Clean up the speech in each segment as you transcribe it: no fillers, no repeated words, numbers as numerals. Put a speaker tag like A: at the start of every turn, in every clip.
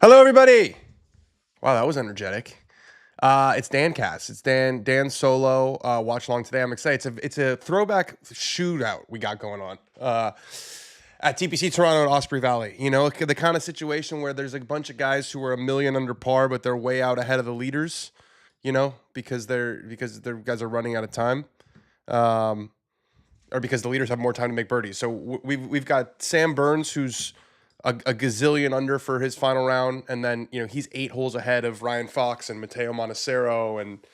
A: Hello, everybody. Wow, that was energetic. It's Dan Cass. It's Dan solo. Watch along today. I'm excited. It's a throwback shootout we got going on at TPC Toronto at Osprey Valley. You know, the kind of situation where there's a bunch of guys who are a million under par, but they're way out ahead of the leaders. You know, because their guys are running out of time, or because the leaders have more time to make birdies. So we've got Sam Burns, who's a gazillion under for his final round, and then he's 8 holes ahead of Ryan Fox and Matteo Montecero and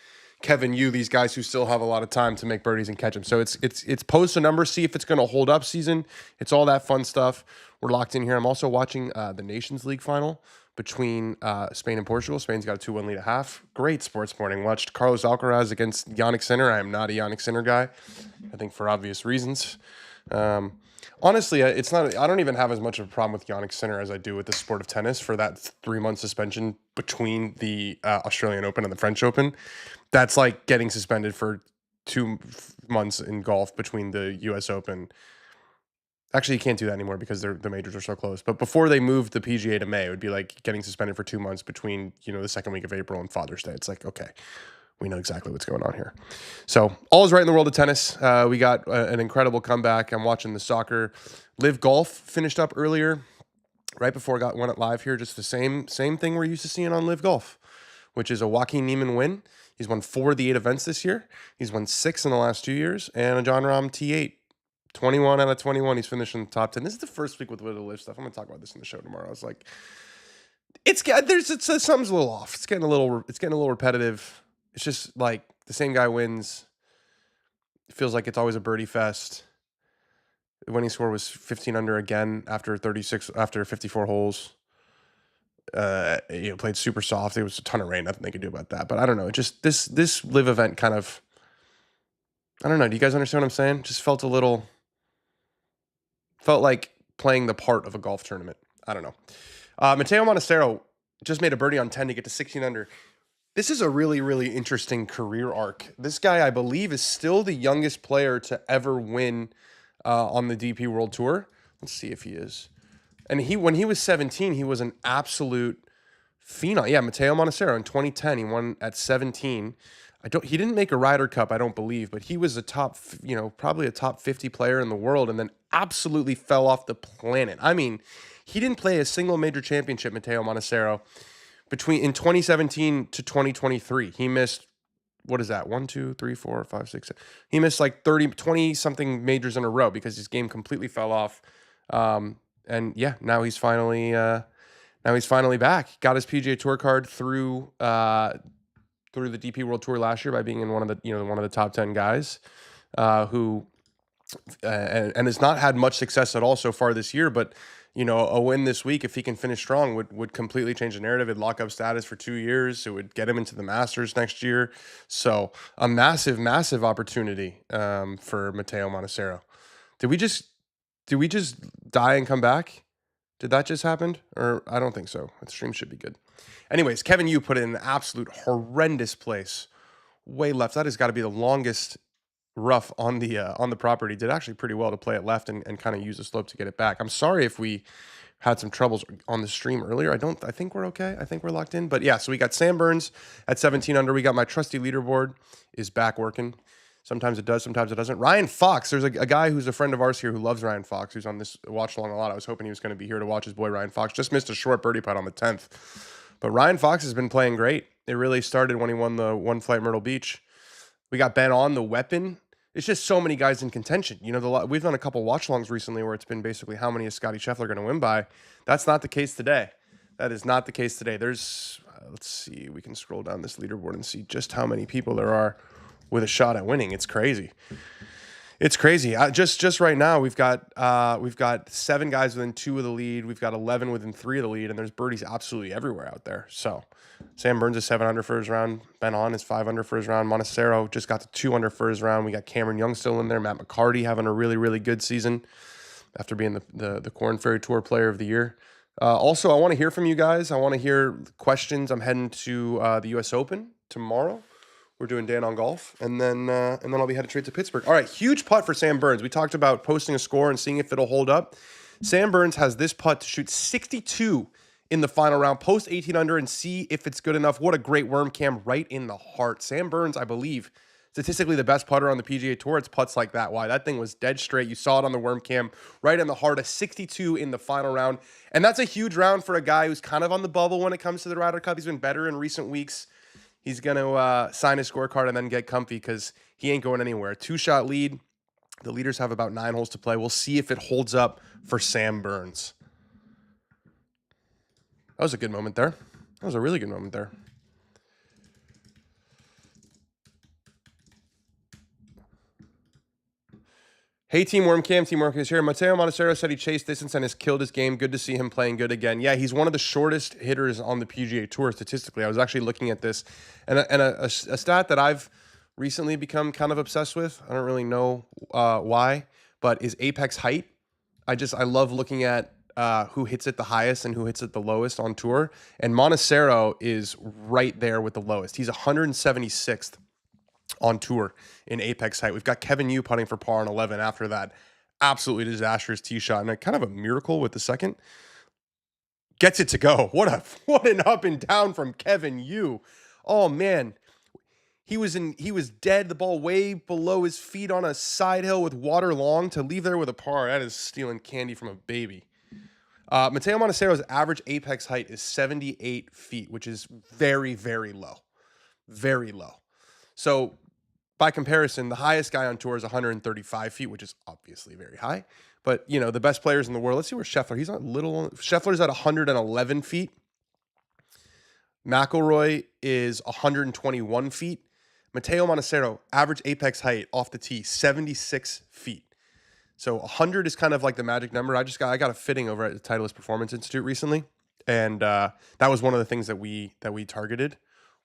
A: Kevin Yu, these guys who still have a lot of time to make birdies and catch them. So it's post a number, see if it's going to hold up season. It's all that fun stuff. We're locked in here. I'm also watching the Nations League final between Spain and Portugal. Spain's got a 2-1 lead at half. Great sports morning. Watched Carlos Alcaraz against Jannik Sinner. I am not a Jannik Sinner guy, I think for obvious reasons. Honestly, it's not. I don't even have as much of a problem with Jannik Sinner as I do with the sport of tennis for that 3-month suspension between the Australian Open and the French Open. That's like getting suspended for 2 months in golf between the U.S. Open. Actually, you can't do that anymore because the majors are so close. But before they moved the PGA to May, it would be like getting suspended for 2 months between the second week of April and Father's Day. It's like, okay, we know exactly what's going on here. So all is right in the world of tennis. We got an incredible comeback. I'm watching the soccer. Live Golf finished up earlier, right before I went live here. Just the same thing we're used to seeing on Live Golf, which is a Joaquin Niemann win. He's won 4 of the 8 events this year. He's won 6 in the last 2 years. And a John Rahm T8, 21 out of 21. He's finished in the top 10. This is the first week with the Live stuff. I'm going to talk about this in the show tomorrow. I was like, something's a little off. It's getting a little repetitive. It's just like the same guy wins. It feels like it's always a birdie fest. The winning score was 15 under again after 54 holes. Played super soft. It was a ton of rain. Nothing they could do about that. But I don't know. Just this live event kind of, I don't know. Do you guys understand what I'm saying? Just felt like playing the part of a golf tournament. I don't know. Matteo Montecero just made a birdie on 10 to get to 16 under. This is a really, really interesting career arc. This guy, I believe, is still the youngest player to ever win on the DP World Tour. Let's see if he is. And when he was 17, he was an absolute phenom. Yeah, Matteo Montecero in 2010, he won at 17. He didn't make a Ryder Cup, I don't believe, but he was probably a top 50 player in the world, and then absolutely fell off the planet. I mean, he didn't play a single major championship, Matteo Montecero. In 2017 to 2023, he missed, what is that? 1, 2, 3, 4, 5, 6, 7. He missed like 20 something majors in a row because his game completely fell off. And yeah, now he's finally back. Got his PGA Tour card through the DP World Tour last year by being in one of the top 10 guys, who and has not had much success at all so far this year, but a win this week, if he can finish strong, would completely change the narrative. It'd lock up status for 2 years. It would get him into the Masters next year. So a massive, massive opportunity for Matteo Montecero. Did we just die and come back? Did that just happen? Or I don't think so. The stream should be good. Anyways, Kevin Yu put it in an absolute horrendous place. Way left. That has got to be the longest rough on the property. Did actually pretty well to play it left and kind of use the slope to get it back. I'm sorry if we had some troubles on the stream earlier. I think we're okay. I think we're locked in. But yeah, so we got Sam Burns at 17 under. We got my trusty leaderboard is back working. Sometimes it does, sometimes it doesn't. Ryan Fox, there's a guy who's a friend of ours here who loves Ryan Fox, who's on this watch along a lot. I was hoping he was going to be here to watch his boy Ryan Fox. Just missed a short birdie putt on the 10th. But Ryan Fox has been playing great. It really started when he won the One Flight Myrtle Beach. We got Ben on the weapon. It's just so many guys in contention. We've done a couple watch-alongs recently where it's been basically how many is Scotty Scheffler going to win by. That's not the case today. That is not the case today. There's, let's see, we can scroll down this leaderboard and see just how many people there are with a shot at winning. It's crazy. It's crazy. Just right now, we've got 7 guys within 2 of the lead. We've got 11 within 3 of the lead, and there's birdies absolutely everywhere out there. So Sam Burns is 7 under for his round. Ben On is 5 under for his round. Montecero just got to 2 under for his round. We got Cameron Young still in there. Matt McCarty having a really, really good season after being the Corn Ferry Tour Player of the Year. Also, I want to hear from you guys. I want to hear questions. I'm heading to the U.S. Open tomorrow. We're doing Dan on Golf, and then I'll be headed straight to Pittsburgh. All right, huge putt for Sam Burns. We talked about posting a score and seeing if it'll hold up. Sam Burns has this putt to shoot 62 in the final round. Post 18 under and see if it's good enough. What a great worm cam right in the heart. Sam Burns, I believe, statistically the best putter on the PGA Tour. It's putts like that. Why? That thing was dead straight. You saw it on the worm cam right in the heart. A 62 in the final round. And that's a huge round for a guy who's kind of on the bubble when it comes to the Ryder Cup. He's been better in recent weeks. He's going to sign his scorecard and then get comfy because he ain't going anywhere. 2-shot lead. The leaders have about 9 holes to play. We'll see if it holds up for Sam Burns. That was a good moment there. That was a really good moment there. Hey, Team Wormcam. Team Wormcam is here. Mateo Montecero said he chased distance and has killed his game. Good to see him playing good again. Yeah, he's one of the shortest hitters on the PGA Tour statistically. I was actually looking at this. And a stat that I've recently become kind of obsessed with, I don't really know why, but is apex height. I love looking at who hits it the highest and who hits it the lowest on tour. And Montecero is right there with the lowest. He's 176th on tour in apex height. We've got Kevin Yu putting for par on 11 after that absolutely disastrous tee shot, and a kind of a miracle with the second. Gets it to go. What an up and down from Kevin Yu. Oh man. He was dead, the ball way below his feet on a side hill with water long to leave there with a par. That is stealing candy from a baby. Mateo Montecero's average apex height is 78 feet, which is very, very low. Very low. So by comparison, the highest guy on tour is 135 feet, which is obviously very high. But, you know, the best players in the world, let's see where Scheffler, he's not little. Scheffler's at 111 feet. McIlroy is 121 feet. Mateo Montecero, average apex height off the tee, 76 feet. So 100 is kind of like the magic number. I got a fitting over at the Titleist Performance Institute recently. And that was one of the things that we targeted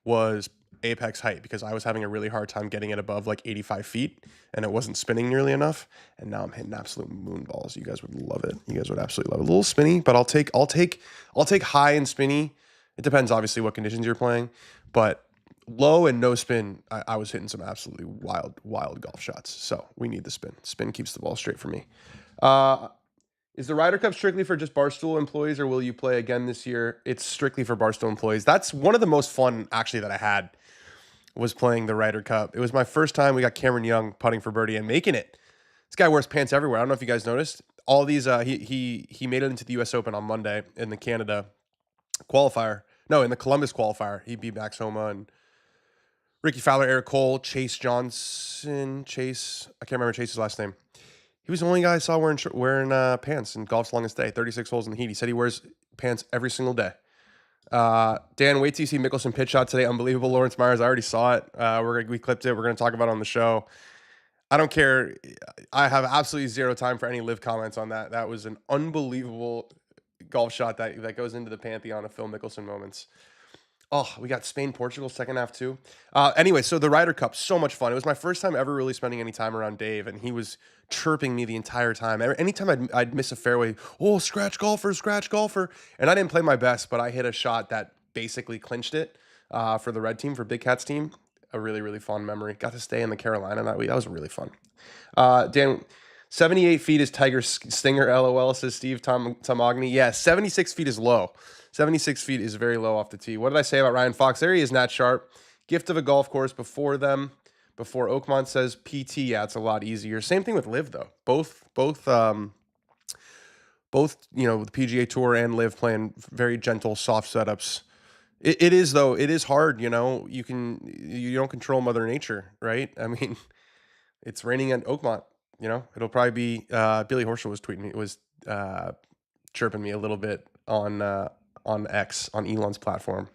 A: was apex height, because I was having a really hard time getting it above like 85 feet and it wasn't spinning nearly enough. And now I'm hitting absolute moon balls. You guys would love it. You guys would absolutely love it. A little spinny, but I'll take high and spinny. It depends obviously what conditions you're playing, but low and no spin, I was hitting some absolutely wild golf shots. So we need the spin. Spin keeps the ball straight for me. Is the Ryder Cup strictly for just Barstool employees, or will you play again this year? It's strictly for Barstool employees. That's one of the most fun, actually, that I had was playing the Ryder Cup. It was my first time. We got Cameron Young putting for birdie and making it. This guy wears pants everywhere. I don't know if you guys noticed. All these, he made it into the U.S. Open on Monday in the Canada qualifier. No, in the Columbus qualifier. He beat Max Homa and Ricky Fowler, Eric Cole, Chase Johnson. I can't remember Chase's last name. He was the only guy I saw wearing pants in golf's longest day, 36 holes in the heat. He said he wears pants every single day. Dan, wait till you see Mickelson pitch shot today. Unbelievable. Lawrence Myers, I already saw it. We clipped it. We're going to talk about it on the show. I don't care. I have absolutely zero time for any live comments on that. That was an unbelievable golf shot that goes into the pantheon of Phil Mickelson moments. Oh, we got Spain, Portugal, second half too. Anyway, so the Ryder Cup, so much fun. It was my first time ever really spending any time around Dave, and he was chirping me the entire time. Anytime I'd miss a fairway, oh, scratch golfer. And I didn't play my best, but I hit a shot that basically clinched it for the red team, for Big Cat's team. A really, really fun memory. Got to stay in the Carolina that week. That was really fun. Dan, 78 feet is Tiger Stinger, LOL, says Steve Tomogny. Yeah, 76 feet is low. 76 feet is very low off the tee. What did I say about Ryan Fox? There he is, Nat Sharp. Gift of a golf course before Oakmont says PT. Yeah, it's a lot easier. Same thing with Liv though. Both the PGA Tour and Liv playing very gentle, soft setups. It is hard. You don't control Mother Nature, right? I mean, it's raining at Oakmont. It'll probably be Billy Horschel was tweeting me. It was chirping me a little bit on X, on Elon's platform.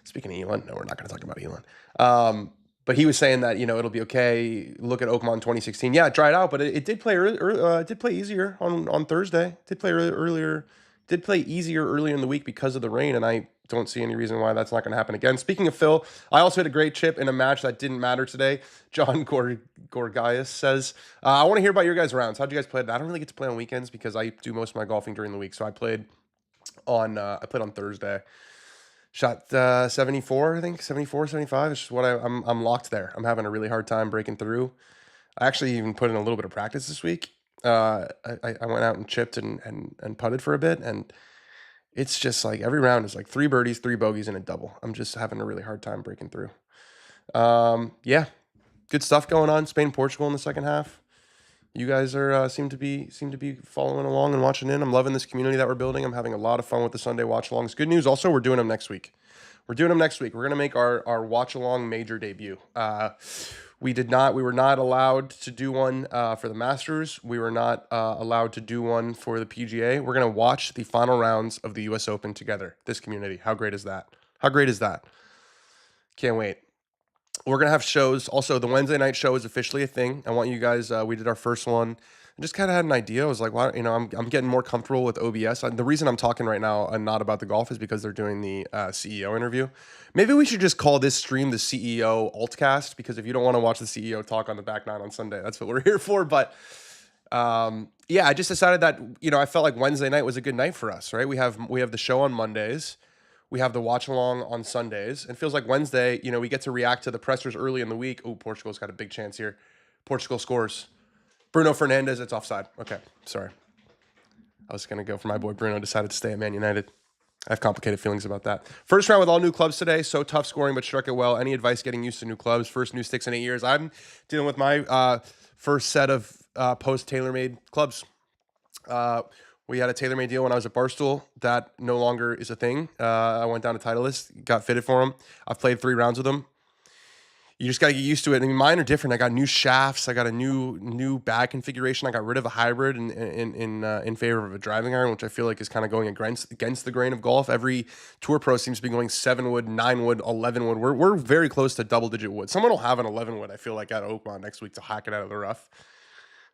A: Speaking of Elon, no, we're not going to talk about Elon. But he was saying that it'll be okay. Look at Oakmont 2016. Yeah, it dried out, but it did play did play easier on Thursday. Did play earlier. Did play easier earlier in the week because of the rain, and I don't see any reason why that's not going to happen again. Speaking of Phil, I also hit a great chip in a match that didn't matter today. John Gorgias says, I want to hear about your guys' rounds. How'd you guys play? I don't really get to play on weekends because I do most of my golfing during the week. So I played on Thursday. Shot 74, I think, 74, 75. It's just what I'm locked there. I'm having a really hard time breaking through. I actually even put in a little bit of practice this week. I went out and chipped and putted for a bit, and It's just like every round is like 3 birdies, 3 bogeys, and a double. I'm just having a really hard time breaking through. Yeah, good stuff going on. Spain, Portugal in the second half. You guys are seem to be following along and watching in. I'm loving this community that we're building. I'm having a lot of fun with the Sunday watch-alongs. Good news also, we're doing them next week. We're going to make our watch-along major debut. We were not allowed to do one for the Masters. We were not allowed to do one for the PGA. We're going to watch the final rounds of the US Open together, this community. How great is that? How great is that? Can't wait. We're going to have shows. Also, the Wednesday night show is officially a thing. I want you guys, we did our first one. I just kind of had an idea. I was like, well, I'm getting more comfortable with OBS. The reason I'm talking right now and not about the golf is because they're doing the CEO interview. Maybe we should just call this stream the CEO Altcast, because if you don't want to watch the CEO talk on the back nine on Sunday, that's what we're here for. But yeah, I just decided that, I felt like Wednesday night was a good night for us, right? We have the show on Mondays. We have the watch along on Sundays. It feels like Wednesday, we get to react to the pressers early in the week. Oh, Portugal's got a big chance here. Portugal scores. Bruno Fernandes, it's offside. Okay, sorry. I was going to go for my boy Bruno, decided to stay at Man United. I have complicated feelings about that. First round with all new clubs today. So tough scoring, but struck it well. Any advice getting used to new clubs? First new sticks in 8 years. I'm dealing with my first set of post TaylorMade clubs. We had a TaylorMade deal when I was at Barstool. That no longer is a thing. I went down to Titleist, got fitted for them. I've played 3 rounds with them. You just got to get used to it. I mean, mine are different. I got new shafts. I got a new bag configuration. I got rid of a hybrid in favor of a driving iron, which I feel like is kind of going against the grain of golf. Every tour pro seems to be going 7 wood, 9 wood, 11 wood. We're very close to double digit wood. Someone will have an 11 wood, I feel like, at Oakmont next week to hack it out of the rough.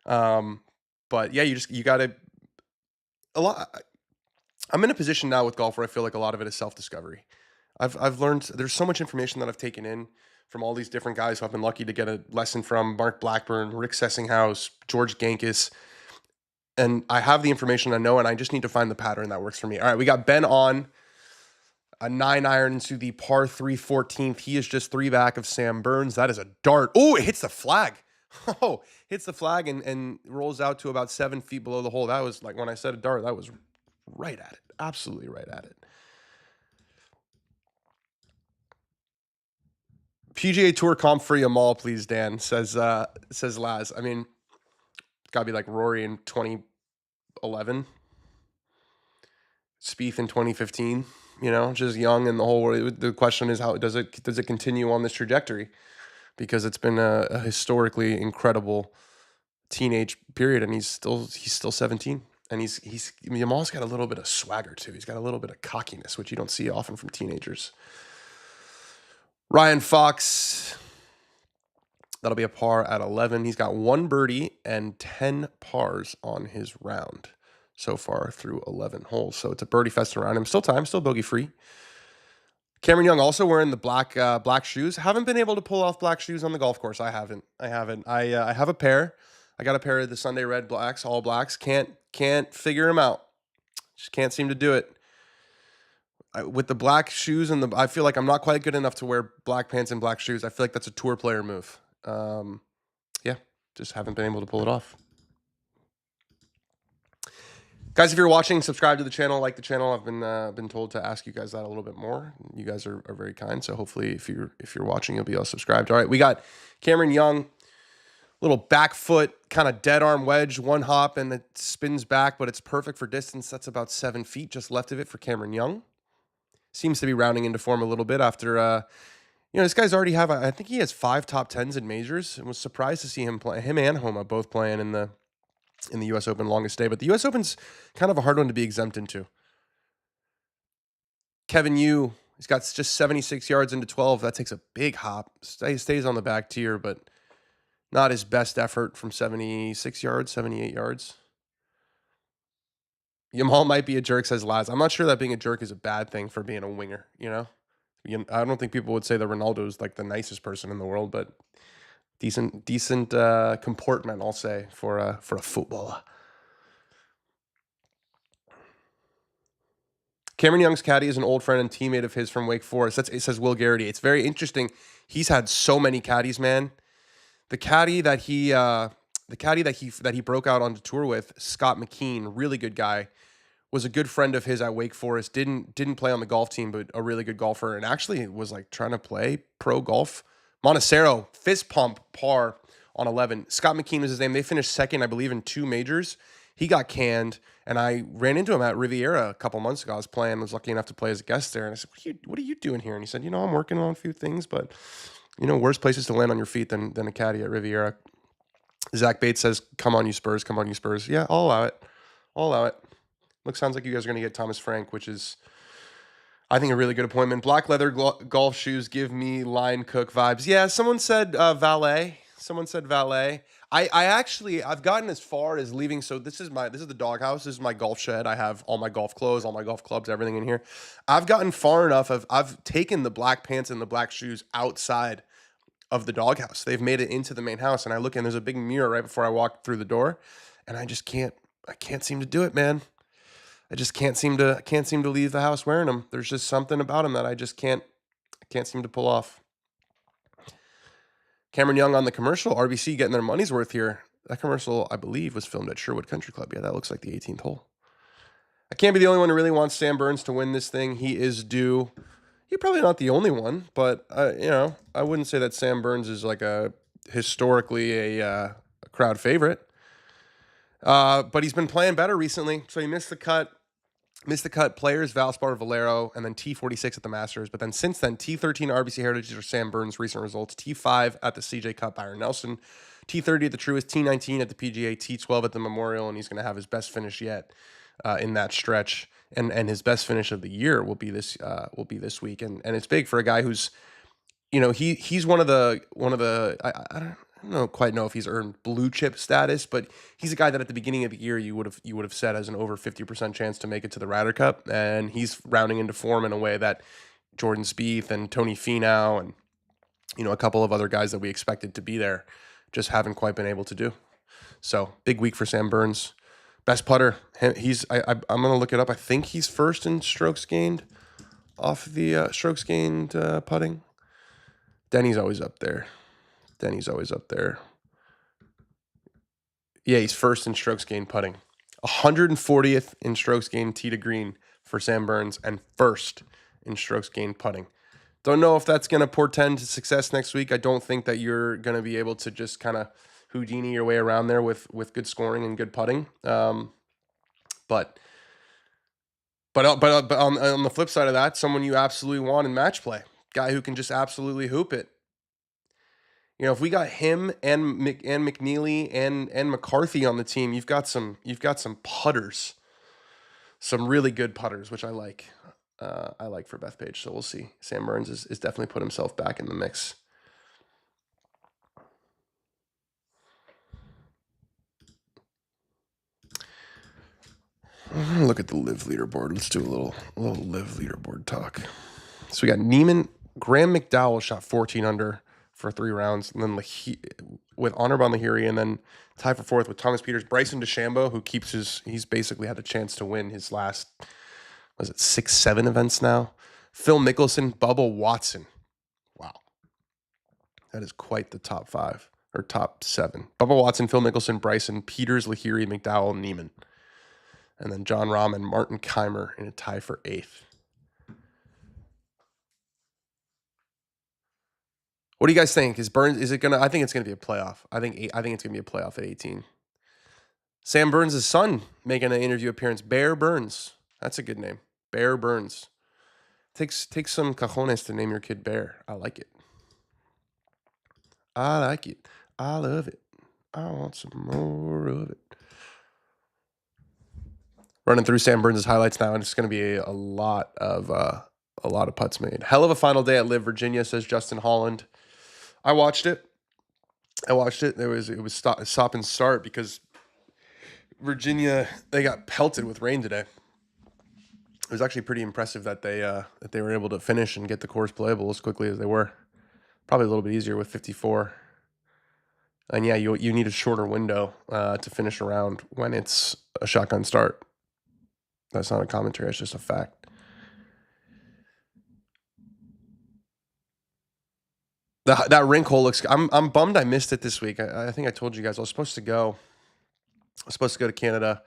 A: But yeah, you got to a lot. I'm in a position now with golf where I feel like a lot of it is self-discovery. I've learned, there's so much information that I've taken in from all these different guys who I've been lucky to get a lesson from: Mark Blackburn, Rick Sessinghaus, George Gankis. And I have the information I know, and I just need to find the pattern that works for me. All right, we got Ben on a 9-iron to the par 3 14th. He is just 3 back of Sam Burns. That is a dart. Oh, it hits the flag. Oh, hits the flag and rolls out to about 7 feet below the hole. That was, like, when I said a dart, that was right at it. Absolutely right at it. PGA Tour comp for Yamal, please, Dan, says Laz. I mean, it's got to be like Rory in 2011, Spieth in 2015, just young and the whole world. The question is, how does it continue on this trajectory? Because it's been a historically incredible teenage period, and he's still 17. And Yamal's got a little bit of swagger too. He's got a little bit of cockiness, which you don't see often from teenagers. Ryan Fox, that'll be a par at 11. He's got 1 birdie and 10 pars on his round so far through 11 holes. So it's a birdie fest around him. Still time, still bogey free. Cameron Young also wearing the black shoes. Haven't been able to pull off black shoes on the golf course. I haven't. I have a pair. I got a pair of the Sunday Red Blacks, all blacks. Can't figure them out. Just can't seem to do it. With the black shoes I feel like I'm not quite good enough to wear black pants and black shoes. I feel like that's a tour player move. Yeah, just haven't been able to pull it off. Guys, if you're watching, subscribe to the channel, like the channel. I've been told to ask you guys that a little bit more. You guys are very kind, so hopefully if you're watching, you'll be all subscribed. All right, we got Cameron Young, little back foot, kind of dead arm wedge, 1 hop, and it spins back, but it's perfect for distance. That's about 7 feet just left of it for Cameron Young. Seems to be rounding into form a little bit after, this guy's already I think he has 5 top 10s in majors. I was surprised to see him and Homa both playing in the US Open longest day. But the US Open's kind of a hard one to be exempt into. Kevin Yu, he's got just 76 yards into 12. That takes a big hop. Stays on the back tier, but not his best effort from 76 yards, 78 yards. Yamal might be a jerk, says Laz. I'm not sure that being a jerk is a bad thing for being a winger, I don't think people would say that Ronaldo's like the nicest person in the world, but decent comportment, I'll say, for a footballer. Cameron Young's caddy is an old friend and teammate of his from Wake Forest. It says Will Garrity. It's very interesting. He's had so many caddies, man. The caddy that he broke out on the tour with, Scott McKean, really good guy, was a good friend of his at Wake Forest. Didn't play on the golf team, but a really good golfer, and actually was like trying to play pro golf. Montecero, fist pump par on 11. Scott McKean was his name. They finished second, I believe, in 2 majors. He got canned, and I ran into him at Riviera a couple months ago. I was lucky enough to play as a guest there, and I said, "What are you doing here?" And he said, "I'm working on a few things, but worse places to land on your feet than a caddy at Riviera." Zach Bates says, "Come on, you Spurs! Come on, you Spurs!" Yeah, I'll allow it. I'll allow it. Sounds like you guys are going to get Thomas Frank, which is, I think, a really good appointment. Black leather golf shoes give me Line Cook vibes. Yeah, someone said valet. Someone said valet. I've gotten as far as leaving. So this is the doghouse. This is my golf shed. I have all my golf clothes, all my golf clubs, everything in here. I've gotten far enough I've taken the black pants and the black shoes outside of the doghouse. They've made it into the main house, and I look and there's a big mirror right before I walk through the door, and I can't seem to do it, man. I just can't seem to leave the house wearing them. There's just something about them that I can't seem to pull off. Cameron Young on the commercial, RBC getting their money's worth here. That commercial, I believe, was filmed at Sherwood Country Club. Yeah, that looks like the 18th hole. I can't be the only one who really wants Sam Burns to win this thing. He is due. You're probably not the only one, but I wouldn't say that Sam Burns is like historically a crowd favorite. But he's been playing better recently. So he missed the cut Players, Valspar, Valero, and then T46 at the Masters. But then since then, T13 RBC Heritage are Sam Burns' recent results. T5 at the CJ Cup, Byron Nelson. T30 at the Truist. T19 at the PGA. T12 at the Memorial. And he's going to have his best finish yet in that stretch. And his best finish of the year will be this week. And it's big for a guy who's, he's one of the I don't quite know if he's earned blue chip status, but he's a guy that at the beginning of the year you would have said has an over 50% chance to make it to the Ryder Cup, and he's rounding into form in a way that Jordan Spieth and Tony Finau and a couple of other guys that we expected to be there just haven't quite been able to do. So big week for Sam Burns. Best putter. I'm gonna look it up. I think he's first in strokes gained off the strokes gained putting. Denny's always up there. Yeah, he's first in strokes gained putting. 140th in strokes gained tee to green for Sam Burns, and first in strokes gained putting. Don't know if that's going to portend to success next week. I don't think that you're going to be able to just kind of Houdini your way around there with good scoring and good putting. But on the flip side of that, someone you absolutely want in match play, guy who can just absolutely hoop it. If we got him and McNeely and McCarthy on the team, you've got some putters, some really good putters, which I like. I like for Bethpage. So we'll see. Sam Burns is definitely put himself back in the mix. I'm gonna look at the live leaderboard. Let's do a little live leaderboard talk. So we got Neiman, Graham McDowell shot 14 under for 3 rounds, and then with Anirban Lahiri, and then tied for 4th with Thomas Peters. Bryson DeChambeau, who he's basically had a chance to win his last, 6-7 events now. Phil Mickelson, Bubba Watson. Wow. That is quite the top 5, or top 7. Bubba Watson, Phil Mickelson, Bryson, Peters, Lahiri, McDowell, Neiman. And then John Rahm and Martin Keimer in a tie for 8th. What do you guys think? Is it gonna? I think it's gonna be a playoff. I think it's gonna be a playoff at 18. Sam Burns' son making an interview appearance. Bear Burns. That's a good name. Bear Burns. Takes some cajones to name your kid Bear. I like it. I like it. I love it. I want some more of it. Running through Sam Burns' highlights now, and it's going to be a lot of putts made. Hell of a final day at Live Virginia, says Justin Holland. I watched it. It was stop and start because Virginia, they got pelted with rain today. It was actually pretty impressive that they were able to finish and get the course playable as quickly as they were. Probably a little bit easier with 54. And yeah, you need a shorter window to finish a round when it's a shotgun start. That's not a commentary, it's just a fact. That rink hole looks. I'm bummed I missed it this week. I think I told you guys I was supposed to go to Canada,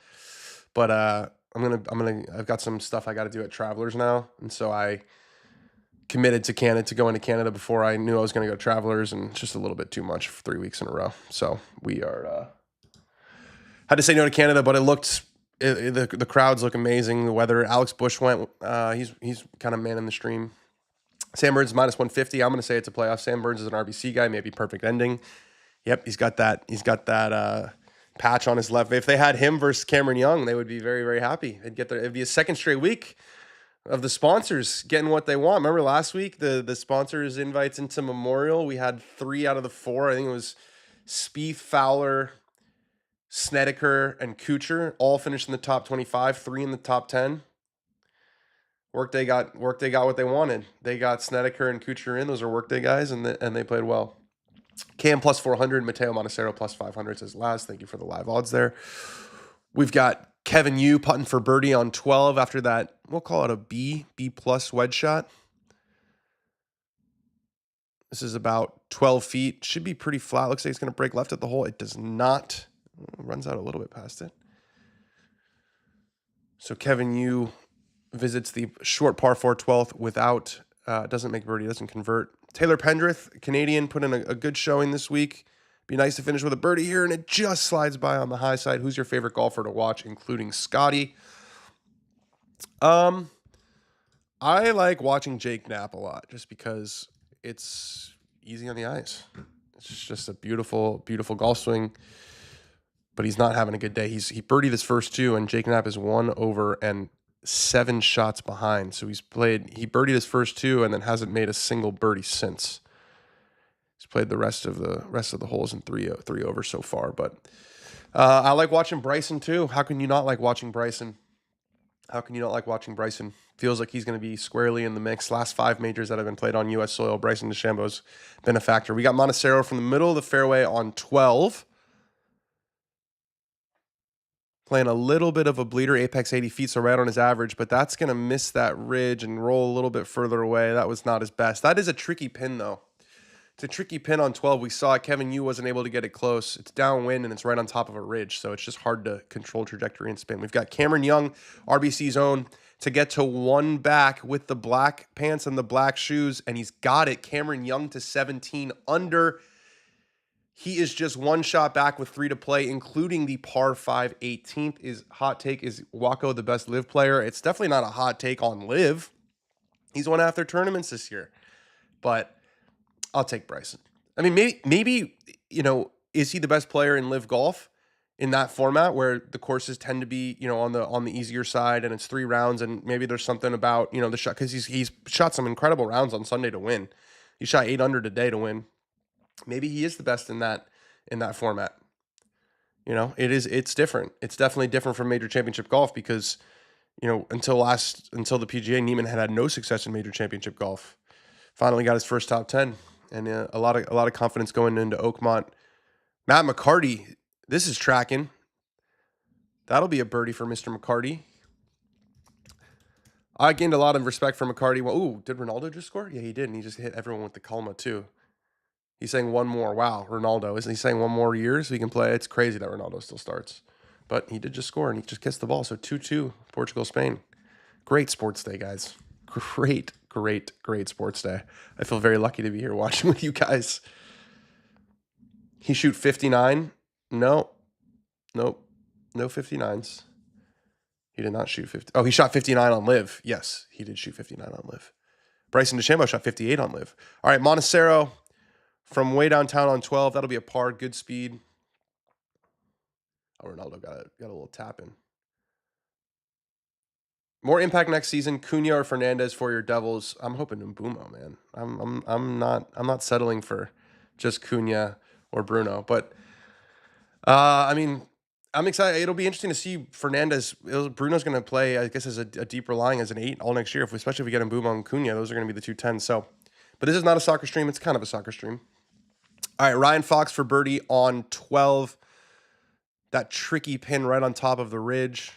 A: but I've got some stuff I got to do at Travelers now, and so I committed to Canada to go into Canada before I knew I was going to go to Travelers, and it's just a little bit too much for 3 weeks in a row. So we are had to say no to Canada, but the crowds look amazing. The weather. Alex Bush went. He's kind of manning the stream. Sam Burns minus 150. I'm going to say it's a playoff. Sam Burns is an RBC guy, maybe perfect ending. Yep, he's got that patch on his left. If they had him versus Cameron Young, they would be very, very happy. It'd be a second straight week of the sponsors getting what they want. Remember last week, the sponsors invites into Memorial, we had 3 out of the 4. I think it was Spieth, Fowler, Snedeker, and Kuchar all finished in the top 25, 3 in the top 10. Workday got what they wanted. They got Snedeker and Kuchar in. Those are Workday guys, and they played well. Cam plus 400, Mateo Montecero plus 500 says last. Thank you for the live odds there. We've got Kevin Yu putting for birdie on 12 after that. We'll call it a B plus wedge shot. This is about 12 feet. Should be pretty flat. Looks like it's going to break left at the hole. It does not. It runs out a little bit past it. So Kevin Yu visits the short par 4 12th without, doesn't make birdie, doesn't convert. Taylor Pendrith, Canadian, put in a good showing this week. Be nice to finish with a birdie here, and it just slides by on the high side. Who's your favorite golfer to watch, including Scotty? I like watching Jake Knapp a lot, just because it's easy on the ice. It's just a beautiful, beautiful golf swing. But he's not having a good day. He birdied his first 2, and Jake Knapp is 1 over and 7 shots behind. So he birdied his first 2 and then hasn't made a single birdie since. He's played the rest of the holes in 3 over so far. But I like watching Bryson too. How can you not like watching Bryson? Feels like he's going to be squarely in the mix. Last 5 majors that have been played on U.S. soil, Bryson DeChambeau's been a factor. We got Montecero from the middle of the fairway on 12. Playing a little bit of a bleeder, apex 80 feet, so right on his average, but that's going to miss that ridge and roll a little bit further away. That was not his best. That is a tricky pin, though. It's a tricky pin on 12. We saw it. Kevin Yu wasn't able to get it close. It's downwind, and it's right on top of a ridge, so it's just hard to control trajectory and spin. We've got Cameron Young, RBC's own, to get to 1 back with the black pants and the black shoes, and he's got it. Cameron Young to 17 under. He is just 1 shot back with 3 to play, including the par 5 18th. Is hot take, is Wako the best live player? It's definitely not a hot take on live. He's won half their tournaments this year. But I'll take Bryson. I mean, maybe is he the best player in live golf in that format where the courses tend to be, on the easier side, and it's 3 rounds, and maybe there's something about, the shot, because he's shot some incredible rounds on Sunday to win. He shot 8 under today to win. Maybe he is the best in that format. It's different. It's definitely different from major championship golf because, until the PGA, Neiman had no success in major championship golf. Finally got his first top 10, and a lot of confidence going into Oakmont. Matt McCarty, this is tracking. That'll be a birdie for Mr. McCarty. I gained a lot of respect for McCarty. Well, ooh, did Ronaldo just score? Yeah, he did, and he just hit everyone with the Calma too. He's saying 1 more. Wow, Ronaldo. Isn't he saying 1 more year so he can play? It's crazy that Ronaldo still starts. But he did just score, and he just kissed the ball. So 2-2, Portugal, Spain. Great sports day, guys. Great sports day. I feel very lucky to be here watching with you guys. He shoot 59? Nope. No 59s. He did not shoot 50. Oh, he shot 59 on live. Yes, he did shoot 59 on live. Bryson DeChambeau shot 58 on live. All right, Montecero from way downtown on 12. That'll be a par. Good speed. Oh, Ronaldo got a little tap in. More impact next season. Cunha or Fernandez for your Devils. I'm hoping Mbeumo, man. I'm not settling for just Cunha or Bruno. But I'm excited. It'll be interesting to see Fernandez. Bruno's going to play, I guess, as a deep relying as an 8 all next year. Especially if we get Mbeumo and Cunha, those are going to be the 2 10s. So, but this is not a soccer stream. It's kind of a soccer stream. All right, Ryan Fox for birdie on 12. That tricky pin right on top of the ridge.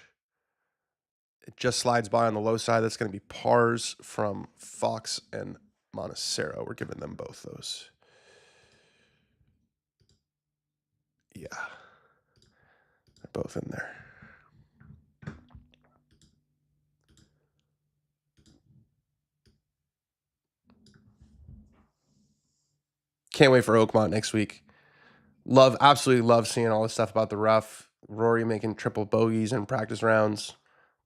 A: It just slides by on the low side. That's going to be pars from Fox and Montecero. We're giving them both those. Yeah. They're both in there. Can't wait for Oakmont next week. Absolutely love seeing all this stuff about the rough. Rory making triple bogeys in practice rounds.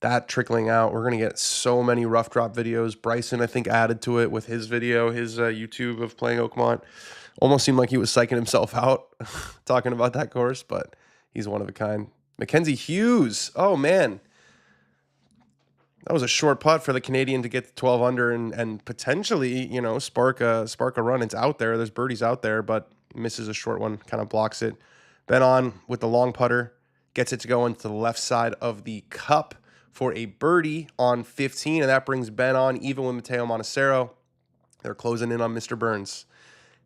A: That trickling out. We're going to get so many rough drop videos. Bryson, I think, added to it with his video, his YouTube of playing Oakmont. Almost seemed like he was psyching himself out talking about that course, but he's one of a kind. Mackenzie Hughes. Oh, man. That was a short putt for the Canadian to get to 12 under and potentially, spark a run. It's out there. There's birdies out there, but misses a short one, kind of blocks it. Ben on with the long putter, gets it to go into the left side of the cup for a birdie on 15, and that brings Ben on even with Mateo Montecero. They're closing in on Mr. Burns.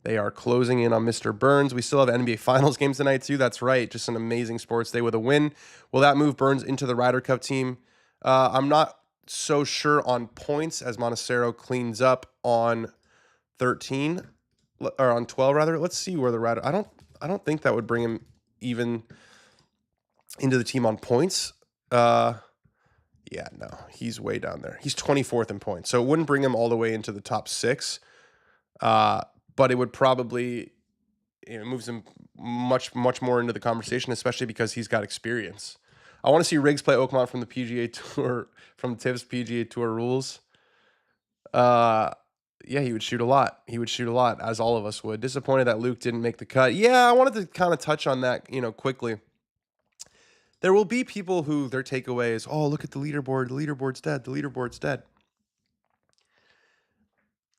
A: They are closing in on Mr. Burns. We still have NBA Finals games tonight, too. That's right. Just an amazing sports day with a win. Will that move Burns into the Ryder Cup team? I'm not so sure on points as Montecero cleans up on 13 or on 12 rather. Let's see where the Ryder. I don't think that would bring him even into the team on points. Yeah, no, he's way down there. He's 24th in points, so it wouldn't bring him all the way into the top 6. But it would probably moves him much more into the conversation, especially because he's got experience. I want to see Riggs play Oakmont from the PGA Tour, from Tips PGA Tour rules. Yeah, he would shoot a lot. He would shoot a lot, as all of us would. Disappointed that Luke didn't make the cut. Yeah, I wanted to kind of touch on that, quickly. There will be people who their takeaway is, oh, look at the leaderboard. The leaderboard's dead. The leaderboard's dead.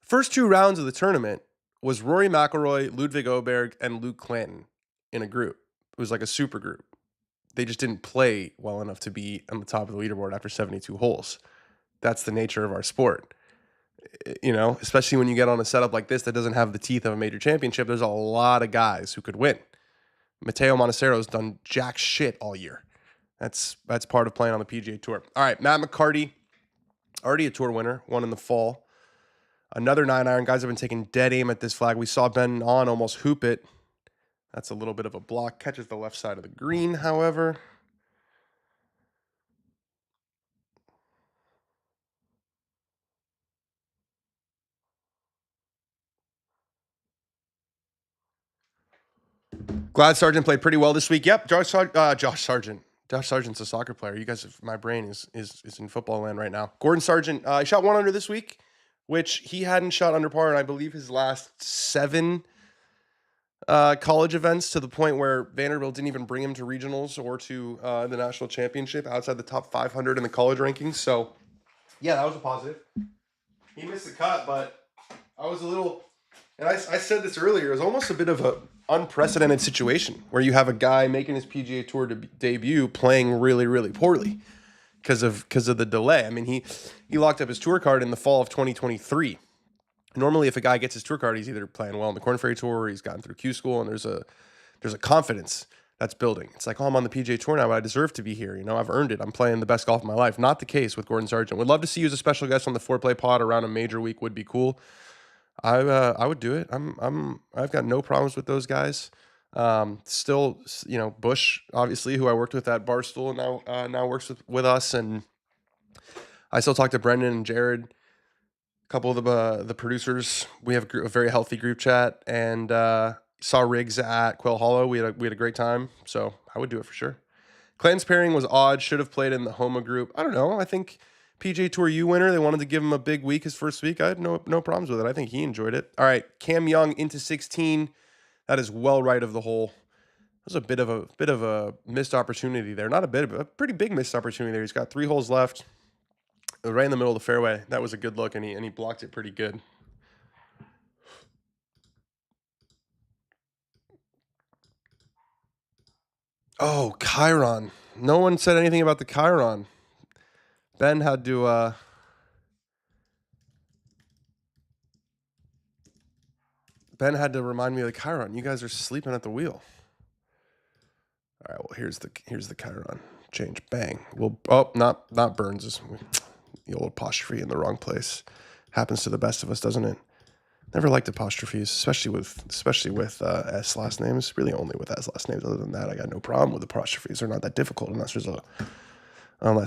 A: First 2 rounds of the tournament was Rory McIlroy, Ludwig Oberg, and Luke Clanton in a group. It was like a super group. They just didn't play well enough to be on the top of the leaderboard after 72 holes. That's the nature of our sport. Especially when you get on a setup like this that doesn't have the teeth of a major championship, there's a lot of guys who could win. Mateo Montecero's done jack shit all year. That's part of playing on the PGA Tour. All right, Matt McCarty, already a tour winner, won in the fall. Another 9-iron. Guys have been taking dead aim at this flag. We saw Ben on almost hoop it. That's a little bit of a block. Catches the left side of the green, however. Glad Sargent played pretty well this week. Yep, Josh Sargent. Josh Sargent's a soccer player. You guys, my brain is in football land right now. Gordon Sargent, he shot 1 under this week, which he hadn't shot under par in, I believe, his last 7 college events, to the point where Vanderbilt didn't even bring him to regionals or to the national championship outside the top 500 in the college rankings. So, yeah, that was a positive. He missed the cut, but I was a little, and I said this earlier, it was almost a bit of a unprecedented situation where you have a guy making his PGA Tour debut playing really, really poorly because of the delay. I mean, he locked up his tour card in the fall of 2023. Normally, if a guy gets his tour card, he's either playing well on the Korn Ferry Tour, or he's gotten through Q School, and there's a confidence that's building. It's like, oh, I'm on the PGA Tour now, but I deserve to be here. I've earned it. I'm playing the best golf of my life. Not the case with Gordon Sargent. Would love to see you as a special guest on the Foreplay Pod around a major week. Would be cool. I would do it. I've got no problems with those guys. Still, Bush, obviously, who I worked with at Barstool, now works with us, and I still talk to Brendan and Jared, a couple of the producers. We have a very healthy group chat, and saw Riggs at Quail Hollow. We had a great time, so I would do it for sure. Clanton's pairing was odd. Should have played in the Homa group. I don't know. I think PGA Tour U winner. They wanted to give him a big week his first week. I had no problems with it. I think he enjoyed it. All right, Cam Young into 16. That is well right of the hole. That was a bit of a missed opportunity there. Not a bit, but a pretty big missed opportunity there. He's got 3 holes left, right in the middle of the fairway. That was a good look, and he blocked it pretty good. Oh, Chiron. No one said anything about the Chiron. Ben had to remind me of the Chiron. You guys are sleeping at the wheel. All right, well, here's the Chiron. Change. Bang. Not Burns. The old apostrophe in the wrong place. Happens to the best of us, doesn't it? Never liked apostrophes, especially with S last names. Really only with S last names. Other than that, I got no problem with apostrophes. They're not that difficult unless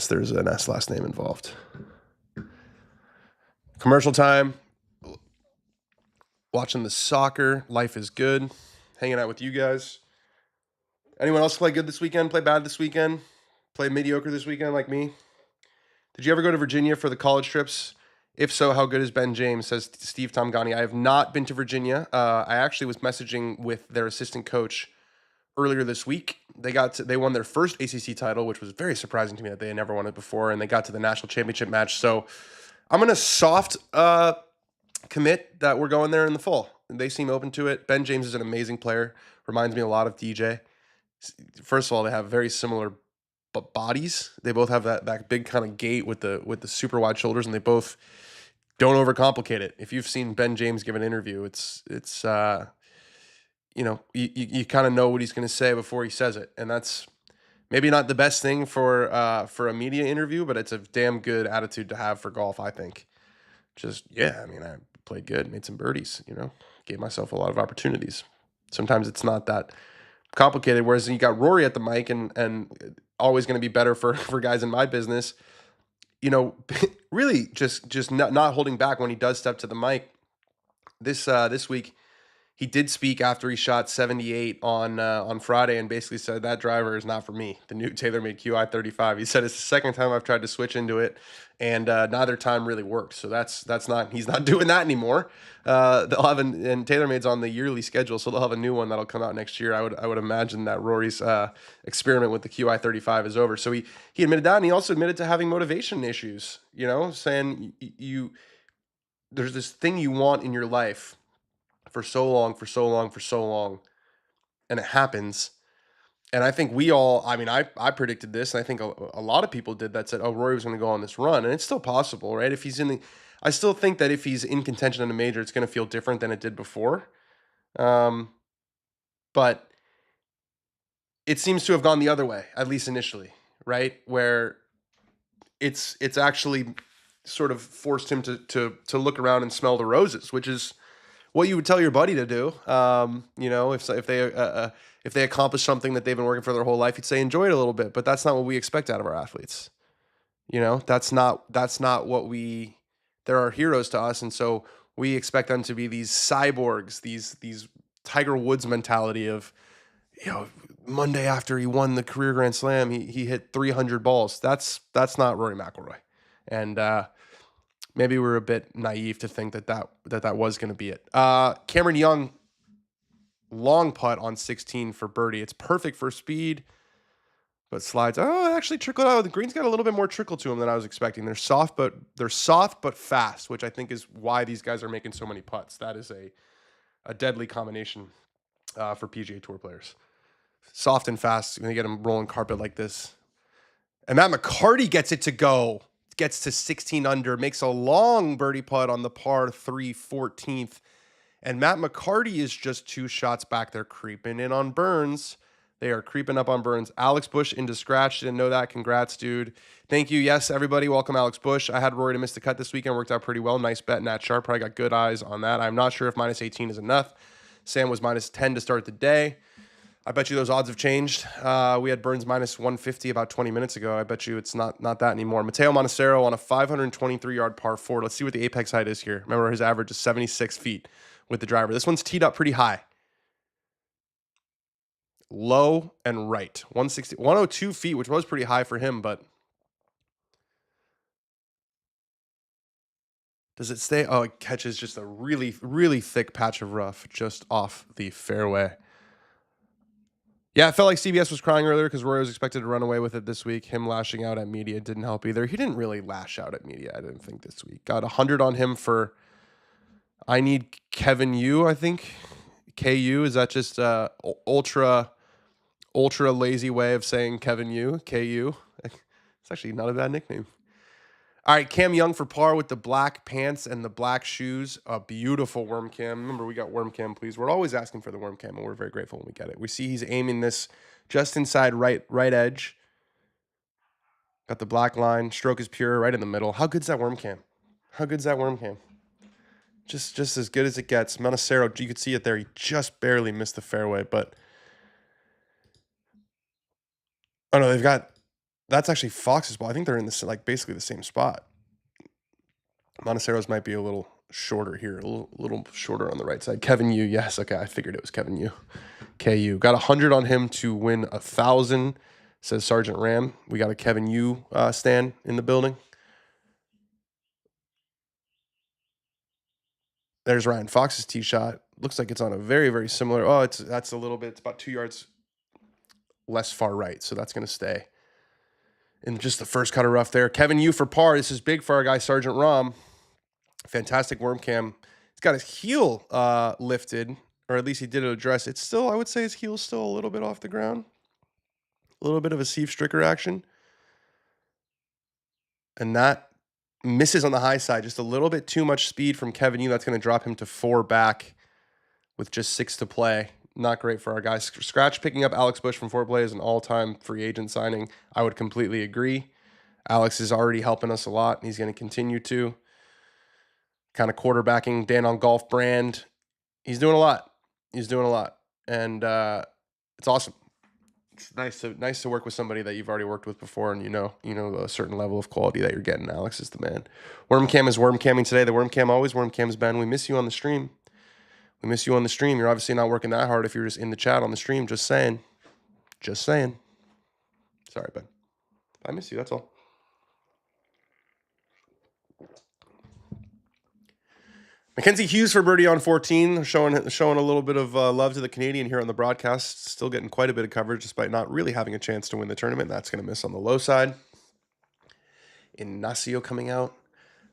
A: there's an S last name involved. Commercial time. watching the soccer. Life is good. Hanging out with you guys. Anyone else play good this weekend? Play bad this weekend? Play mediocre this weekend like me? Did you ever go to Virginia for the college trips? If so, how good is Ben James? Says Steve Tomgani. I have not been to Virginia. I actually was messaging with their assistant coach earlier this week. They won their first ACC title, which was very surprising to me that they had never won it before, and they got to the national championship match. So I'm gonna soft commit that we're going there in the fall. They seem open to it. Ben James is an amazing player. Reminds me a lot of DJ. First of all, they have very similar bodies. They both have that big kind of gait with the super wide shoulders, and they both don't overcomplicate it. If you've seen Ben James give an interview, it's you kind of know what he's going to say before he says it, and that's maybe not the best thing for a media interview, but it's a damn good attitude to have for golf, I think. I played good, made some birdies, gave myself a lot of opportunities. Sometimes it's not that complicated, whereas you got Rory at the mic and always going to be better for guys in my business, really just not holding back when he does step to the mic. This week, he did speak after he shot 78 on Friday and basically said that driver is not for me. The new TaylorMade QI35. He said it's the second time I've tried to switch into it, and neither time really worked. So he's not doing that anymore. They'll have and TaylorMade's on the yearly schedule, so they'll have a new one that'll come out next year. I would imagine that Rory's experiment with the QI35 is over. So he admitted that, and he also admitted to having motivation issues. Saying there's this thing you want in your life for so long, and it happens. And I think I predicted this, and I think a lot of people did that, said, oh, Rory was going to go on this run, and it's still possible, right? I still think that if he's in contention in a major, it's going to feel different than it did before. But it seems to have gone the other way, at least initially, right? Where it's actually sort of forced him to look around and smell the roses, which is what you would tell your buddy to do. If they accomplish something that they've been working for their whole life, you'd say enjoy it a little bit. But that's not what we expect out of our athletes. That's not what they're our heroes to us, and so we expect them to be these cyborgs, these Tiger Woods mentality of, Monday after he won the career Grand Slam, he hit 300 balls. That's not Rory McIlroy, and maybe we're a bit naive to think that was going to be it. Cameron Young, long putt on 16 for birdie. It's perfect for speed, but slides. Oh, it actually trickled out. The green's got a little bit more trickle to them than I was expecting. They're soft but fast, which I think is why these guys are making so many putts. That is a deadly combination for PGA Tour players. Soft and fast. When you get them rolling carpet like this. And Matt McCarty gets it to go. Gets to 16 under, makes a long birdie putt on the par 3 14th. And Matt McCarty is just 2 shots back. They're creeping in on Burns. They are creeping up on Burns. Alex Bush into scratch. Didn't know that. Congrats, dude. Thank you. Yes, everybody. Welcome, Alex Bush. I had Rory to miss the cut this weekend. Worked out pretty well. Nice bet, Nat Sharp. Probably got good eyes on that. I'm not sure if minus 18 is enough. Sam was minus 10 to start the day. I bet you those odds have changed. We had Burns minus 150 about 20 minutes ago. I bet you it's not that anymore. Mateo Montecero on a 523-yard par 4. Let's see what the apex height is here. Remember, his average is 76 feet with the driver. This one's teed up pretty high. Low and right. 102 feet, which was pretty high for him, but does it stay? Oh, it catches just a really, really thick patch of rough just off the fairway. Yeah, I felt like CBS was crying earlier because Rory was expected to run away with it this week. Him lashing out at media didn't help either. He didn't really lash out at media, I didn't think, this week. Got 100 on him for I need Kevin Yu, I think. KU, is that just ultra lazy way of saying Kevin Yu? KU. It's actually not a bad nickname. All right, Cam Young for par with the black pants and the black shoes. A beautiful worm cam. Remember, we got worm cam, please. We're always asking for the worm cam, and we're very grateful when we get it. We see he's aiming this just inside right edge. Got the black line. Stroke is pure, right in the middle. How good's that worm cam? Just as good as it gets. Montecero, you could see it there. He just barely missed the fairway, but oh no, they've got. That's actually Fox's ball. I think they're in basically the same spot. Montecero's might be a little shorter here, a little shorter on the right side. Kevin Yu, yes, okay, I figured it was Kevin Yu. KU got 100 on him to win 1,000. Says Sergeant Ram. We got a Kevin Yu stand in the building. There's Ryan Fox's tee shot. Looks like it's on a very, very similar. Oh, that's a little bit. It's about 2 yards less far right, so that's going to stay in just the first cut of rough there. Kevin Yu for par. This is big for our guy Sergeant Ram. Fantastic worm cam. He's got his heel lifted, or at least he did address. It's still, I would say, his heel's still a little bit off the ground. A little bit of a Steve Stricker action. And that misses on the high side. Just a little bit too much speed from Kevin Yu. That's going to drop him to 4 back with just 6 to play. Not great for our guys. Scratch picking up Alex Bush from 4 play is an all-time free agent signing. I would completely agree. Alex is already helping us a lot, and he's going to continue to. Kind of quarterbacking Dan on Golf brand. He's doing a lot. He's doing a lot. And it's awesome. It's nice to work with somebody that you've already worked with before, and you know a certain level of quality that you're getting. Alex is the man. Worm Cam is worm camming today. The Worm Cam always worm cams, Ben. We miss you on the stream. We miss you on the stream. You're obviously not working that hard if you're just in the chat on the stream. Just saying. Just saying. Sorry, Ben. I miss you. That's all. Mackenzie Hughes for birdie on 14, showing a little bit of love to the Canadian here on the broadcast. Still getting quite a bit of coverage despite not really having a chance to win the tournament. That's going to miss on the low side. Ignacio coming out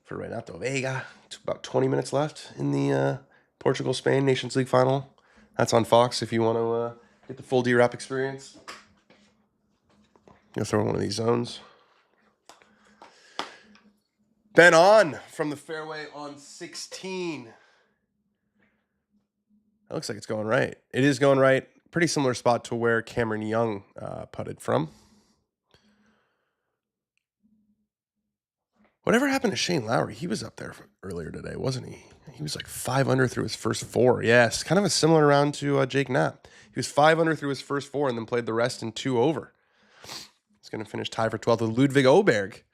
A: for Renato Vega. It's about 20 minutes left in the Portugal-Spain Nations League final. That's on Fox if you want to get the full D-Rap experience. Go throw in one of these zones. Ben on from the fairway on 16. That looks like it's going right. It is going right. Pretty similar spot to where Cameron Young putted from. Whatever happened to Shane Lowry? He was up there earlier today, wasn't he? He was like 5 under through his first 4. Yes, kind of a similar round to Jake Knapp. He was 5 under through his first 4 and then played the rest in 2 over. He's going to finish tied for 12th with Ludwig Oberg.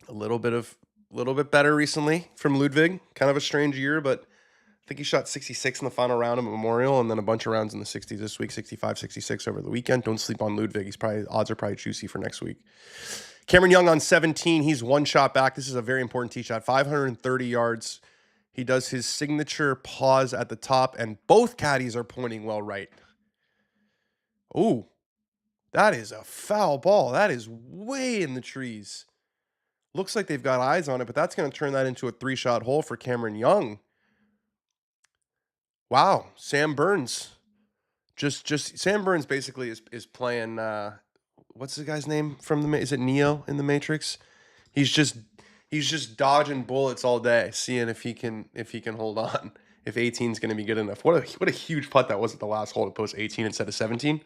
A: A little bit better recently from Ludwig. Kind of a strange year, but I think he shot 66 in the final round of Memorial and then a bunch of rounds in the 60s this week, 65, 66 over the weekend. Don't sleep on Ludwig. Odds are probably juicy for next week. Cameron Young on 17. He's 1 shot back. This is a very important tee shot. 530 yards. He does his signature pause at the top, and both caddies are pointing well right. Ooh, that is a foul ball. That is way in the trees. Looks like they've got eyes on it, but that's going to turn that into a 3-shot hole for Cameron Young. Wow, Sam Burns. Just Sam Burns basically is playing what's the guy's name from is it Neo in the Matrix? He's just dodging bullets all day, seeing if he can hold on. If 18 is going to be good enough. What a huge putt that was at the last hole to post 18 instead of 17.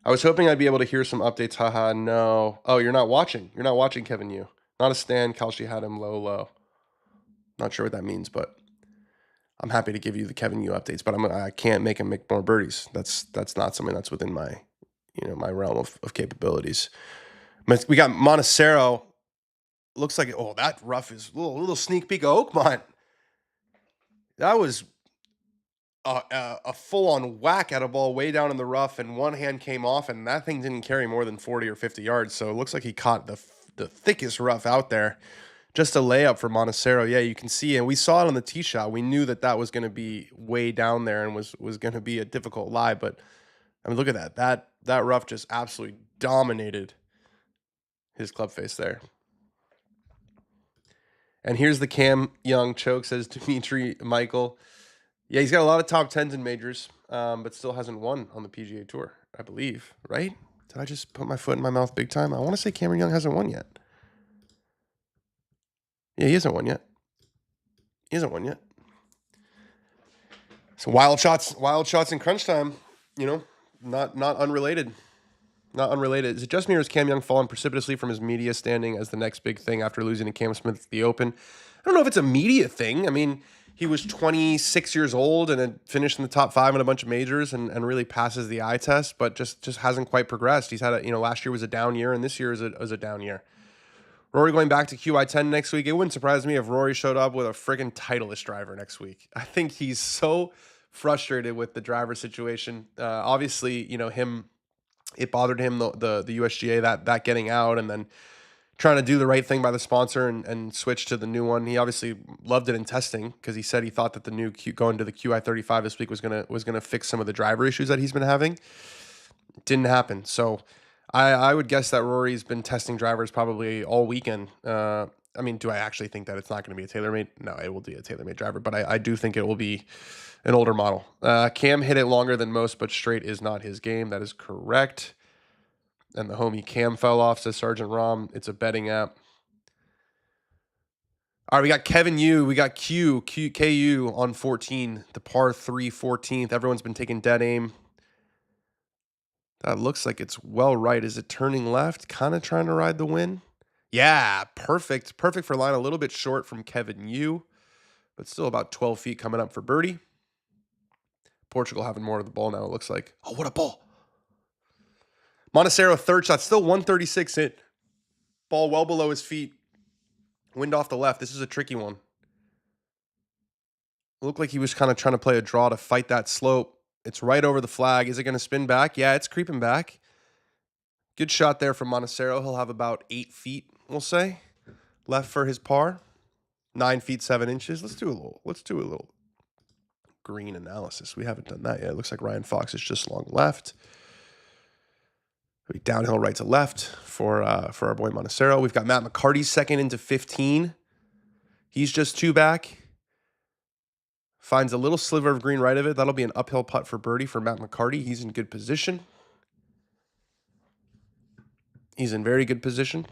A: I was hoping I'd be able to hear some updates. Haha, no. Oh, you're not watching. You're not watching, Kevin Yu. Not a stand. Kalshi had him low. Not sure what that means, but I'm happy to give you the Kevin Yu updates. But I can't make him make more birdies. That's not something that's within my my realm of capabilities. We got Montecero. Looks like that rough is a little sneak peek of Oakmont. That was a full-on whack at a ball way down in the rough, and one hand came off, and that thing didn't carry more than 40 or 50 yards. So it looks like he caught the thickest rough out there. Just a layup for Montecero. Yeah, you can see, and we saw it on the tee shot. We knew that was going to be way down there and was going to be a difficult lie. But I mean, look at that. That rough just absolutely dominated his club face there. And here's the Cam Young choke, says Dimitri Michael. Yeah, he's got a lot of top 10s in majors, but still hasn't won on the PGA Tour, I believe, right? Did I just put my foot in my mouth big time? I want to say Cameron Young hasn't won yet. Yeah, he hasn't won yet. So wild shots in crunch time, not unrelated. Not unrelated. Is it just me or is Cam Young fallen precipitously from his media standing as the next big thing after losing to Cam Smith at the Open? I don't know if it's a media thing. I mean, he was 26 years old and had finished in the top 5 in a bunch of majors and really passes the eye test, but just hasn't quite progressed. He's had last year was a down year and this year is a down year. Rory going back to QI10 next week. It wouldn't surprise me if Rory showed up with a freaking Titleist driver next week. I think he's so frustrated with the driver situation. Obviously, you know, it bothered him, the USGA, that getting out, and then trying to do the right thing by the sponsor and switch to the new one. He obviously loved it in testing because he said he thought that the new going to the QI35 this week was gonna fix some of the driver issues that he's been having. It didn't happen. So I would guess that Rory's been testing drivers probably all weekend. I mean, do I actually think that it's not going to be a TaylorMade? No, it will be a TaylorMade driver, but I do think it will be an older model. Cam hit it longer than most, but straight is not his game. That is correct. And the homie Cam fell off, says Sergeant Rom. It's a betting app. All right, we got Kevin Yu. We got KU on 14, the par 3 14th. Everyone's been taking dead aim. That looks like it's well right. Is it turning left? Kind of trying to ride the wind. Yeah, perfect. Perfect for line. A little bit short from Kevin Yu, but still about 12 feet coming up for birdie. Portugal having more of the ball now, it looks like. Oh, what a ball. Montecero, third shot. Still 136 in. Ball well below his feet. Wind off the left. This is a tricky one. It looked like he was kind of trying to play a draw to fight that slope. It's right over the flag. Is it going to spin back? Yeah, it's creeping back. Good shot there from Montecero. He'll have about 8 feet, we'll say, left for his par. 9 feet 7 inches. Let's do a little green analysis. We haven't done that yet. It looks like Ryan Fox is just long left. Downhill right to left for our boy Montecero. We've got Matt McCarty second into 15. He's just 2 back. Finds a little sliver of green right of it. That'll be an uphill putt for birdie for Matt McCarty. He's in good position. He's in very good position.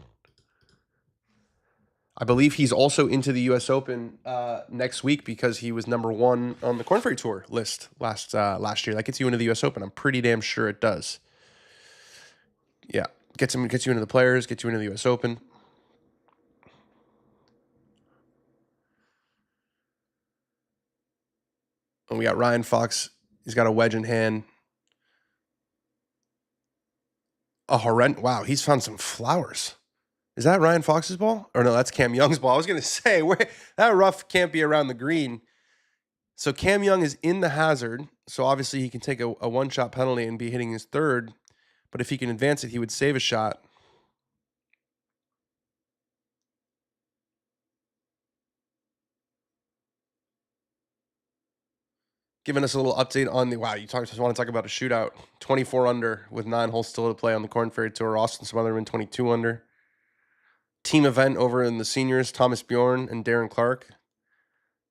A: I believe he's also into the U.S. Open next week because he was number 1 on the Korn Ferry Tour list last year. That gets you into the U.S. Open. I'm pretty damn sure it does. Yeah, gets you into the Players, gets you into the U.S. Open. And we got Ryan Fox. He's got a wedge in hand. Wow, he's found some flowers. Is that Ryan Fox's ball? Or no, that's Cam Young's ball. I was going to say, that rough can't be around the green. So Cam Young is in the hazard. So obviously he can take a one-shot penalty and be hitting his third. But if he can advance it, he would save a shot. Giving us a little update on the, wow, you just want to talk about a shootout. 24 under with 9 holes still to play on the Korn Ferry Tour. Austin Smotherman, 22 under. Team event over in the seniors, Thomas Bjorn and Darren Clark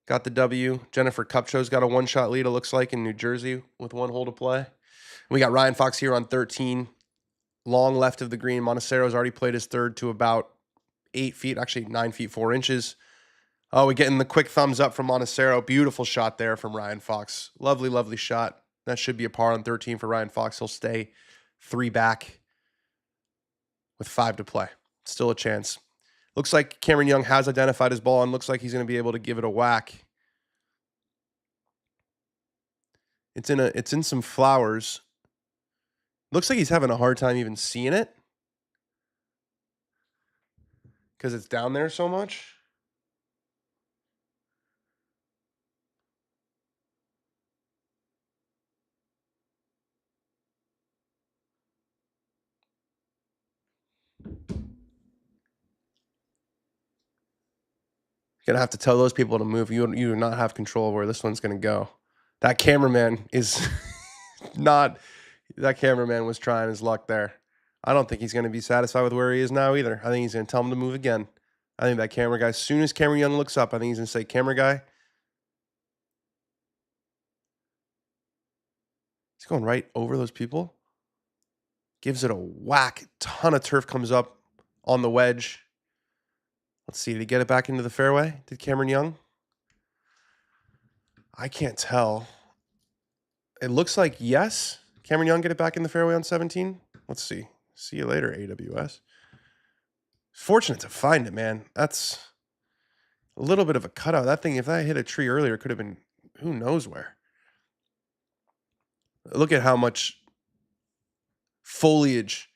A: got the W. Jennifer Kupcho's got a one-shot lead, it looks like, in New Jersey with 1 hole to play. We got Ryan Fox here on 13. Long left of the green. Montecero's already played his third to about 8 feet, actually 9 feet 4 inches. Oh, we're getting the quick thumbs up from Montecero. Beautiful shot there from Ryan Fox. Lovely, lovely shot. That should be a par on 13 for Ryan Fox. He'll stay 3 back with 5 to play. Still a chance. Looks like Cameron Young has identified his ball and looks like he's going to be able to give it a whack. It's in some flowers. Looks like he's having a hard time even seeing it because it's down there so much. You're going to have to tell those people to move. You do not have control of where this one's going to go. That cameraman is not... That cameraman was trying his luck there. I don't think he's going to be satisfied with where he is now either. I think he's going to tell him to move again. I think that camera guy, as soon as Cameron Young looks up, I think he's going to say, camera guy. He's going right over those people. Gives it a whack. Ton of turf comes up on the wedge. Let's see. Did he get it back into the fairway? Did Cameron Young? I can't tell. It looks like yes. Cameron Young get it back in the fairway on 17? Let's see. See you later, AWS. Fortunate to find it, man. That's a little bit of a cutout. That thing, if that hit a tree earlier, it could have been who knows where. Look at how much foliage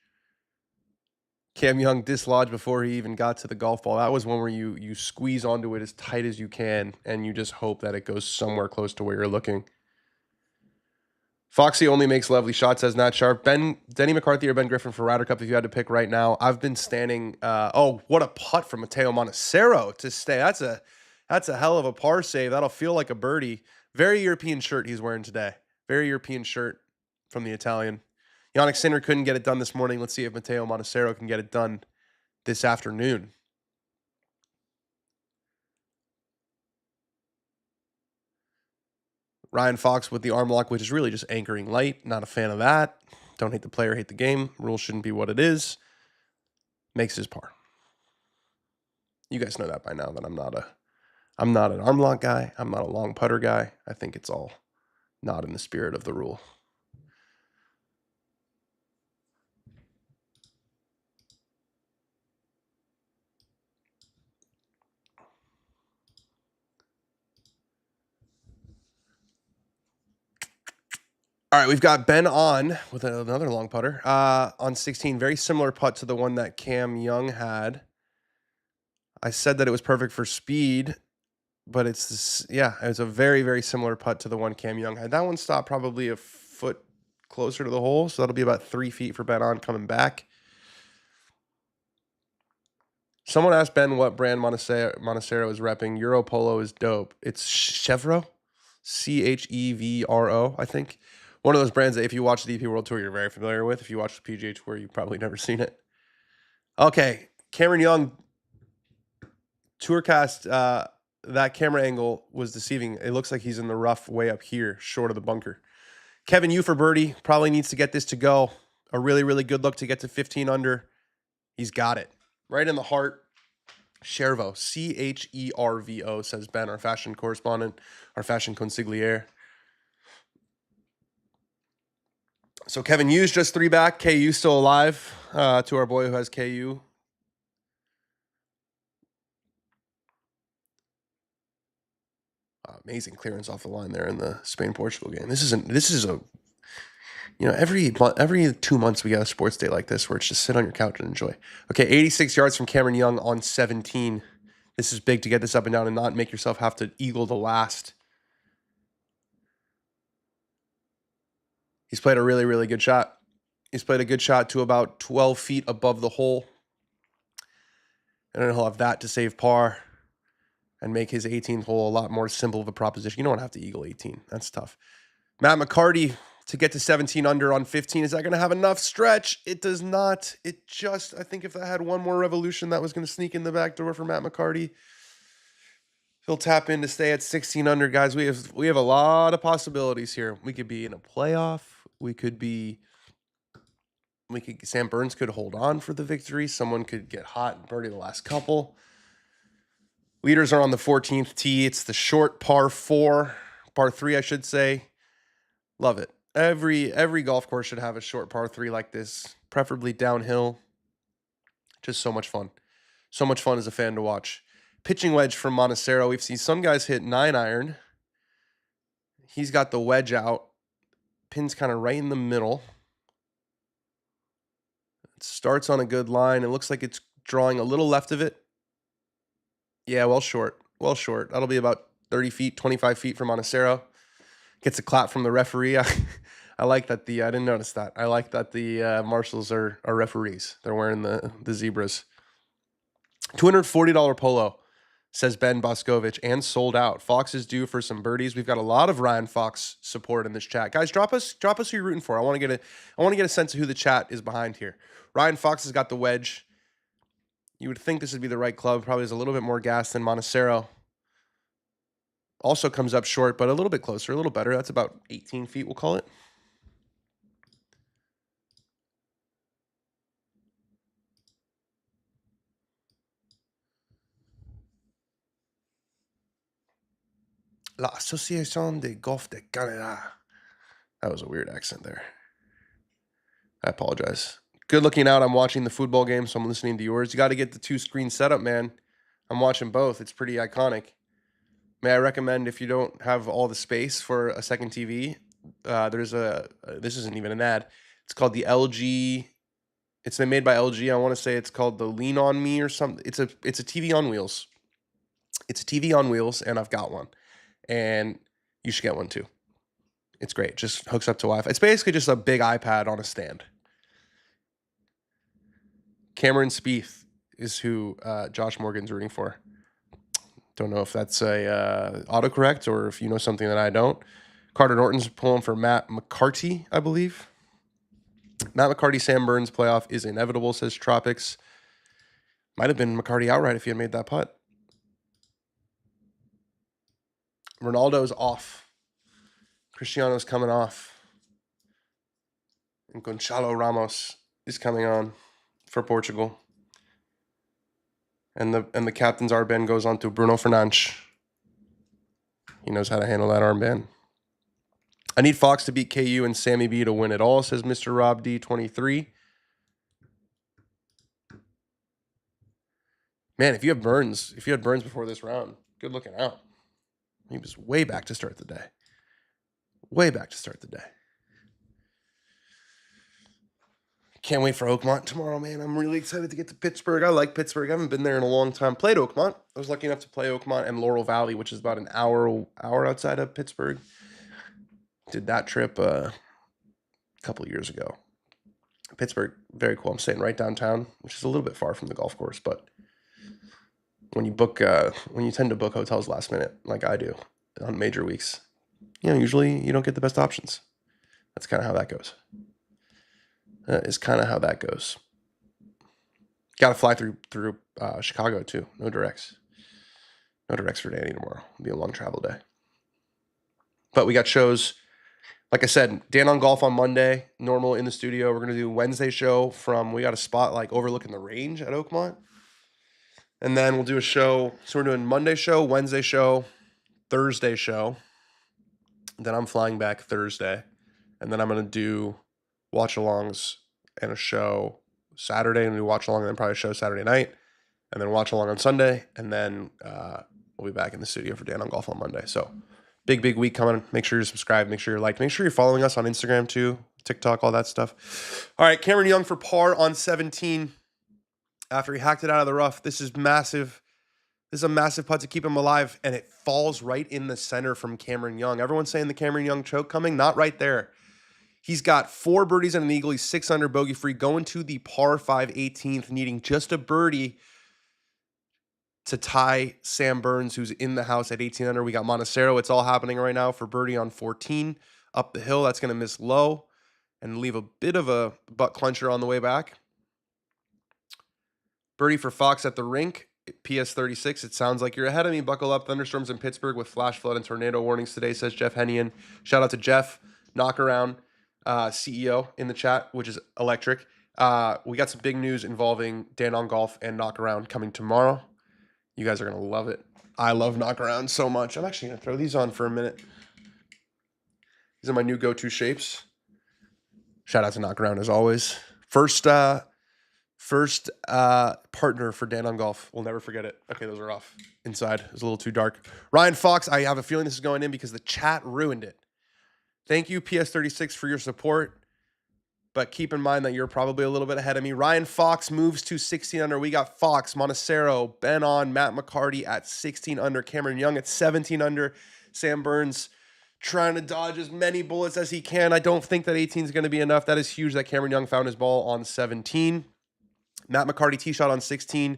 A: Cam Young dislodged before he even got to the golf ball. That was one where you squeeze onto it as tight as you can, and you just hope that it goes somewhere close to where you're looking. Foxy only makes lovely shots, says Nat Sharp. Denny McCarthy or Ben Griffin for Ryder Cup if you had to pick right now. I've been standing. Oh, what a putt from Matteo Montecero to stay. That's a hell of a par save. That'll feel like a birdie. Very European shirt he's wearing today. Very European shirt from the Italian. Yannick Sinner couldn't get it done this morning. Let's see if Matteo Montecero can get it done this afternoon. Ryan Fox with the arm lock, which is really just anchoring light. Not a fan of that. Don't hate the player, hate the game. Rule shouldn't be what it is. Makes his par. You guys know that by now that I'm not an arm lock guy. I'm not a long putter guy. I think it's all not in the spirit of the rule. All right, we've got Ben on with another long putter on 16. Very similar putt to the one that Cam Young had. I said that it was perfect for speed, but it's this, yeah, it's a very, very similar putt to the one Cam Young had. That one stopped probably a foot closer to the hole, so that'll be about 3 feet for Ben on coming back. Someone asked Ben what brand Montecero is repping. Euro Polo is dope. It's Chevro, Chevro, I think. One of those brands that if you watch the DP World Tour, you're very familiar with. If you watch the PGA Tour, you've probably never seen it. Okay, Cameron Young, Tourcast, that camera angle was deceiving. It looks like he's in the rough way up here, short of the bunker. Kevin Yu for birdie, probably needs to get this to go. A really, really good look to get to 15 under. He's got it. Right in the heart. Chervo, Chervo, says Ben, our fashion correspondent, our fashion consigliere. So Kevin Yu's just 3 back. KU still alive, to our boy who has KU. Amazing clearance off the line there in the Spain-Portugal game. This is a every 2 months we got a sports day like this where it's just sit on your couch and enjoy. Okay, 86 yards from Cameron Young on 17. This is big to get this up and down and not make yourself have to eagle the last. He's played a really, really good shot. He's played a good shot to about 12 feet above the hole. And then he'll have that to save par and make his 18th hole a lot more simple of a proposition. You don't want to have to eagle 18. That's tough. Matt McCarty to get to 17 under on 15. Is that going to have enough stretch? It does not. It just, I think if that had one more revolution, that was going to sneak in the back door for Matt McCarty. He'll tap in to stay at 16 under, guys. We have a lot of possibilities here. We could be in a playoff. Sam Burns could hold on for the victory. Someone could get hot and birdie the last couple. Leaders are on the 14th tee. It's the short par 3, I should say. Love it. Every golf course should have a short par 3 like this, preferably downhill. Just so much fun. So much fun as a fan to watch. Pitching wedge from Montecero. We've seen some guys hit 9-iron. He's got the wedge out. Pin's kind of right in the middle. It starts on a good line. It looks like it's drawing a little left of it. Yeah, well short. That'll be about 30 feet, 25 feet from Montecero. Gets a clap from the referee. I like that I didn't notice that. I like that the marshals are referees. They're wearing the zebras. $240 polo, says Ben Boscovich, and sold out. Fox is due for some birdies. We've got a lot of Ryan Fox support in this chat. Guys, drop us who you're rooting for. I want to get a sense of who the chat is behind here. Ryan Fox has got the wedge. You would think this would be the right club. Probably has a little bit more gas than Montecero. Also comes up short, but a little bit closer, a little better. That's about 18 feet, we'll call it. La Association de Golf de Canada. That was a weird accent there. I apologize. Good looking out. I'm watching the football game, so I'm listening to yours. You got to get the 2-screen setup, man. I'm watching both. It's pretty iconic. May I recommend, if you don't have all the space for a second TV, there's this isn't even an ad. It's called the LG It's been made by LG. I want to say it's called the Lean On Me or something. It's a TV on wheels. It's a TV on wheels, and I've got one. And you should get one too. It's great. Just hooks up to Wi-Fi. It's basically just a big iPad on a stand. Cameron Spieth is who Josh Morgan's rooting for. Don't know if that's a autocorrect or if you know something that I don't. Carter Norton's pulling for Matt McCarty, I believe. Matt McCarty, Sam Burns playoff is inevitable, says Tropics. Might have been McCarty outright if he had made that putt. Ronaldo's off. Cristiano's coming off. And Gonçalo Ramos is coming on for Portugal. And the captain's armband goes on to Bruno Fernandes. He knows how to handle that armband. I need Fox to beat KU and Sammy B to win it all, says Mr. Rob D23. Man, if you had Burns before this round, good looking out. He was way back to start the day. Way back to start the day. Can't wait for Oakmont tomorrow, man. I'm really excited to get to Pittsburgh. I like Pittsburgh. I haven't been there in a long time. Played Oakmont. I was lucky enough to play Oakmont and Laurel Valley, which is about an hour outside of Pittsburgh. Did that trip a couple years ago. Pittsburgh, very cool. I'm staying right downtown, which is a little bit far from the golf course, but when you tend to book hotels last minute, like I do on major weeks, usually you don't get the best options. That's kind of how that goes. That is kind of how that goes. Got to fly through Chicago too. No directs. No directs for Danny tomorrow. It'll be a long travel day. But we got shows. Like I said, Dan on Golf on Monday, normal in the studio. We're going to do Wednesday show we got a spot like overlooking the range at Oakmont. And then we'll do a show. So we're doing Monday show, Wednesday show, Thursday show. Then I'm flying back Thursday. And then I'm going to do watch-alongs and a show Saturday. And we watch-along and then probably a show Saturday night. And then watch-along on Sunday. And then we'll be back in the studio for Dan on Golf on Monday. So big week coming. Make sure you're subscribed. Make sure you're liked. Make sure you're following us on Instagram too, TikTok, all that stuff. All right, Cameron Young for par on 17 after he hacked it out of the rough. This is massive. This is a massive putt to keep him alive, and it falls right in the center from Cameron Young. Everyone's saying the Cameron Young choke coming. Not right there. He's got 4 birdies and an eagle. He's 6 under bogey free, going to the par 5 18th, needing just a birdie to tie Sam Burns, who's in the house at 18 under. We got Montecero. It's all happening right now for birdie on 14 up the hill. That's going to miss low and leave a bit of a butt clencher on the way back. Birdie for Fox at the rink. PS 36. It sounds like you're ahead of me. Buckle up. Thunderstorms in Pittsburgh with flash flood and tornado warnings today, says Jeff Hennian. Shout out to Jeff, Knockaround, CEO in the chat, which is electric. We got some big news involving Dan on Golf and Knockaround coming tomorrow. You guys are going to love it. I love Knockaround so much. I'm actually going to throw these on for a minute. These are my new go-to shapes. Shout out to Knockaround as always. First partner for Dan on Golf. We'll never forget it. Okay, those are off. Inside. It was a little too dark. Ryan Fox, I have a feeling this is going in because the chat ruined it. Thank you, PS36, for your support. But keep in mind that you're probably a little bit ahead of me. Ryan Fox moves to 16 under. We got Fox, Montecero, Ben on, Matt McCarty at 16 under. Cameron Young at 17 under. Sam Burns trying to dodge as many bullets as he can. I don't think that 18 is going to be enough. That is huge that Cameron Young found his ball on 17. Matt McCarty tee shot on 16. I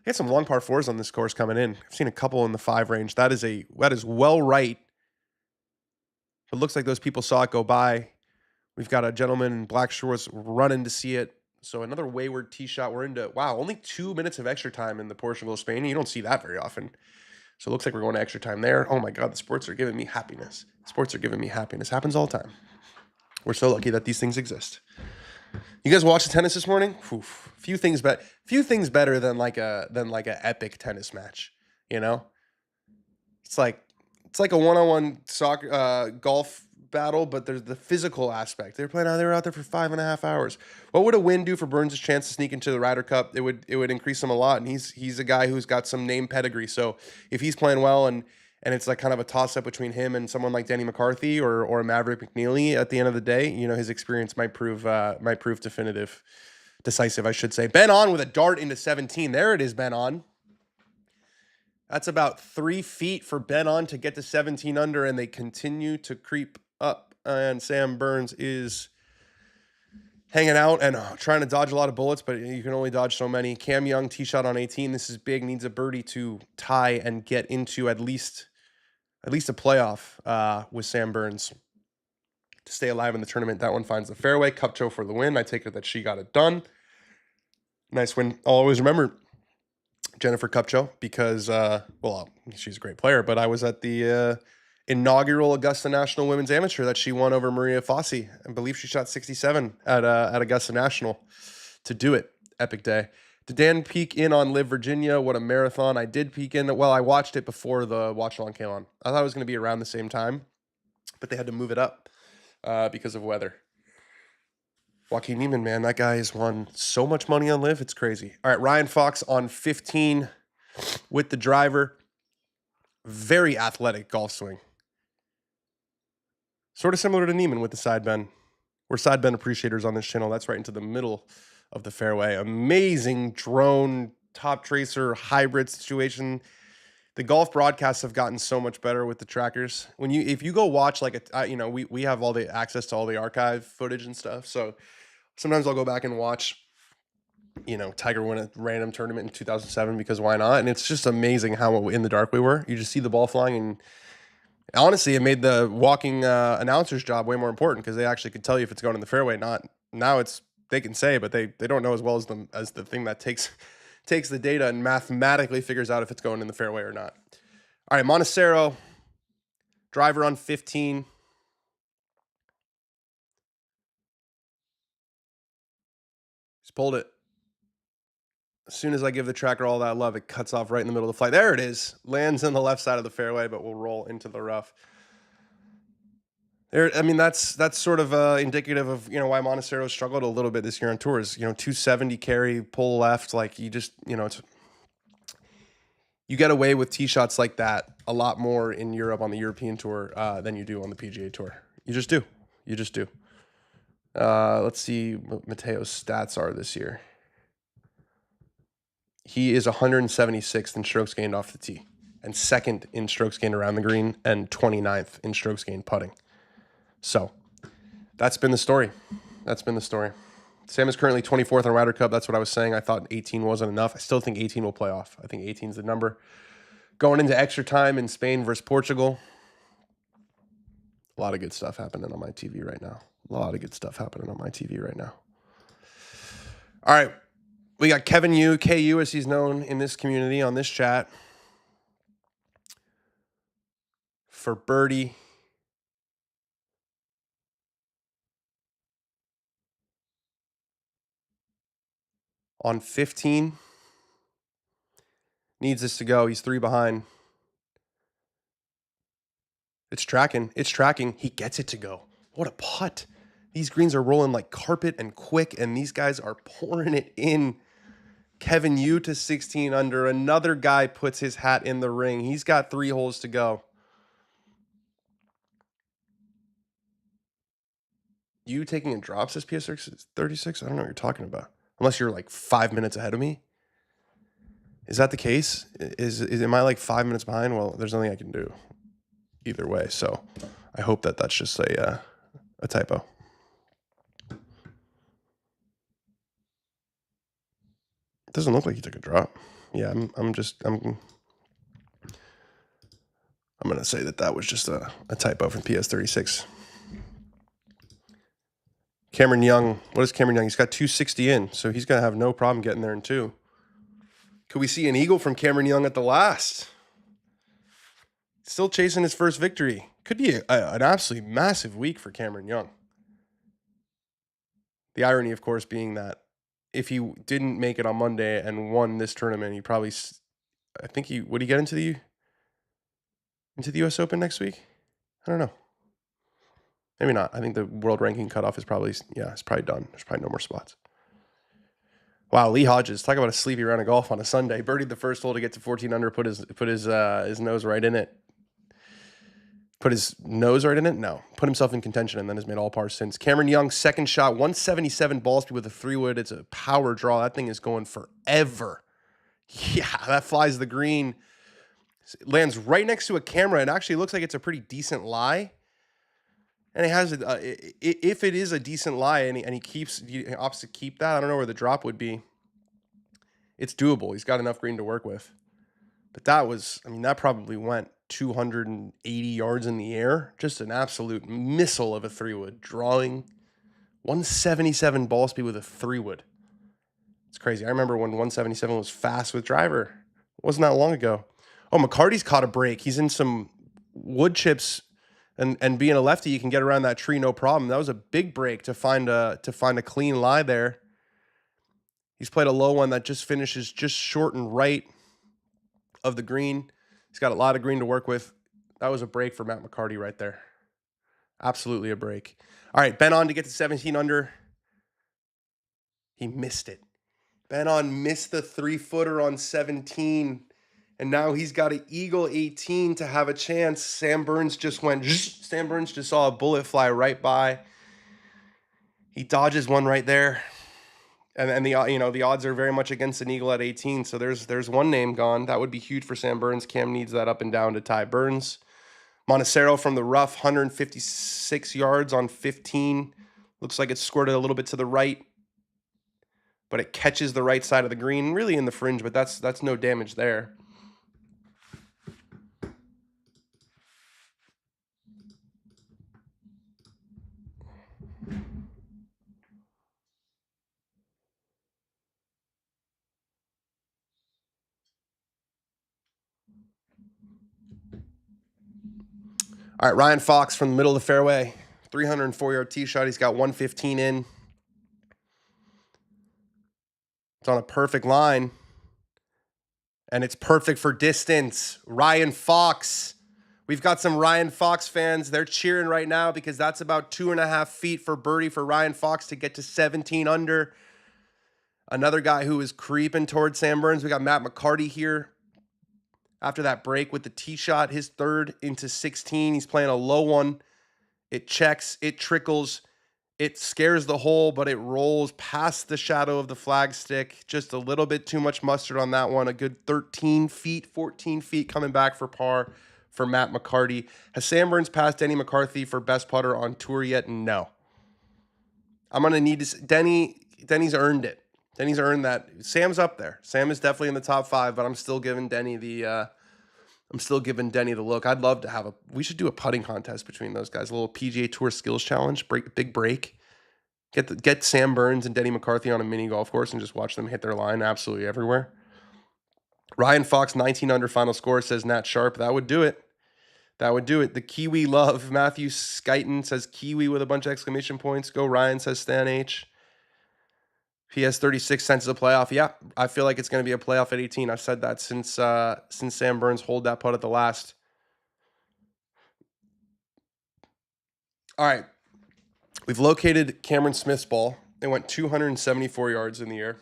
A: got some long par 4s on this course coming in. I've seen a couple in the 5 range. That is well right. It looks like those people saw it go by. We've got a gentleman in black shorts running to see it. So another wayward tee shot. We're into, only 2 minutes of extra time in the Portugal, Spain. You don't see that very often. So it looks like we're going to extra time there. Oh my God, the sports are giving me happiness. Sports are giving me happiness. Happens all the time. We're so lucky that these things exist. You guys watch the tennis this morning? Oof. Few things better than like a epic tennis match. You know, it's like a one-on-one soccer golf battle, but there's the physical aspect. They were out there for 5.5 hours. What would a win do for Burns' chance to sneak into the Ryder Cup? It would increase him a lot, and he's a guy who's got some name pedigree. So if he's playing well and it's like kind of a toss-up between him and someone like Danny McCarthy or a Maverick McNeely at the end of the day, his experience might prove definitive decisive, I should say. Ben On with a dart into 17. There it is, Ben On. That's about 3 feet for Ben On to get to 17 under, and they continue to creep up. And Sam Burns is hanging out and trying to dodge a lot of bullets, but you can only dodge so many. Cam Young, tee shot on 18. This is big. Needs a birdie to tie and get into at least a playoff with Sam Burns to stay alive in the tournament. That one finds the fairway. Cupcho for the win. I take it that she got it done. Nice win. I'll always remember Jennifer Cupcho because, well, she's a great player, but I was at the inaugural Augusta National Women's Amateur that she won over Maria Fossey. I believe she shot 67 at Augusta National to do it. Epic day. Did Dan peek in on Live Virginia? What a marathon. I did peek in. Well, I watched it before the watch along came on. I thought it was going to be around the same time, but they had to move it up because of weather. Joaquin Neiman, man, that guy has won so much money on Live. It's crazy. All right, Ryan Fox on 15 with the driver. Very athletic golf swing. Sort of similar to Neiman with the side bend. We're side bend appreciators on this channel. That's right into the middle of the fairway. Amazing drone, top tracer, hybrid situation. The golf broadcasts have gotten so much better with the trackers. If you go watch we have all the access to all the archive footage and stuff. So sometimes I'll go back and watch, Tiger win a random tournament in 2007 because why not? And it's just amazing how in the dark we were. You just see the ball flying, and honestly, it made the walking announcer's job way more important because they actually could tell you if it's going in the fairway. Not now, they can say, but they don't know as well as the thing that takes the data and mathematically figures out if it's going in the fairway or not. All right, Montecero, driver on 15. He's pulled it. As soon as I give the tracker all that love, it cuts off right in the middle of the flight. There it is. Lands on the left side of the fairway, but will roll into the rough. That's sort of indicative of why Montecero struggled a little bit this year on tours. 270 carry, pull left, like you just you get away with tee shots like that a lot more in Europe on the European tour than you do on the PGA tour. You just do. Let's see what Mateo's stats are this year. He is 176th in strokes gained off the tee, and second in strokes gained around the green, and 29th in strokes gained putting. So that's been the story. Sam is currently 24th on Ryder Cup. That's what I was saying. I thought 18 wasn't enough. I still think 18 will play off. I think 18 is the number. Going into extra time in Spain versus Portugal. A lot of good stuff happening on my TV right now. All right. We got Kevin Yu, KU as he's known in this community, on this chat, for birdie. On 15. Needs this to go. He's 3 behind. It's tracking. He gets it to go. What a putt. These greens are rolling like carpet and quick, and these guys are pouring it in. Kevin Yu to 16 under. Another guy puts his hat in the ring. He's got 3 holes to go. You taking a drop, says PS6 36? I don't know what you're talking about. Unless you're like 5 minutes ahead of me. Is that the case? Am I like 5 minutes behind? Well, there's nothing I can do either way. So I hope that's just a typo. It doesn't look like you took a drop. Yeah, I'm going to say that was just a typo from PS36. Cameron Young. What is Cameron Young? He's got 260 in, so he's going to have no problem getting there in 2. Could we see an eagle from Cameron Young at the last? Still chasing his first victory. Could be an absolutely massive week for Cameron Young. The irony, of course, being that if he didn't make it on Monday and won this tournament, he probably, would he get into the U.S. Open next week? I don't know. Maybe not. I think the world ranking cutoff is probably, it's probably done. There's probably no more spots. Wow, Lee Hodges, talk about a sleepy round of golf on a Sunday. Birdied the first hole to get to 14 under, put his nose right in it. Put his nose right in it? No. Put himself in contention and then has made all pars since. Cameron Young, second shot, 177 ball speed with a 3-wood. It's a power draw. That thing is going forever. Yeah, that flies the green. Lands right next to a camera. It actually looks like it's a pretty decent lie. And it has, if it is a decent lie and he opts to keep that, I don't know where the drop would be. It's doable. He's got enough green to work with. But that was, I mean, that probably went 280 yards in the air. Just an absolute missile of a 3-wood. Drawing 177 ball speed with a 3-wood. It's crazy. I remember when 177 was fast with driver. It wasn't that long ago. Oh, McCarty's caught a break. He's in some wood chips, and being a lefty, you can get around that tree no problem. That was a big break to find a clean lie there. He's played a low one that just finishes just short and right of the green. He's got a lot of green to work with. That was a break for Matt McCarty right there. Absolutely a break. All right, Ben on to get to 17 under. He missed it. Ben on missed the 3-footer on 17, and now he's got an eagle 18 to have a chance. Sam Burns just saw a bullet fly right by. He dodges one right there. And the odds are very much against an eagle at 18. So there's one name gone. That would be huge for Sam Burns. Cam needs that up and down to tie Burns. Montecero from the rough, 156 yards on 15. Looks like it's squirted a little bit to the right, but it catches the right side of the green, really in the fringe, but that's no damage there. All right, Ryan Fox from the middle of the fairway, 304-yard tee shot. He's got 115 in. It's on a perfect line, and it's perfect for distance. Ryan Fox. We've got some Ryan Fox fans. They're cheering right now because that's about 2.5 feet for birdie for Ryan Fox to get to 17 under. Another guy who is creeping towards Sam Burns. We got Matt McCarty here. After that break with the tee shot, his third into 16. He's playing a low one. It checks, it trickles, it scares the hole, but it rolls past the shadow of the flagstick. Just a little bit too much mustard on that one. A good 13 feet, 14 feet coming back for par for Matt McCarty. Has Sam Burns passed Denny McCarthy for best putter on tour yet? No. I'm going to need to... Denny's earned it. Denny's earned that. Sam's up there. Sam is definitely in the top 5, but I'm still giving Denny the look. I'd love to have we should do a putting contest between those guys. A little PGA Tour skills challenge, big break. Get Sam Burns and Denny McCarthy on a mini golf course and just watch them hit their line absolutely everywhere. Ryan Fox, 19 under final score, says Nat Sharp. That would do it. The Kiwi love. Matthew Skyton says Kiwi with a bunch of exclamation points. Go Ryan, says Stan H. PS 36 cents is a playoff. Yeah, I feel like it's going to be a playoff at 18. I've said that since Sam Burns holed that putt at the last. All right. We've located Cameron Smith's ball. It went 274 yards in the air.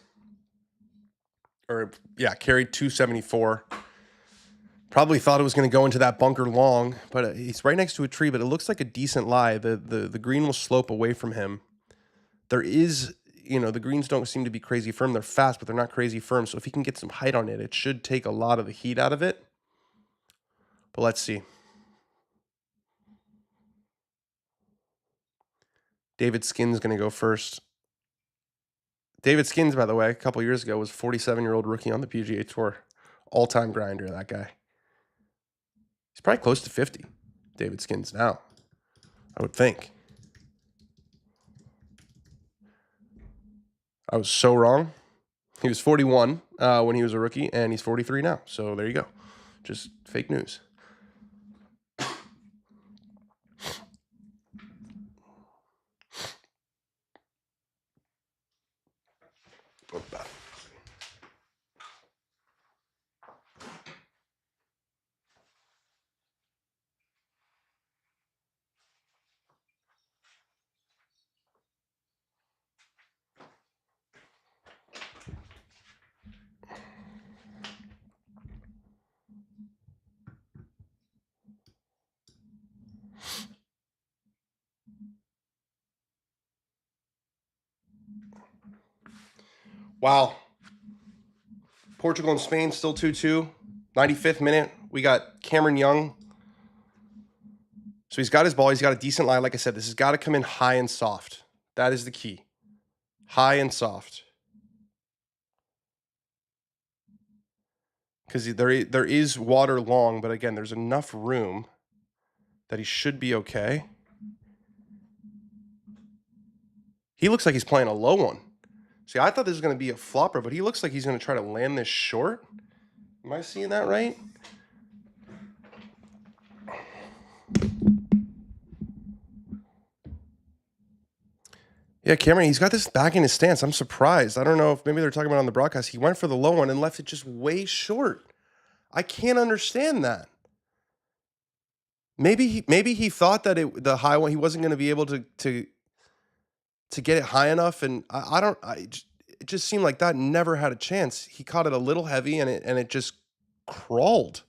A: Carried 274. Probably thought it was going to go into that bunker long, but he's right next to a tree, but it looks like a decent lie. The green will slope away from him. There is... the greens don't seem to be crazy firm. They're fast, but they're not crazy firm. So if he can get some height on it, it should take a lot of the heat out of it. But let's see. David Skin's going to go first. David Skins, by the way, a couple years ago was a 47-year-old rookie on the PGA Tour. All-time grinder, that guy. He's probably close to 50, David Skins now, I would think. I was so wrong. He was 41 when he was a rookie, and he's 43 now. So there you go. Just fake news. Wow. Portugal and Spain still 2-2. 95th minute. We got Cameron Young. So he's got his ball. He's got a decent lie. Like I said, this has got to come in high and soft. That is the key. High and soft. Because there is water long, but again, there's enough room that he should be okay. He looks like he's playing a low one. See, I thought this was going to be a flopper, but he looks like he's going to try to land this short. Am I seeing that right? Yeah, Cameron, he's got this back in his stance. I'm surprised. I don't know if maybe they're talking about it on the broadcast. He went for the low one and left it just way short. I can't understand that. Maybe he thought that the high one, he wasn't going to be able to get it high enough, and it just seemed like that never had a chance. He caught it a little heavy, and it just crawled.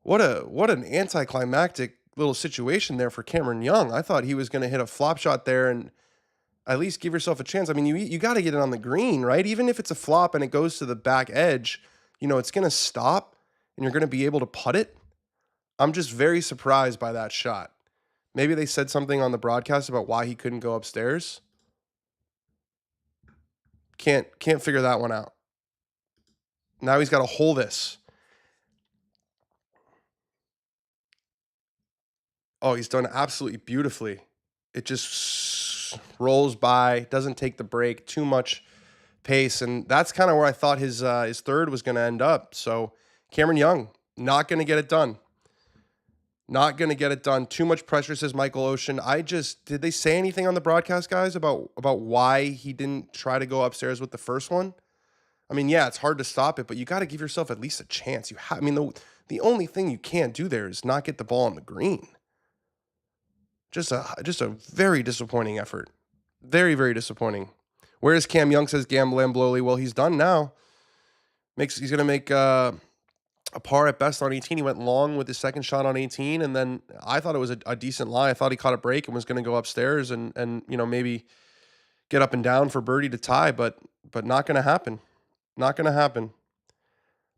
A: What an anticlimactic little situation there for Cameron Young. I thought he was going to hit a flop shot there and at least give yourself a chance. I mean, you got to get it on the green, right? Even if it's a flop and it goes to the back edge, it's going to stop and you're going to be able to putt it. I'm just very surprised by that shot. Maybe they said something on the broadcast about why he couldn't go upstairs. Can't figure that one out. Now he's got to hold this. Oh, he's done absolutely beautifully. It just rolls by, doesn't take the break, too much pace, and that's kind of where I thought his third was going to end up. So Cameron Young, not going to get it done. Not going to get it done. Too much pressure, says Michael Ocean. Did they say anything on the broadcast, guys, about why he didn't try to go upstairs with the first one? I mean, yeah, it's hard to stop it, but you got to give yourself at least a chance. The only thing you can't do there is not get the ball on the green. Just a very disappointing effort. Very, very disappointing. Where is Cam Young, says Gam Lambloli? Well, he's done now. He's going to make a par at best on 18. He went long with his second shot on 18, and then I thought it was a decent lie. I thought he caught a break and was going to go upstairs and maybe get up and down for birdie to tie, but not going to happen. Not going to happen.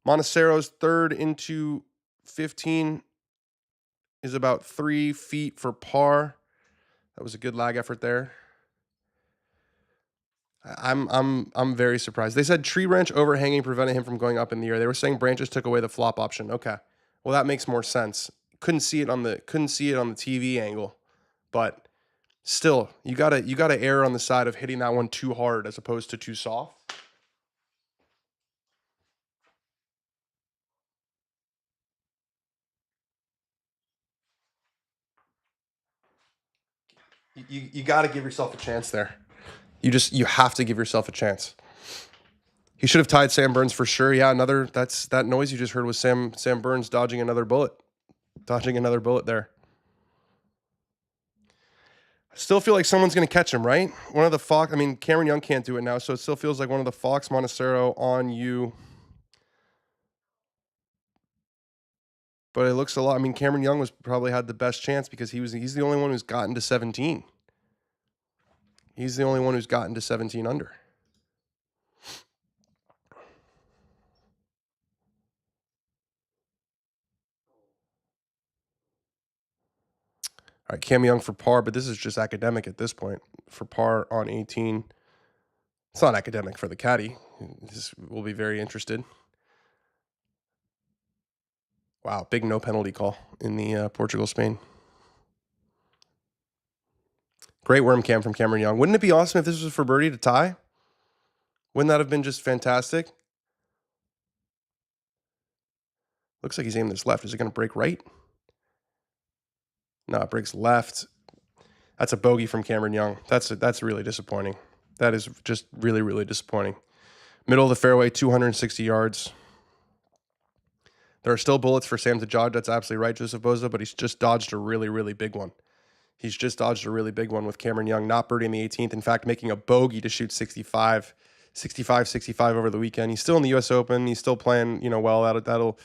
A: Monastero's third into 15 is about 3 feet for par. That was a good lag effort there. I'm very surprised. They said tree branch overhanging prevented him from going up in the air. They were saying branches took away the flop option. Okay, well that makes more sense. Couldn't see it on the TV angle, but still, you gotta err on the side of hitting that one too hard as opposed to too soft. You got to give yourself a chance there. You have to give yourself a chance. He should have tied Sam Burns for sure. Yeah, that noise you just heard was Sam Burns dodging another bullet. Dodging another bullet there. I still feel like someone's going to catch him, right? One of the Fox, Cameron Young can't do it now, so it still feels like one of the Fox Monacero on you. But it looks a lot. Cameron Young probably had the best chance because he's the only one who's gotten to 17. He's the only one who's gotten to 17 under. All right, Cam Young for par, but this is just academic at this point. For par on 18. It's not academic for the caddy. We'll be very interested. Wow, big no penalty call in the Portugal-Spain. Great worm cam from Cameron Young. Wouldn't it be awesome if this was for birdie to tie? Wouldn't that have been just fantastic? Looks like he's aiming this left. Is it going to break right? No, it breaks left. That's a bogey from Cameron Young. That's really disappointing. That is just really, really disappointing. Middle of the fairway, 260 yards. There are still bullets for Sam to dodge. That's absolutely right, Joseph Boza, but he's just dodged a really, really big one. He's just dodged a really big one with Cameron Young not birdieing the 18th. In fact, making a bogey to shoot 65 over the weekend. He's still in the U.S. Open. He's still playing, well.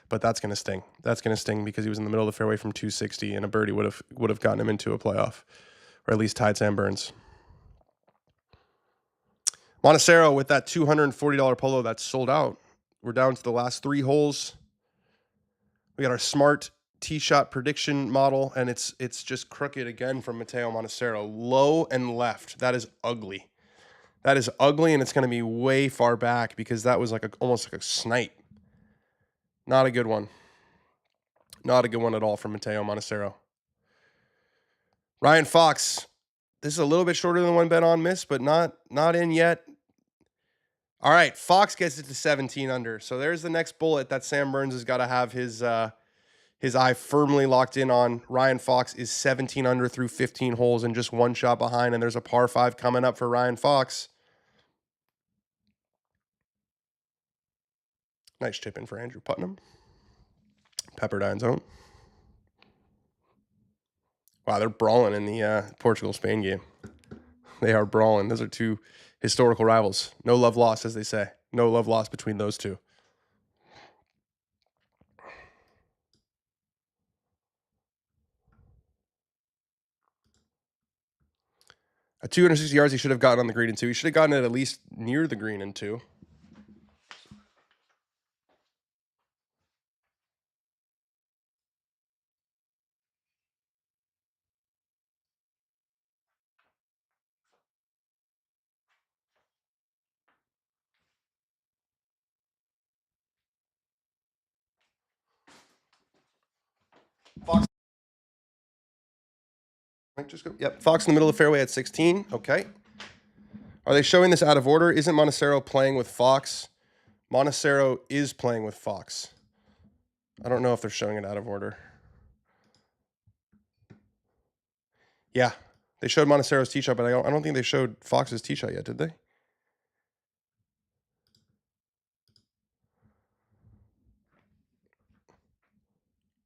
A: But that's going to sting. That's going to sting because he was in the middle of the fairway from 260, and a birdie would have gotten him into a playoff, or at least tied Sam Burns. Montecero with that $240 polo that's sold out. We're down to the last 3 holes. We got our smart tee shot prediction model, and it's just crooked again from Mateo Montecero. Low and left. That is ugly. That is ugly, and it's going to be way far back because that was like almost like a snipe. Not a good one. Not a good one at all from Mateo Montecero. Ryan Fox. This is a little bit shorter than one bet on miss, but not in yet. All right, Fox gets it to 17 under. So there's the next bullet that Sam Burns has got to have his eye firmly locked in on. Ryan Fox is 17 under through 15 holes and just 1 shot behind, and there's a par 5 coming up for Ryan Fox. Nice chip in for Andrew Putnam. Pepperdine zone. Wow, they're brawling in the Portugal-Spain game. They are brawling. Those are 2 historical rivals. No love lost, as they say. No love lost between those 2. At 260 yards, he should have gotten on the green in 2. He should have gotten it at least near the green in 2. Fox. Just go. Yep, Fox in the middle of the fairway at 16. Okay. Are they showing this out of order? Isn't Montecero playing with Fox? Montecero is playing with Fox. I don't know if they're showing it out of order. Yeah, they showed Montecero's tee shot, but I don't think they showed Fox's tee shot yet, did they?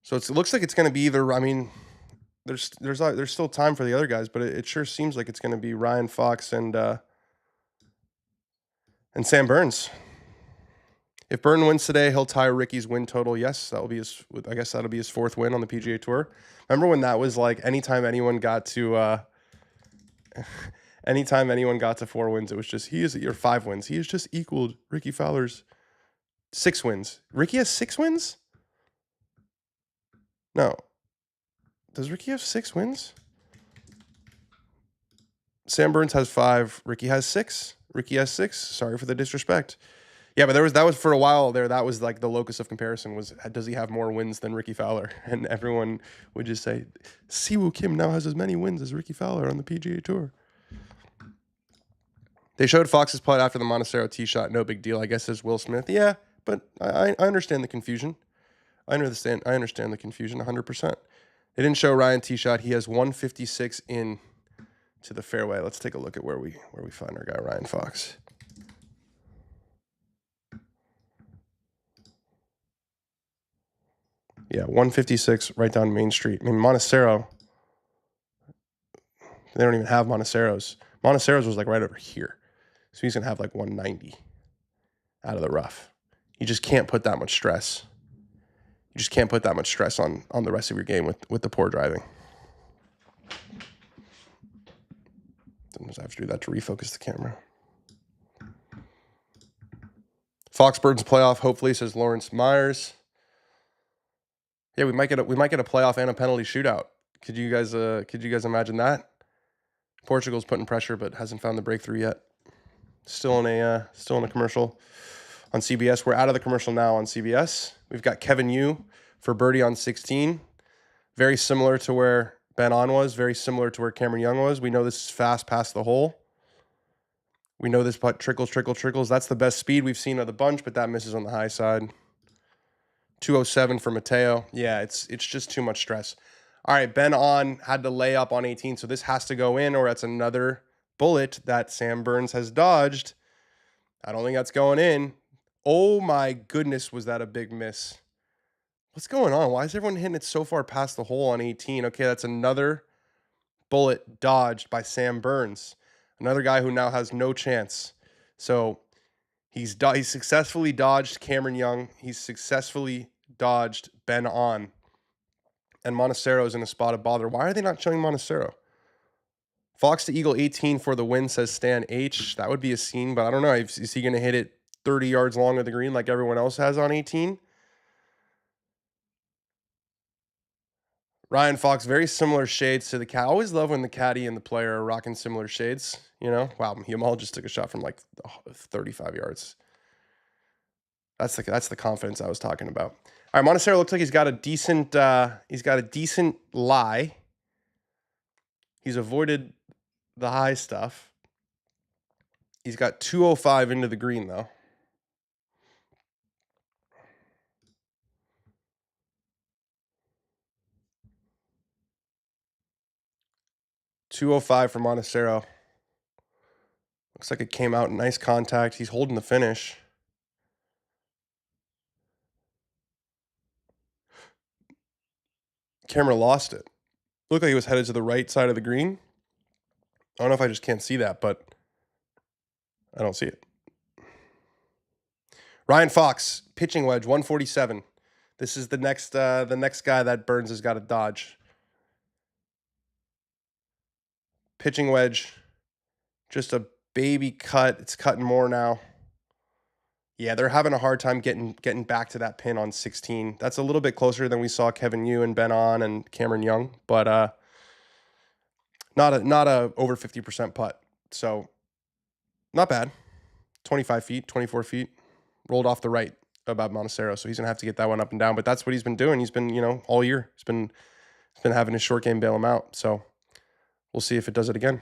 A: So it looks like it's going to be either. I mean, there's still time for the other guys, but it sure seems like it's going to be Ryan Fox and Sam Burns. If Burton wins today, he'll tie Ricky's win total. Yes, that will be his. I guess that'll be his 4th win on the PGA Tour. Remember when that was like anytime anyone got to 4 wins, it was just or 5 wins. He has just equaled Ricky Fowler's 6 wins. Ricky has 6 wins? No. Does Ricky have 6 wins? Sam Burns has 5. Ricky has 6. Ricky has 6. Sorry for the disrespect. Yeah, but that was for a while there. That was like the locus of comparison was, does he have more wins than Ricky Fowler? And everyone would just say, Siwoo Kim now has as many wins as Ricky Fowler on the PGA Tour. They showed Fox's putt after the Montecero tee shot. No big deal, I guess, says Will Smith. Yeah, but I understand the confusion. I understand the confusion 100%. They didn't show Ryan tee shot. He has 156 in to the fairway. Let's take a look at where we find our guy Ryan Fox. Yeah, 156 right down Main Street. I mean, Montecero, they don't even have Monteceros. Monteceros was like right over here. So he's going to have like 190 out of the rough. You just can't put that much stress. You just can't put that much stress on the rest of your game with the poor driving. Sometimes I have to do that to refocus the camera. Fox Burns playoff, hopefully, says Lawrence Myers. Yeah, we might get a playoff and a penalty shootout. Could you guys imagine that? Portugal's putting pressure, but hasn't found the breakthrough yet. Still in a commercial on CBS. We're out of the commercial now on CBS. We've got Kevin Yu for birdie on 16. Very similar to where Ben On was. Very similar to where Cameron Young was. We know this is fast past the hole. We know this putt trickles. That's the best speed we've seen of the bunch, but that misses on the high side. 207 for Mateo. Yeah, it's just too much stress. All right, Ben On had to lay up on 18, so this has to go in, or that's another bullet that Sam Burns has dodged. I don't think that's going in. Oh my goodness, was that a big miss? What's going on? Why is everyone hitting it so far past the hole on 18? Okay, that's another bullet dodged by Sam Burns. Another guy who now has no chance. So he's successfully dodged Cameron Young. He's successfully dodged Ben On. And Montecero's in a spot of bother. Why are they not showing Montecero? Fox to Eagle 18 for the win, says Stan H. That would be a scene, but I don't know. Is he going to hit it 30 yards long of the green like everyone else has on 18? Ryan Fox, very similar shades to the cat. I always love when the caddy and the player are rocking similar shades. You know, wow, Yamal just took a shot from like 35 yards. That's the confidence I was talking about. All right, Montecero looks like he's got a decent lie. He's avoided the high stuff. He's got 205 into the green though. .205 for Montecero. Looks like it came out in nice contact. He's holding the finish. Camera lost it. Looked like he was headed to the right side of the green. I don't know if I just can't see that, but I don't see it. Ryan Fox, pitching wedge, 147. This is the next guy that Burns has got to dodge. Pitching wedge, just a baby cut. It's cutting more now. Yeah, they're having a hard time getting back to that pin on 16. That's a little bit closer than we saw Kevin Yu and Ben On and Cameron Young, but not a over 50% putt. So not bad. 25 feet, 24 feet, rolled off the right about Montecero. So he's gonna have to get that one up and down. But that's what he's been doing. He's been, you know, all year. He's been having his short game bail him out. So we'll see if it does it again.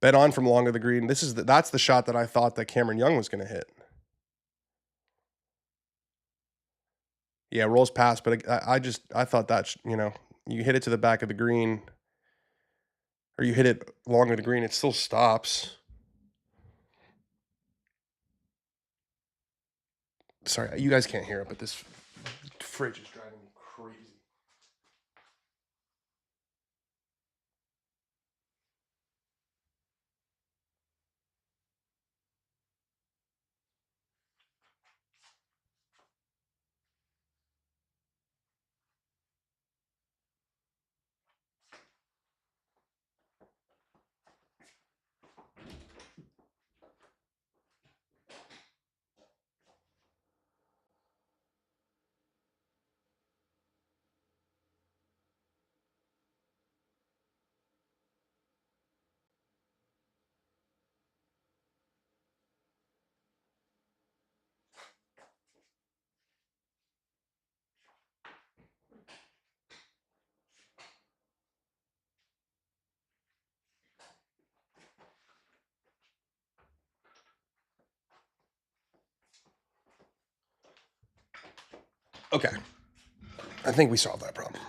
A: Bet on from long of the green. That's the shot that I thought that Cameron Young was going to hit. Yeah, rolls past, but I thought that, you know, you hit it to the back of the green or you hit it long of the green, it still stops. Sorry, you guys can't hear it, but this fridge is driving me crazy. Okay. I think we solved that problem.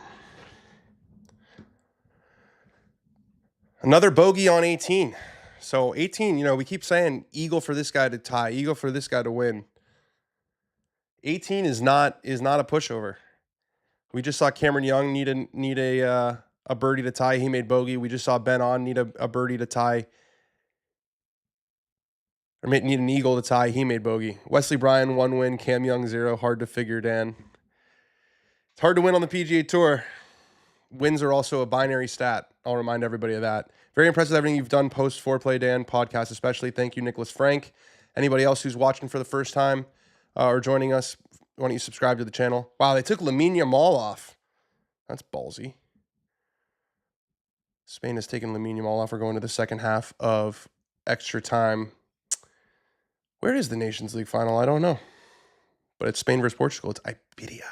A: Another bogey on 18. So 18, you know, we keep saying eagle for this guy to tie, eagle for this guy to win. 18 is not a pushover. We just saw Cameron Young need a birdie to tie. He made bogey. We just saw Ben On need a birdie to tie. Or need an eagle to tie. He made bogey. Wesley Bryan, 1 win. Cam Young, 0. Hard to figure, Dan. It's hard to win on the PGA Tour. Wins are also a binary stat. I'll remind everybody of that. Very impressed with everything you've done post Foreplay, Dan, podcast especially. Thank you, Nicholas Frank. Anybody else who's watching for the first time or joining us, why don't you subscribe to the channel? Wow, they took Lamine Yamal off. That's ballsy. Spain has taken Lamine Yamal off. We're going to the second half of extra time. Where is the Nations League final? I don't know. But it's Spain versus Portugal. It's Iberia.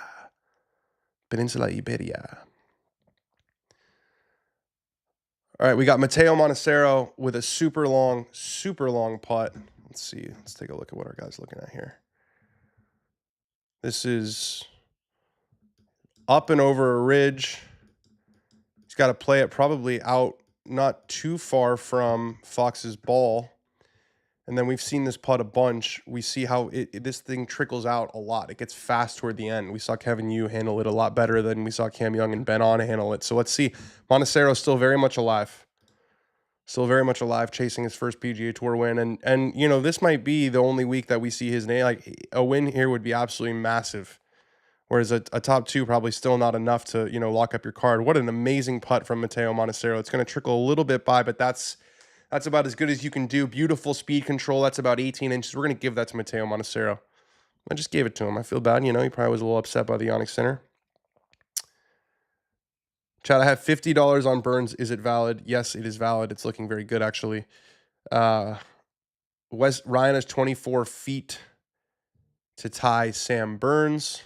A: Peninsula Iberia. All right, we got Mateo Montecero with a super long putt. Let's see. Let's take a look at what our guy's looking at here. This is up and over a ridge. He's got to play it probably out not too far from Fox's ball. And then we've seen this putt a bunch. We see how this thing trickles out a lot. It gets fast toward the end. We saw Kevin Yu handle it a lot better than we saw Cam Young and Ben On handle it. So let's see. Montecero's still very much alive. Still very much alive, chasing his first PGA Tour win. And you know, this might be the only week that we see his name. Like, a win here would be absolutely massive. Whereas a top 2 probably still not enough to, you know, lock up your card. What an amazing putt from Matteo Montecero. It's going to trickle a little bit by, but that's about as good as you can do. Beautiful speed control. That's about 18 inches. We're going to give that to Matteo Montecero. I just gave it to him. I feel bad. You know, he probably was a little upset by the Onyx Center. Chad, I have $50 on Burns. Is it valid? Yes, it is valid. It's looking very good, actually. Ryan has 24 feet to tie Sam Burns.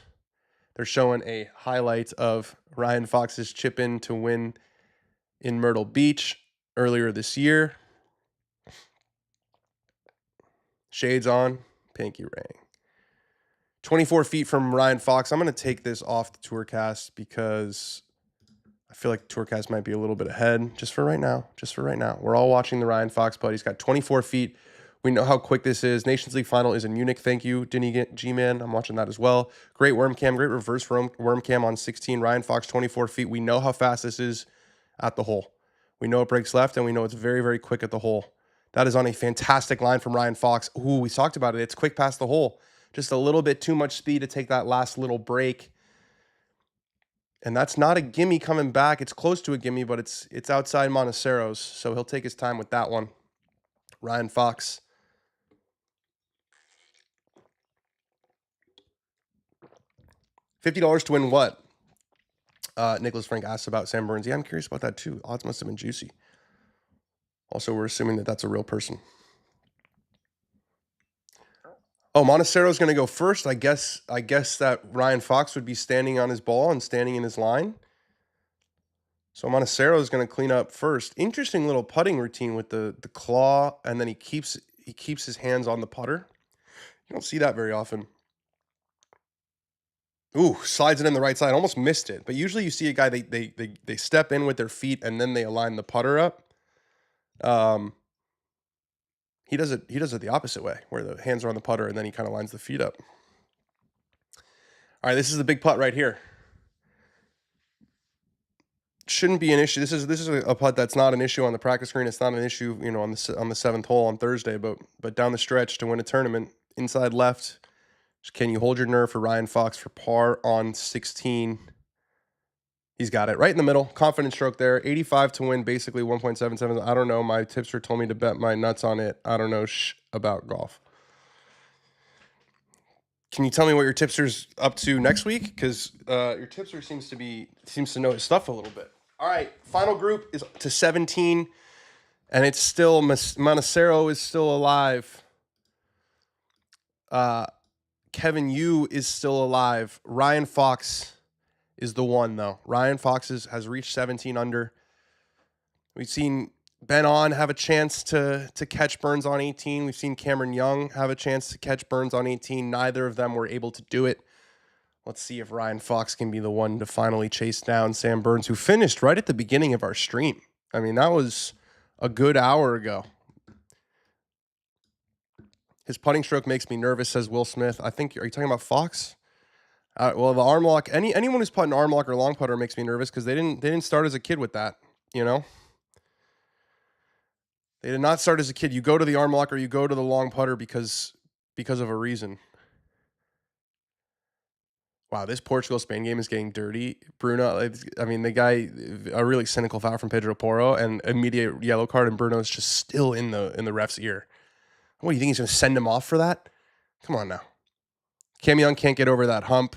A: They're showing a highlight of Ryan Fox's chip in to win in Myrtle Beach earlier this year. Shades on, pinky ring. 24 feet from Ryan Fox. I'm going to take this off the Tourcast because I feel like Tourcast might be a little bit ahead just for right now. Just for right now. We're all watching the Ryan Fox putt. He's got 24 feet. We know how quick this is. Nations League final is in Munich. Thank you, Denny G-Man. I'm watching that as well. Great worm cam. Great reverse worm cam on 16. Ryan Fox, 24 feet. We know how fast this is at the hole. We know it breaks left, and we know it's very, very quick at the hole. That is on a fantastic line from Ryan Fox. Ooh, we talked about it. It's quick past the hole. Just a little bit too much speed to take that last little break. And that's not a gimme coming back. It's close to a gimme, but it's outside Montecero's, so he'll take his time with that one. Ryan Fox. $50 to win what? Nicholas Frank asks about Sam Burns. Yeah, I'm curious about that too. Odds must have been juicy. Also, we're assuming that that's a real person. Oh, Montecero's going to go first. I guess that Ryan Fox would be standing on his ball and standing in his line. So Montecero is going to clean up first. Interesting little putting routine with the claw, and then he keeps his hands on the putter. You don't see that very often. Ooh, slides it in the right side. Almost missed it. But usually you see a guy, they step in with their feet and then they align the putter up. He does it the opposite way, where the hands are on the putter and then he kind of lines the feet up. All right, this is the big putt right here. Shouldn't be an issue. This is a putt that's not an issue on the practice green. It's not an issue, you know, on the 7th hole on Thursday, but down the stretch to win a tournament, inside left. Can you hold your nerve for Ryan Fox for par on 16? He's got it right in the middle. Confident stroke there. 85 to win, basically 1.77. I don't know. My tipster told me to bet my nuts on it. I don't know about golf. Can you tell me what your tipster's up to next week? Because your tipster seems to know his stuff a little bit. All right, final group is to 17, and it's still Montecero is still alive. Kevin Yu is still alive. Ryan Fox is the one, though. Ryan Fox has reached 17 under. We've seen Ben On have a chance to catch Burns on 18. We've seen Cameron Young have a chance to catch Burns on 18. Neither of them were able to do it. Let's see if Ryan Fox can be the one to finally chase down Sam Burns, who finished right at the beginning of our stream. I mean, that was a good hour ago. His putting stroke makes me nervous, says Will Smith. Are you talking about Fox? Well, the arm lock. Anyone who's putting arm lock or long putter makes me nervous because they didn't start as a kid with that. You know, they did not start as a kid. You go to the arm lock or you go to the long putter because of a reason. Wow, this Portugal-Spain game is getting dirty. Bruno, I mean, the guy, a really cynical foul from Pedro Porro and immediate yellow card, and Bruno's just still in the ref's ear. What, do you think he's going to send him off for that? Come on now. Cam Young can't get over that hump.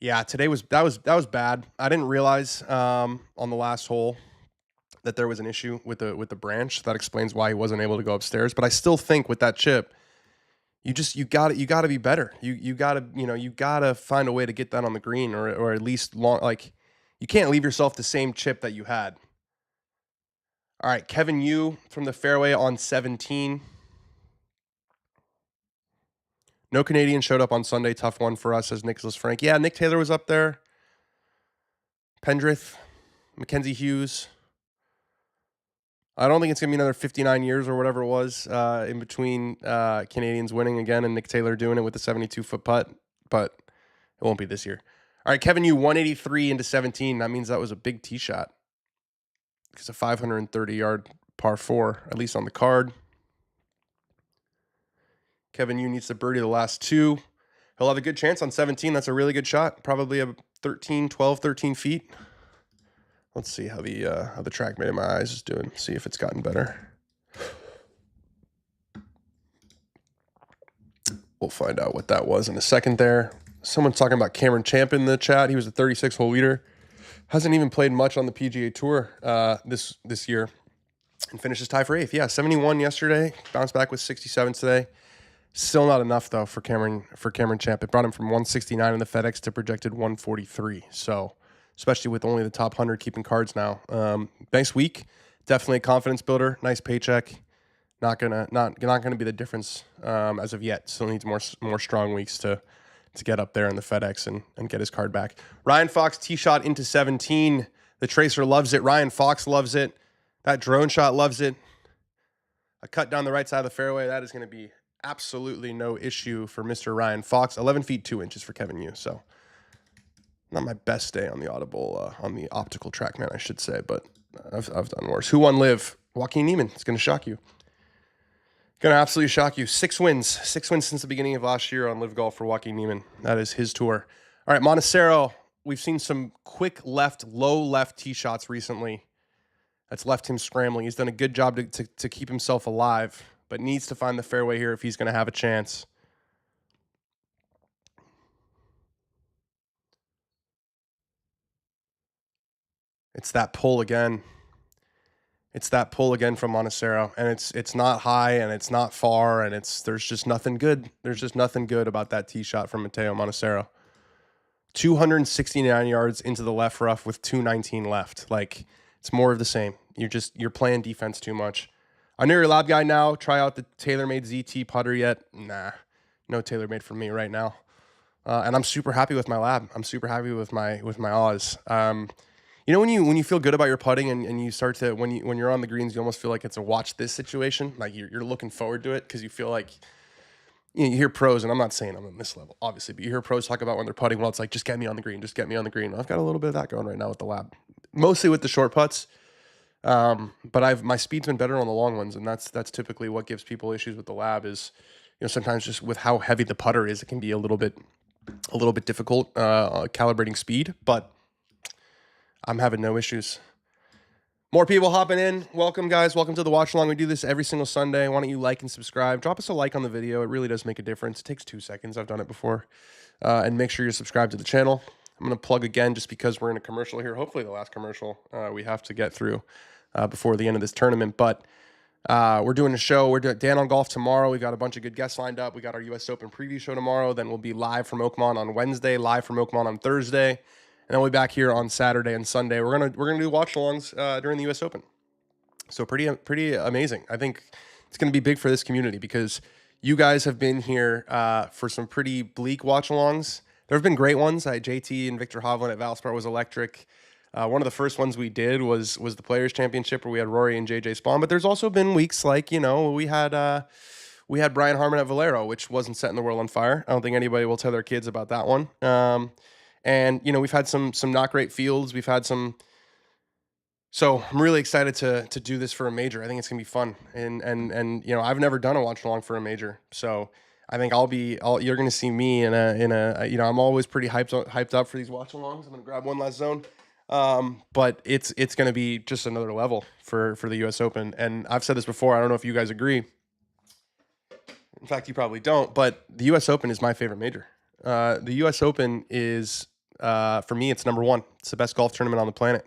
A: Yeah, today was bad. I didn't realize on the last hole that there was an issue with the branch. That explains why he wasn't able to go upstairs. But I still think with that chip, you got to be better. You got to find a way to get that on the green or at least long. Like, you can't leave yourself the same chip that you had. All right, Kevin Yu from the fairway on 17. No Canadian showed up on Sunday. Tough one for us, says Nicholas Frank. Yeah, Nick Taylor was up there. Pendrith, Mackenzie Hughes. I don't think it's going to be another 59 years or whatever it was in between Canadians winning again and Nick Taylor doing it with a 72-foot putt, but it won't be this year. All right, Kevin Yu, 183 into 17. That means that was a big tee shot. It's a 530-yard par 4, at least on the card. Kevin Yu needs to birdie the last 2. He'll have a good chance on 17. That's a really good shot. Probably a 12, 13 feet. Let's see how the track made in my eyes is doing. See if it's gotten better. We'll find out what that was in a second there. Someone's talking about Cameron Champ in the chat. He was a 36-hole leader. Hasn't even played much on the PGA Tour this year. And finishes tie for 8th. Yeah, 71 yesterday. Bounced back with 67 today. Still not enough, though, for Cameron Champ. It brought him from 169 in the FedEx to projected 143. So, especially with only the top 100 keeping cards now. Nice week. Definitely a confidence builder. Nice paycheck. Not gonna be the difference as of yet. Still needs more strong weeks to get up there in the FedEx and get his card back. Ryan Fox tee shot into 17. The Tracer loves it. Ryan Fox loves it. That drone shot loves it. A cut down the right side of the fairway. That is going to be absolutely no issue for Mr. Ryan Fox. 11 feet 2 inches for Kevin Yu. So not my best day on the optical TrackMan, I should say, but I've done worse. Who won Live? Joaquin Niemann. It's going to shock you. Going to absolutely shock you. 6 wins. 6 wins since the beginning of last year on Live Golf for Joaquin Niemann. That is his tour. All right, Montecero. We've seen some quick low left tee shots recently. That's left him scrambling. He's done a good job to keep himself alive, but needs to find the fairway here if he's going to have a chance. It's that pull again. It's that pull again from Montecero, and it's not high and it's not far, and there's just nothing good. There's just nothing good about that tee shot from Mateo Montecero. 269 yards into the left rough with 219 left. Like, it's more of the same. You're playing defense too much. I know you're a lab guy now. Try out the TaylorMade ZT putter yet? Nah, no TaylorMade for me right now. And I'm super happy with my lab. I'm super happy with my Oz. You know, when you feel good about your putting and you start to when you're on the greens, you almost feel like it's a watch this situation. Like you're looking forward to it because you feel like you hear pros, and I'm not saying I'm on this level, obviously, but you hear pros talk about when they're putting well, it's like, just get me on the green, just get me on the green. I've got a little bit of that going right now with the lab, mostly with the short putts. But my speed's been better on the long ones, and that's typically what gives people issues with the lab is, sometimes just with how heavy the putter is, it can be a little bit difficult calibrating speed, but I'm having no issues. More people hopping in. Welcome, guys. Welcome to the watch along. We do this every single Sunday. Why don't you like and subscribe? Drop us a like on the video. It really does make a difference. It takes 2 seconds. I've done it before. And make sure you're subscribed to the channel. I'm going to plug again just because we're in a commercial here. Hopefully the last commercial we have to get through before the end of this tournament. But we're doing a show. We're doing Dan on Golf tomorrow. We've got a bunch of good guests lined up. We got our U.S. Open preview show tomorrow. Then we'll be live from Oakmont on Wednesday, live from Oakmont on Thursday. And then we'll be back here on Saturday and Sunday. We're gonna do watch-alongs during the U.S. Open. So pretty amazing. I think it's going to be big for this community because you guys have been here for some pretty bleak watch-alongs. There have been great ones. JT and Victor Hovland at Valspar was electric. One of the first ones we did was the Players Championship where we had Rory and JJ Spawn. But there's also been weeks like, we had Brian Harmon at Valero, which wasn't setting the world on fire. I don't think anybody will tell their kids about that one. And we've had some not great fields. We've had some. So I'm really excited to do this for a major. I think it's gonna be fun, and I've never done a watch along for a major, so I think you're gonna see me in a I'm always pretty hyped up for these watch alongs. I'm gonna grab one last zone, but it's gonna be just another level for the U.S. Open, and I've said this before. I don't know if you guys agree. In fact, you probably don't, but the U.S. Open is my favorite major. The U.S. Open is for me, it's number one. It's the best golf tournament on the planet.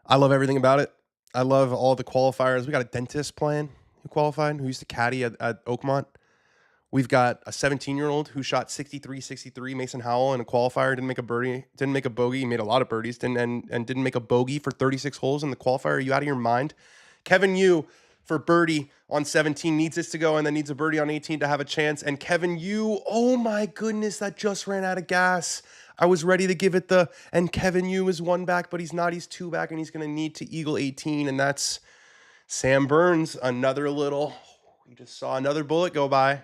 A: I love everything about it. I love all the qualifiers. We got a dentist playing who qualified, who used to caddy at Oakmont. We've got a 17-year-old who shot 63, Mason Howell, in a qualifier, didn't make a birdie, didn't make a bogey. He made a lot of birdies, and didn't make a bogey for 36 holes in the qualifier. Are you out of your mind? Kevin Yu for birdie on 17 needs this to go, and then needs a birdie on 18 to have a chance. And Kevin Yu, oh my goodness, that just ran out of gas. I was ready to give it and Kevin Yu is 1 back, but he's not. He's 2 back, and he's going to need to eagle 18, and that's Sam Burns, another little. We just saw another bullet go by.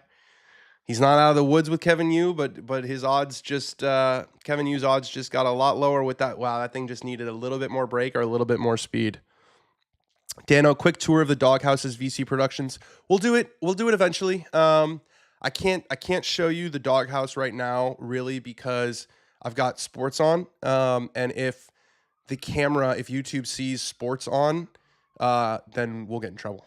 A: He's not out of the woods with Kevin Yu, but his odds Kevin Yu's odds just got a lot lower with that. Wow, that thing just needed a little bit more break or a little bit more speed. Dano, quick tour of the Doghouse's VC Productions. We'll do it. We'll do it eventually. I can't show you the Doghouse right now, really, because I've got sports on. And if YouTube sees sports on, then we'll get in trouble.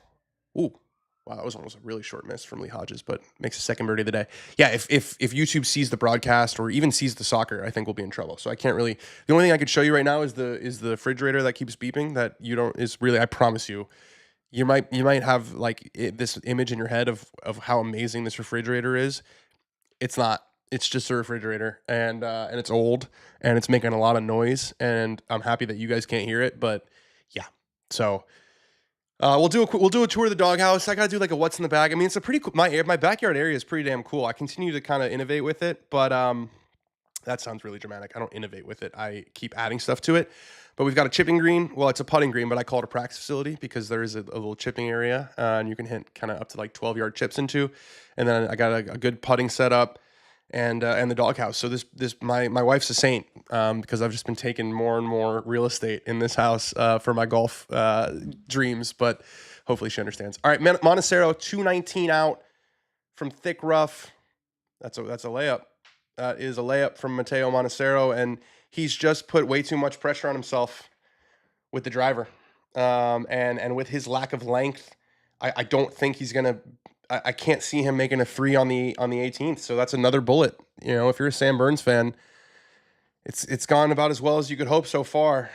A: Ooh, wow, that was almost a really short miss from Lee Hodges, but makes a second birdie of the day. Yeah, if YouTube sees the broadcast or even sees the soccer, I think we'll be in trouble. So I can't really. The only thing I could show you right now is the refrigerator that keeps beeping. That you don't is really. I promise you. You might have like this image in your head of how amazing this refrigerator is. It's not. It's just a refrigerator, and it's old, and it's making a lot of noise. And I'm happy that you guys can't hear it, but yeah. So we'll do a tour of the Doghouse. I gotta do like a what's in the bag. I mean, it's a pretty cool. My backyard area is pretty damn cool. I continue to kind of innovate with it, but that sounds really dramatic. I don't innovate with it. I keep adding stuff to it. But we've got a chipping green. Well, it's a putting green, but I call it a practice facility because there is a little chipping area, and you can hit kind of up to like 12-yard chips into. And then I got a good putting setup, and the Doghouse. So my wife's a saint because I've just been taking more and more real estate in this house for my golf dreams. But hopefully she understands. All right, Montecero 219 out from thick rough. That's a layup. That is a layup from Mateo Montecero, and he's just put way too much pressure on himself with the driver, and with his lack of length, I don't think he's gonna. I can't see him making a 3 on the 18th. So that's another bullet. You know, if you're a Sam Burns fan, it's gone about as well as you could hope so far.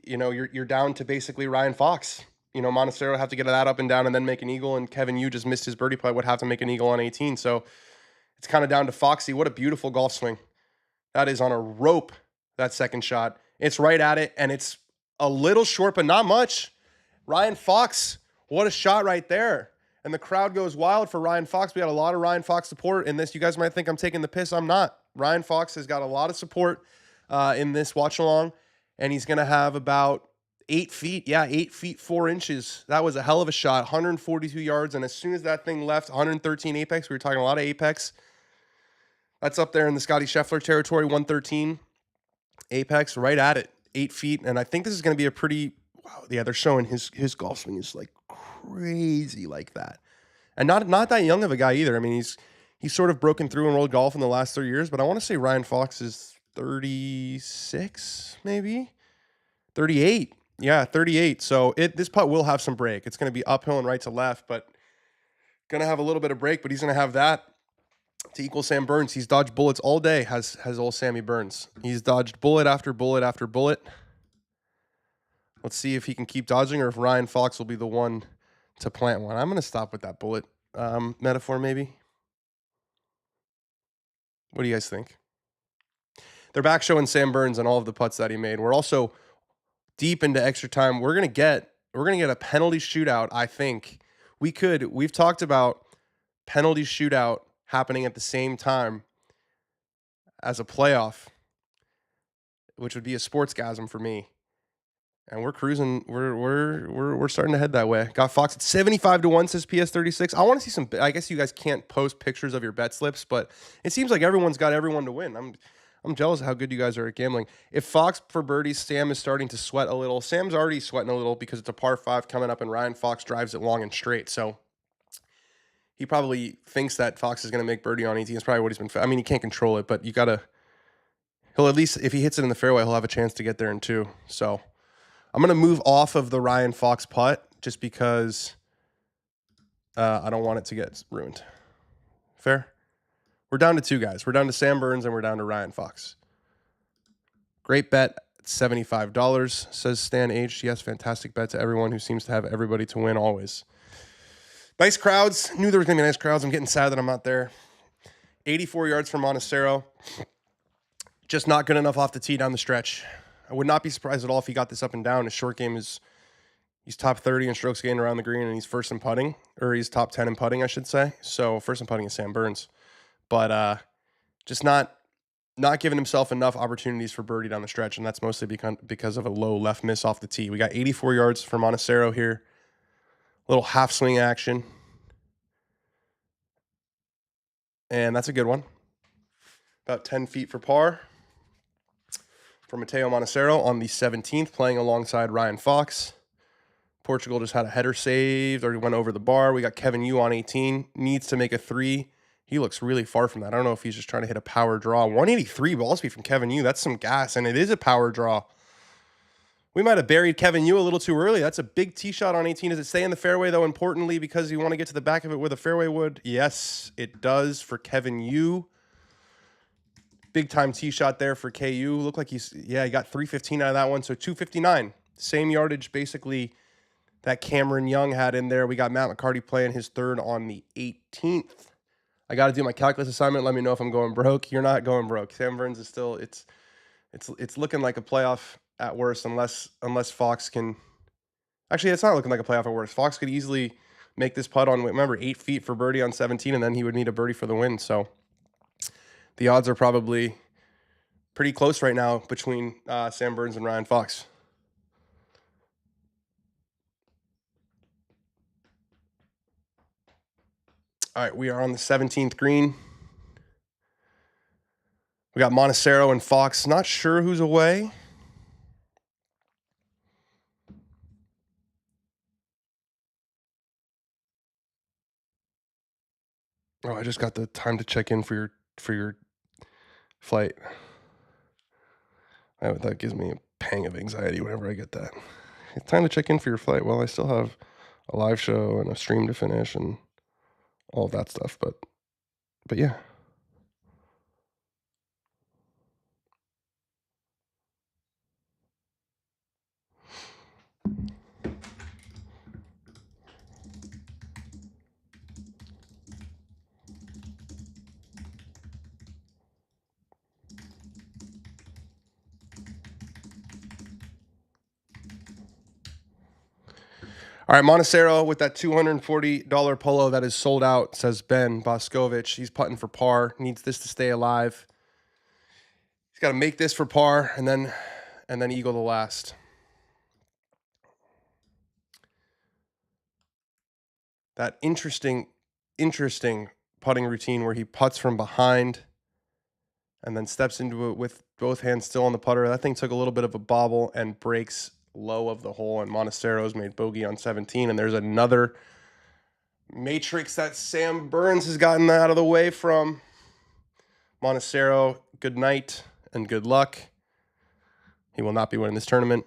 A: You know, you're down to basically Ryan Fox. You know, Montecero have to get that up and down and then make an eagle, and Kevin Yu just missed his birdie putt, would have to make an eagle on 18. So it's kind of down to Foxy. What a beautiful golf swing. That is on a rope, that second shot. It's right at it, and it's a little short, but not much. Ryan Fox, what a shot right there. And the crowd goes wild for Ryan Fox. We got a lot of Ryan Fox support in this. You guys might think I'm taking the piss. I'm not. Ryan Fox has got a lot of support in this watch along, and he's going to have about 8 feet. Yeah, 8 feet, 4 inches. That was a hell of a shot, 142 yards. And as soon as that thing left, 113 apex. We were talking a lot of apex. That's up there in the Scotty Scheffler territory, 113 apex, right at it, 8 feet. And I think this is going to be a pretty, wow, yeah, they're showing his golf swing is like crazy like that. And not that young of a guy either. I mean, he's sort of broken through in world golf in the last 3 years, but I want to say Ryan Fox is 36, maybe 38. Yeah, 38. So this putt will have some break. It's going to be uphill and right to left, but going to have a little bit of break, but he's going to have that to equal Sam Burns. He's dodged bullets all day, has old Sammy Burns. He's dodged bullet after bullet after bullet. Let's see if he can keep dodging or if Ryan Fox will be the one to plant one. I'm going to stop with that bullet metaphor, maybe. What do you guys think? They're back showing Sam Burns and all of the putts that he made. We're also deep into extra time. We're gonna get a penalty shootout. I think we've talked about penalty shootout happening at the same time as a playoff, which would be a sportsgasm for me. And we're cruising. We're starting to head that way. Got Fox at 75-1, says PS36. I want to see some. I guess you guys can't post pictures of your bet slips, but it seems like everyone's got everyone to win. I'm jealous of how good you guys are at gambling. If Fox for birdies, Sam is starting to sweat a little. Sam's already sweating a little because it's a par 5 coming up, and Ryan Fox drives it long and straight. So he probably thinks that Fox is going to make birdie on 18. It's probably what he's been. I mean, he can't control it, but you gotta. He'll at least, if he hits it in the fairway, he'll have a chance to get there in 2. So I'm going to move off of the Ryan Fox putt just because I don't want it to get ruined. Fair? We're down to 2 guys. We're down to Sam Burns and we're down to Ryan Fox. Great bet, $75, says Stan H. Yes, fantastic bet to everyone who seems to have everybody to win always. Nice crowds. Knew there was going to be nice crowds. I'm getting sad that I'm not there. 84 yards from Montecero. Just not good enough off the tee down the stretch. I would not be surprised at all if he got this up and down. His short game is, he's top 30 in strokes gained around the green, and he's first in putting, or he's top 10 in putting, I should say. So first in putting is Sam Burns. But just not giving himself enough opportunities for birdie down the stretch, and that's mostly because of a low left miss off the tee. We got 84 yards for Montecero here. A little half swing action. And that's a good one. About 10 feet for par for Mateo Montecero on the 17th, playing alongside Ryan Fox. Portugal just had a header saved, or he went over the bar. We got Kevin Yu on 18. Needs to make a 3. He looks really far from that. I don't know if he's just trying to hit a power draw. 183 ball speed from Kevin Yu. That's some gas, and it is a power draw. We might have buried Kevin Yu a little too early. That's a big tee shot on 18. Does it stay in the fairway, though, importantly, because you want to get to the back of it where the fairway would? Yes, it does for Kevin Yu. Big time tee shot there for KU. Looked like he got 315 out of that one, so 259. Same yardage, basically, that Cameron Young had in there. We got Matt McCarty playing his third on the 18th. I got to do my calculus assignment. Let me know if I'm going broke. You're not going broke. Sam Burns is still, it's looking like a playoff at worst, unless Fox can. Actually, it's not looking like a playoff at worst. Fox could easily make this putt on, remember, 8 feet for birdie on 17, and then he would need a birdie for the win. So the odds are probably pretty close right now between Sam Burns and Ryan Fox. All right, we are on the 17th green. We got Montecero and Fox. Not sure who's away. Oh, I just got the time to check in for your flight. That gives me a pang of anxiety whenever I get that. It's time to check in for your flight. Well, I still have a live show and a stream to finish and all of that stuff, but yeah. All right, Montecero with that $240 polo that is sold out, says Ben Boscovich. He's putting for par. Needs this to stay alive. He's got to make this for par and then eagle the last. That interesting putting routine where he putts from behind and then steps into it with both hands still on the putter. That thing took a little bit of a bobble and breaks low of the hole, and Montecero's made bogey on 17, and there's another matrix that Sam Burns has gotten out of the way from. Montecero, good night and good luck. He will not be winning this tournament,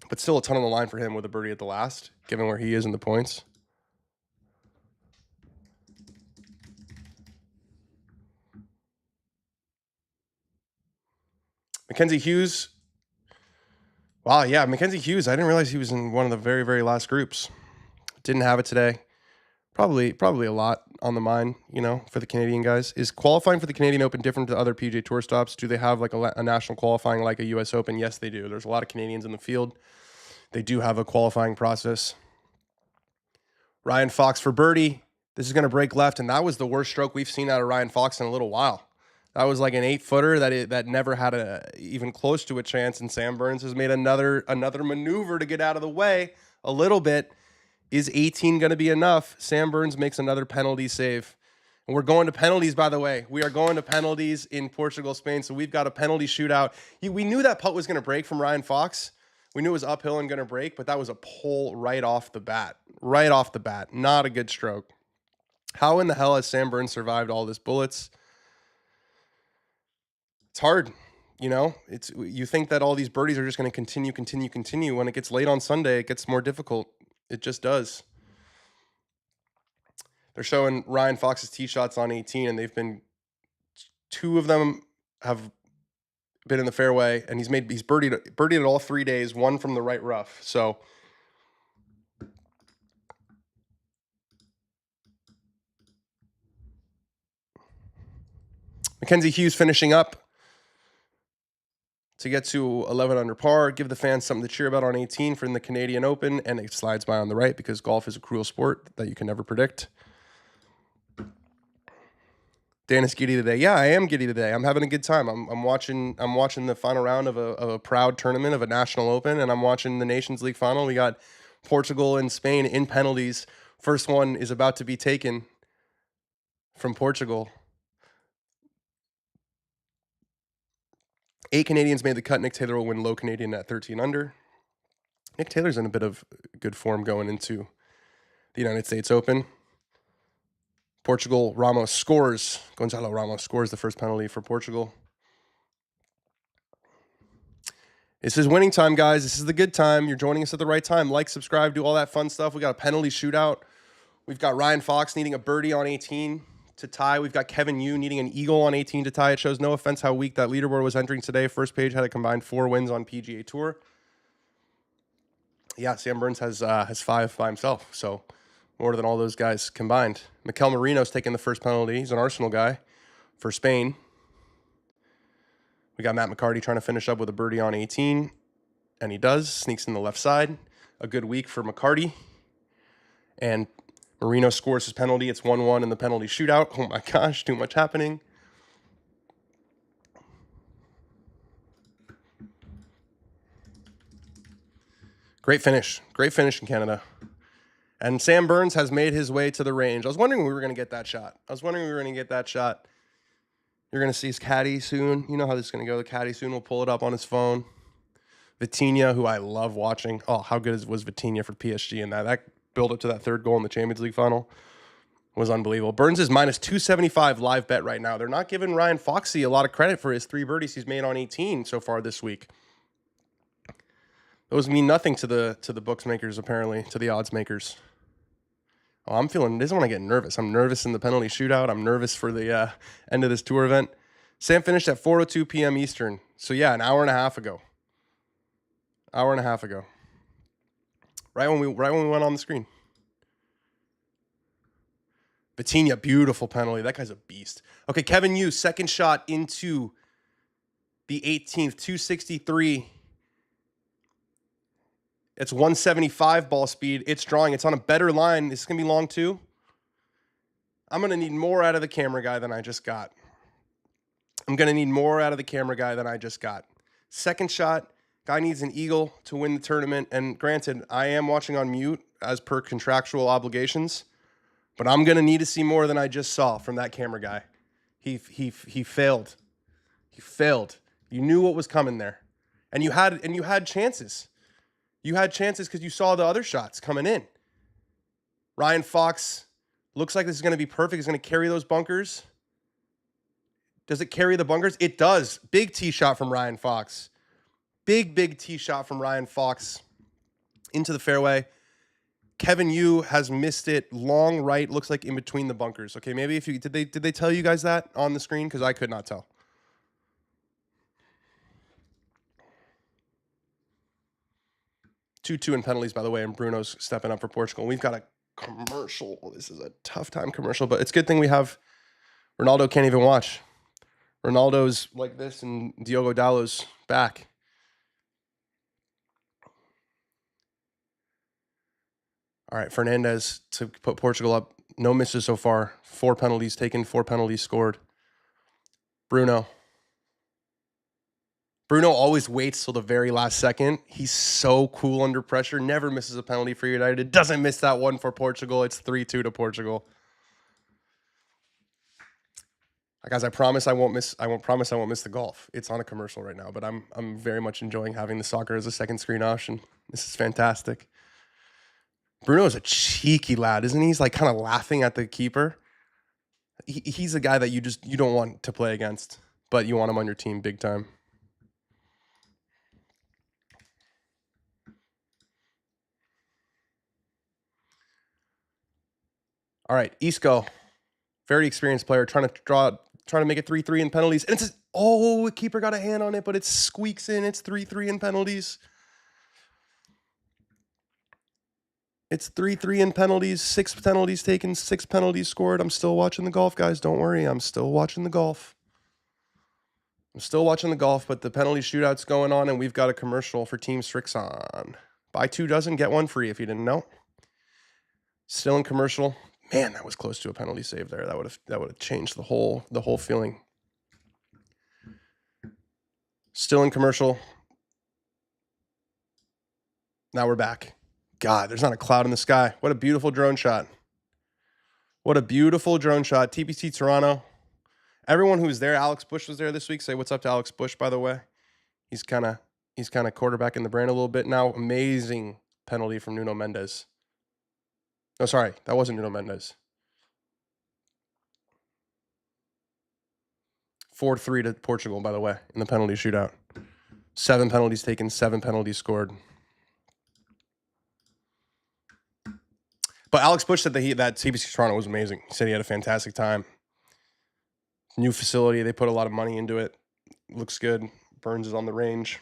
A: but still a ton on the line for him with a birdie at the last, given where he is in the points. Mackenzie Hughes. Wow, yeah, Mackenzie Hughes. I didn't realize he was in one of the very, very last groups. Didn't have it today. Probably a lot on the mind, for the Canadian guys. Is qualifying for the Canadian Open different to other PGA Tour stops? Do they have like a national qualifying like a U.S. Open? Yes, they do. There's a lot of Canadians in the field. They do have a qualifying process. Ryan Fox for birdie. This is going to break left, and that was the worst stroke we've seen out of Ryan Fox in a little while. That was like an 8-footer that never had even close to a chance, and Sam Burns has made another maneuver to get out of the way a little bit. Is 18 going to be enough? Sam Burns makes another penalty save. And we're going to penalties, by the way. We are going to penalties in Portugal, Spain, so we've got a penalty shootout. We knew that putt was going to break from Ryan Fox. We knew it was uphill and going to break, but that was a pull right off the bat. Right off the bat. Not a good stroke. How in the hell has Sam Burns survived all this bullets? It's hard. You think that all these birdies are just going to continue. When it gets late on Sunday, it gets more difficult. It just does. They're showing Ryan Fox's tee shots on 18, and they've been, 2 of them have been in the fairway, and he's birdied it all 3 days, 1 from the right rough. So Mackenzie Hughes finishing up to get to 11 under par, give the fans something to cheer about on 18 for the Canadian Open, and it slides by on the right because golf is a cruel sport that you can never predict. Dan is giddy today. Yeah, I am giddy today. I'm having a good time. I'm watching the final round of a proud tournament of a national open, and I'm watching the Nations League final. We got Portugal and Spain in penalties. First one is about to be taken from Portugal. 8 Canadians made the cut. Nick Taylor will win low Canadian at 13 under. Nick Taylor's in a bit of good form going into the United States Open. Portugal, Ramos scores. Gonzalo Ramos scores the first penalty for Portugal. This is winning time, guys. This is the good time. You're joining us at the right time. Like, subscribe, do all that fun stuff. We got a penalty shootout. We've got Ryan Fox needing a birdie on 18 to tie. We've got Kevin Yu needing an eagle on 18 to tie. It shows no offense how weak that leaderboard was entering today. First page had a combined 4 wins on PGA Tour. Yeah, Sam Burns has 5 by himself, so more than all those guys combined. Mikel Merino's taking the first penalty. He's an Arsenal guy for Spain. We got Matt McCarty trying to finish up with a birdie on 18, and he does. Sneaks in the left side. A good week for McCarty. And Marino scores his penalty. It's 1-1 in the penalty shootout. Oh my gosh, too much happening. Great finish. Great finish in Canada. And Sam Burns has made his way to the range. I was wondering when we were going to get that shot. You're going to see his caddy soon. You know how this is going to go. The caddy soon will pull it up on his phone. Vitinha, who I love watching. Oh, how good was Vitinha for PSG in that? That build up to that third goal in the Champions League final was unbelievable. Burns is minus 275 live bet right now. They're not giving Ryan Foxy a lot of credit for his 3 birdies he's made on 18 so far this week. Those mean nothing to the bookmakers, apparently, to the odds makers. Oh, I'm feeling, this is when I get nervous. I'm nervous in the penalty shootout. I'm nervous for the end of this tour event. Sam finished at 4:02 p.m. Eastern. So, yeah, an hour and a half ago. Right when we went on the screen. Vitinha, beautiful penalty. That guy's a beast. Okay, Kevin Yu, second shot into the 18th, 263. It's 175 ball speed. It's drawing. It's on a better line. This is going to be long too. I'm going to need more out of the camera guy than I just got. Second shot. Guy needs an eagle to win the tournament. And granted, I am watching on mute as per contractual obligations. But I'm going to need to see more than I just saw from that camera guy. He failed. He failed. You knew what was coming there. And you had chances. You had chances because you saw the other shots coming in. Ryan Fox looks like this is going to be perfect. He's going to carry those bunkers. Does it carry the bunkers? It does. Big tee shot from Ryan Fox. Big tee shot from Ryan Fox into the fairway. Kevin Yu has missed it long right. Looks like in between the bunkers. Okay, maybe if you did they tell you guys that on the screen? Because I could not tell. Two in penalties, by the way, and Bruno's stepping up for Portugal. We've got a commercial. This is a tough time commercial, but it's a good thing we have Ronaldo can't even watch. Ronaldo's like this, and Diogo Dalot's back. All right, Fernandez to put Portugal up. No misses so far. 4 penalties taken, 4 penalties scored. Bruno always waits till the very last second. He's so cool under pressure. Never misses a penalty for United. Doesn't miss that one for Portugal. It's 3-2 to Portugal. Guys, I promise I won't miss the golf. It's on a commercial right now, but I'm very much enjoying having the soccer as a second screen option. This is fantastic. Bruno is a cheeky lad, isn't he? He's like kind of laughing at the keeper. He's a guy that you don't want to play against, but you want him on your team big time. All right, Isco, very experienced player, trying to make it 3-3 in penalties. And it's the keeper got a hand on it, but it squeaks in. It's 3-3 in penalties. It's 3-3 in penalties, 6 penalties taken, 6 penalties scored. I'm still watching the golf, guys. Don't worry. I'm still watching the golf. But the penalty shootout's going on, and we've got a commercial for Team Strixon. Buy 2 dozen, get 1 free if you didn't know. Still in commercial. Man, that was close to a penalty save there. That would have changed the whole feeling. Still in commercial. Now we're back. God, there's not a cloud in the sky. What a beautiful drone shot. TPC Toronto. Everyone who's there, Alex Bush was there this week. Say what's up to Alex Bush, by the way. He's kind of He's kind of quarterbacking the brand a little bit now. Amazing penalty from Nuno Mendes. Oh, sorry. That wasn't Nuno Mendes. 4-3 to Portugal, by the way, in the penalty shootout. 7 penalties taken, 7 penalties scored. But Alex Bush said that TPC Toronto was amazing. He said he had a fantastic time. New facility. They put a lot of money into it. Looks good. Burns is on the range.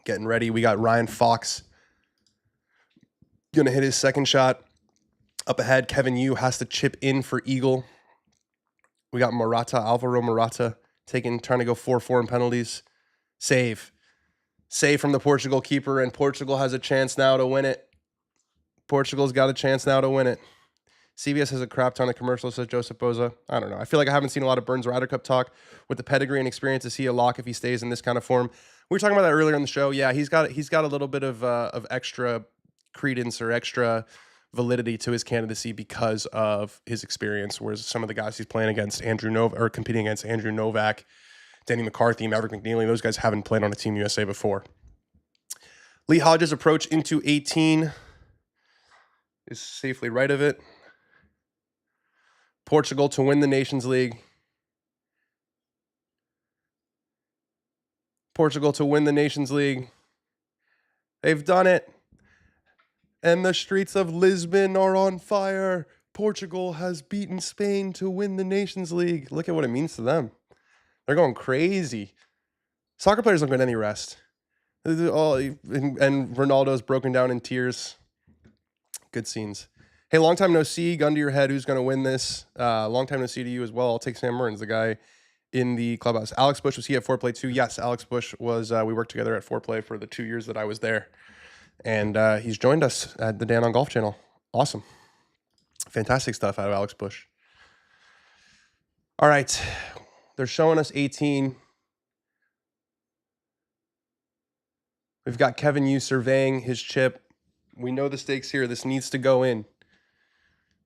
A: Getting ready. We got Ryan Fox going to hit his second shot. Up ahead, Kevin Yu has to chip in for eagle. We got Alvaro Morata trying to go 4-4 in penalties. Save from the Portugal keeper, and Portugal has a chance now to win it. Portugal's got a chance now to win it. CBS has a crap ton of commercials, says Joseph Boza. I don't know. I feel like I haven't seen a lot of Burns Ryder Cup talk. With the pedigree and experience, is he a lock if he stays in this kind of form? We were talking about that earlier in the show. Yeah, he's got a little bit of extra credence or extra validity to his candidacy because of his experience, whereas some of the guys he's playing against, competing against Andrew Novak, Danny McCarthy, Maverick McNeely, those guys haven't played on a Team USA before. Lee Hodges' approach into 18 is safely right of it. Portugal to win the Nations League. Portugal to win the Nations League. They've done it. And the streets of Lisbon are on fire. Portugal has beaten Spain to win the Nations League. Look at what it means to them. They're going crazy. Soccer players don't get any rest. And Ronaldo's broken down in tears. Good scenes. Hey, long time no see. Gun to your head. Who's going to win this? Long time no see to you as well. I'll take Sam Burns, the guy in the clubhouse. Alex Bush, was he at Foreplay too? Yes, Alex Bush was. We worked together at Foreplay for the 2 years that I was there. And he's joined us at the Dan on Golf channel. Awesome. Fantastic stuff out of Alex Bush. All right. They're showing us 18. We've got Kevin Yu surveying his chip. We know the stakes here. This needs to go in.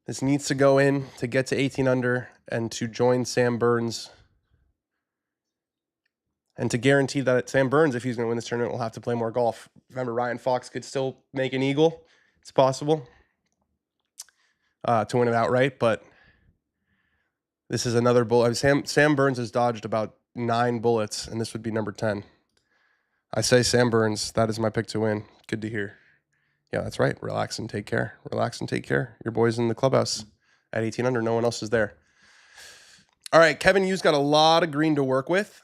A: This needs to go in to get to 18 under and to join Sam Burns. And to guarantee that Sam Burns, if he's going to win this tournament, will have to play more golf. Remember, Ryan Fox could still make an eagle. It's possible to win it outright, but this is another bullet. Sam Burns has dodged about 9 bullets, and this would be number 10. I say Sam Burns. That is my pick to win. Good to hear. Yeah, that's right. Relax and take care. Relax and take care. Your boy's in the clubhouse at 18 under. No one else is there. All right, Kevin Yu's got a lot of green to work with.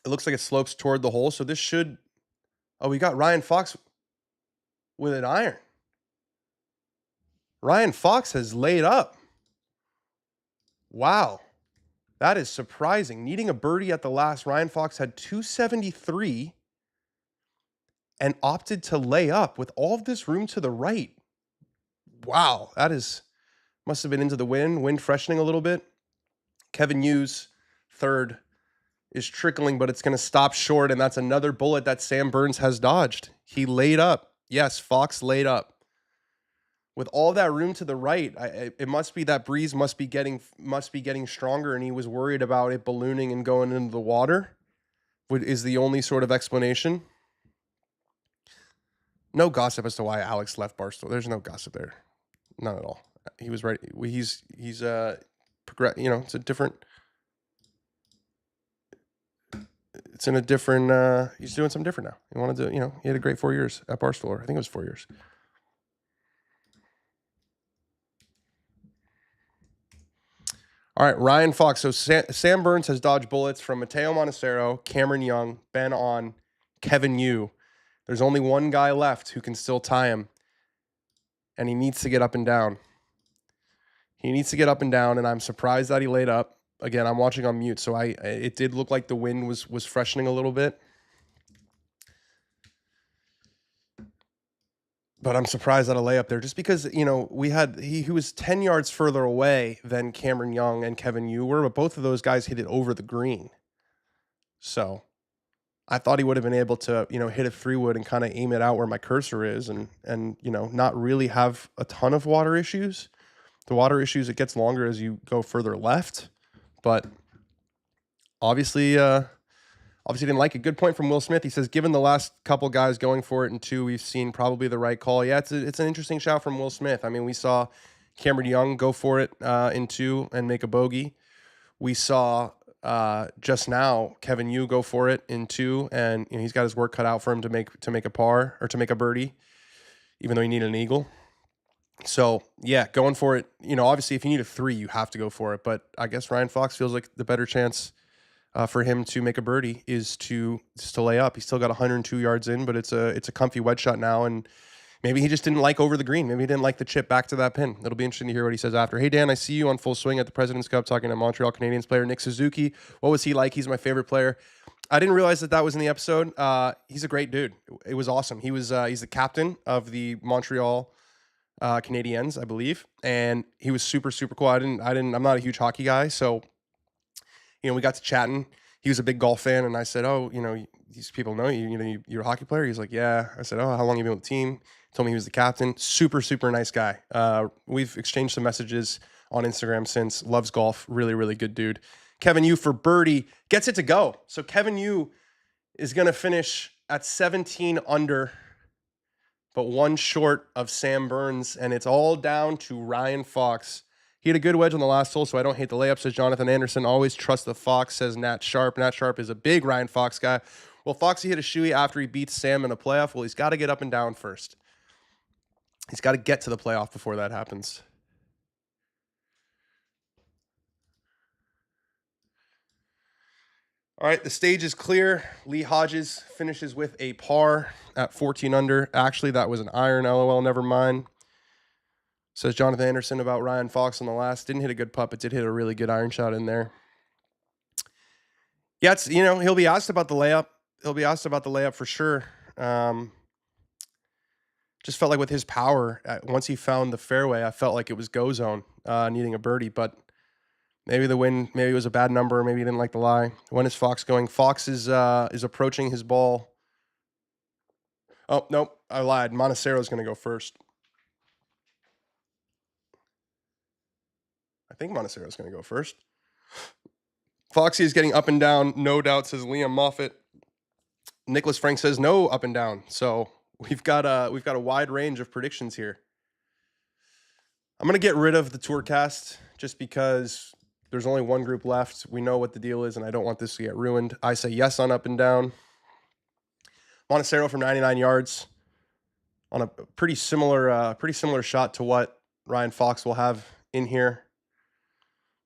A: It looks like it slopes toward the hole, so this should... Oh, we got Ryan Fox with an iron. Ryan Fox has laid up. Wow. That is surprising. Needing a birdie at the last, Ryan Fox had 273 and opted to lay up with all of this room to the right. Wow. That must have been into the wind freshening a little bit. Kevin Yu's third is trickling, but it's going to stop short, and that's another bullet that Sam Burns has dodged. He laid up. Yes, Fox laid up. With all that room to the right, it must be that breeze must be getting stronger, and he was worried about it ballooning and going into the water. Is the only sort of explanation. No gossip as to why Alex left Barstool. There's no gossip there, none at all. He was right. He's it's a different. It's in a different. He's doing something different now. He wanted to, he had a great 4 years at Barstool. I think it was 4 years. All right, Ryan Fox. So Sam Burns has dodged bullets from Matteo Montecero, Cameron Young, Ben On, Kevin Yu. There's only one guy left who can still tie him, and he needs to get up and down. He needs to get up and down, and I'm surprised that he laid up. Again, I'm watching on mute, so it did look like the wind was freshening a little bit. But I'm surprised at a layup there, just because, he was 10 yards further away than Cameron Young and Kevin Yu were, but both of those guys hit it over the green. So I thought he would have been able to, hit a 3-wood and kind of aim it out where my cursor is and not really have a ton of water issues. The water issues, it gets longer as you go further left. But obviously Obviously didn't like it. Good point from Will Smith. He says, given the last couple guys going for it in 2, we've seen probably the right call. Yeah, it's an interesting shout from Will Smith. I mean, we saw Cameron Young go for it in 2 and make a bogey. We saw just now Kevin Yu go for it in 2, and he's got his work cut out for him to make a par or to make a birdie, even though he needed an eagle. So yeah, going for it. Obviously, if you need a 3, you have to go for it. But I guess Ryan Fox feels like the better chance for him to make a birdie is to lay up. He's still got 102 yards in, but it's a comfy wedge shot now, and maybe he just didn't like over the green. Maybe he didn't like the chip back to that pin. It'll be interesting to hear what he says after. Hey, Dan, I see you on Full Swing at the President's Cup talking to Montreal Canadiens player Nick Suzuki. What was he like? He's my favorite player. I didn't realize that was in the episode. He's a great dude. It was awesome. He's the captain of the Montreal Canadiens, I believe, and he was super, super cool. I'm not a huge hockey guy, so we got to chatting. He was a big golf fan, and I said, "Oh, these people know you. You're a hockey player." He's like, "Yeah." I said, "Oh, how long have you been with the team?" He told me he was the captain. Super, super nice guy. We've exchanged some messages on Instagram since. Loves golf. Really, really good dude. Kevin Yu for birdie gets it to go. So Kevin Yu is going to finish at 17 under, but 1 short of Sam Burns, and it's all down to Ryan Fox. He had a good wedge on the last hole, so I don't hate the layup, says Jonathan Anderson. Always trust the Fox, says Nat Sharp. Nat Sharp is a big Ryan Fox guy. Well, Foxy hit a shoey after he beats Sam in a playoff. Well, he's got to get up and down first. He's got to get to the playoff before that happens. All right, the stage is clear. Lee Hodges finishes with a par at 14 under. Actually, that was an iron. LOL, never mind. Says Jonathan Anderson about Ryan Fox on the last. Didn't hit a good putt, but did hit a really good iron shot in there. Yeah, it's, he'll be asked about the layup. He'll be asked about the layup for sure. Just felt like with his power, once he found the fairway, I felt like it was go zone, needing a birdie. But maybe the wind, maybe it was a bad number. Maybe he didn't like the lie. When is Fox going? Fox is approaching his ball. Oh, nope, I lied. Monastero's going to go first. I think Monastero's going to go first. Foxy is getting up and down, no doubt, says Liam Moffat. Nicholas Frank says no up and down. So we've got a wide range of predictions here. I'm going to get rid of the Tourcast just because there's only one group left. We know what the deal is, and I don't want this to get ruined. I say yes on up and down. Montecero from 99 yards on a pretty similar shot to what Ryan Fox will have in here.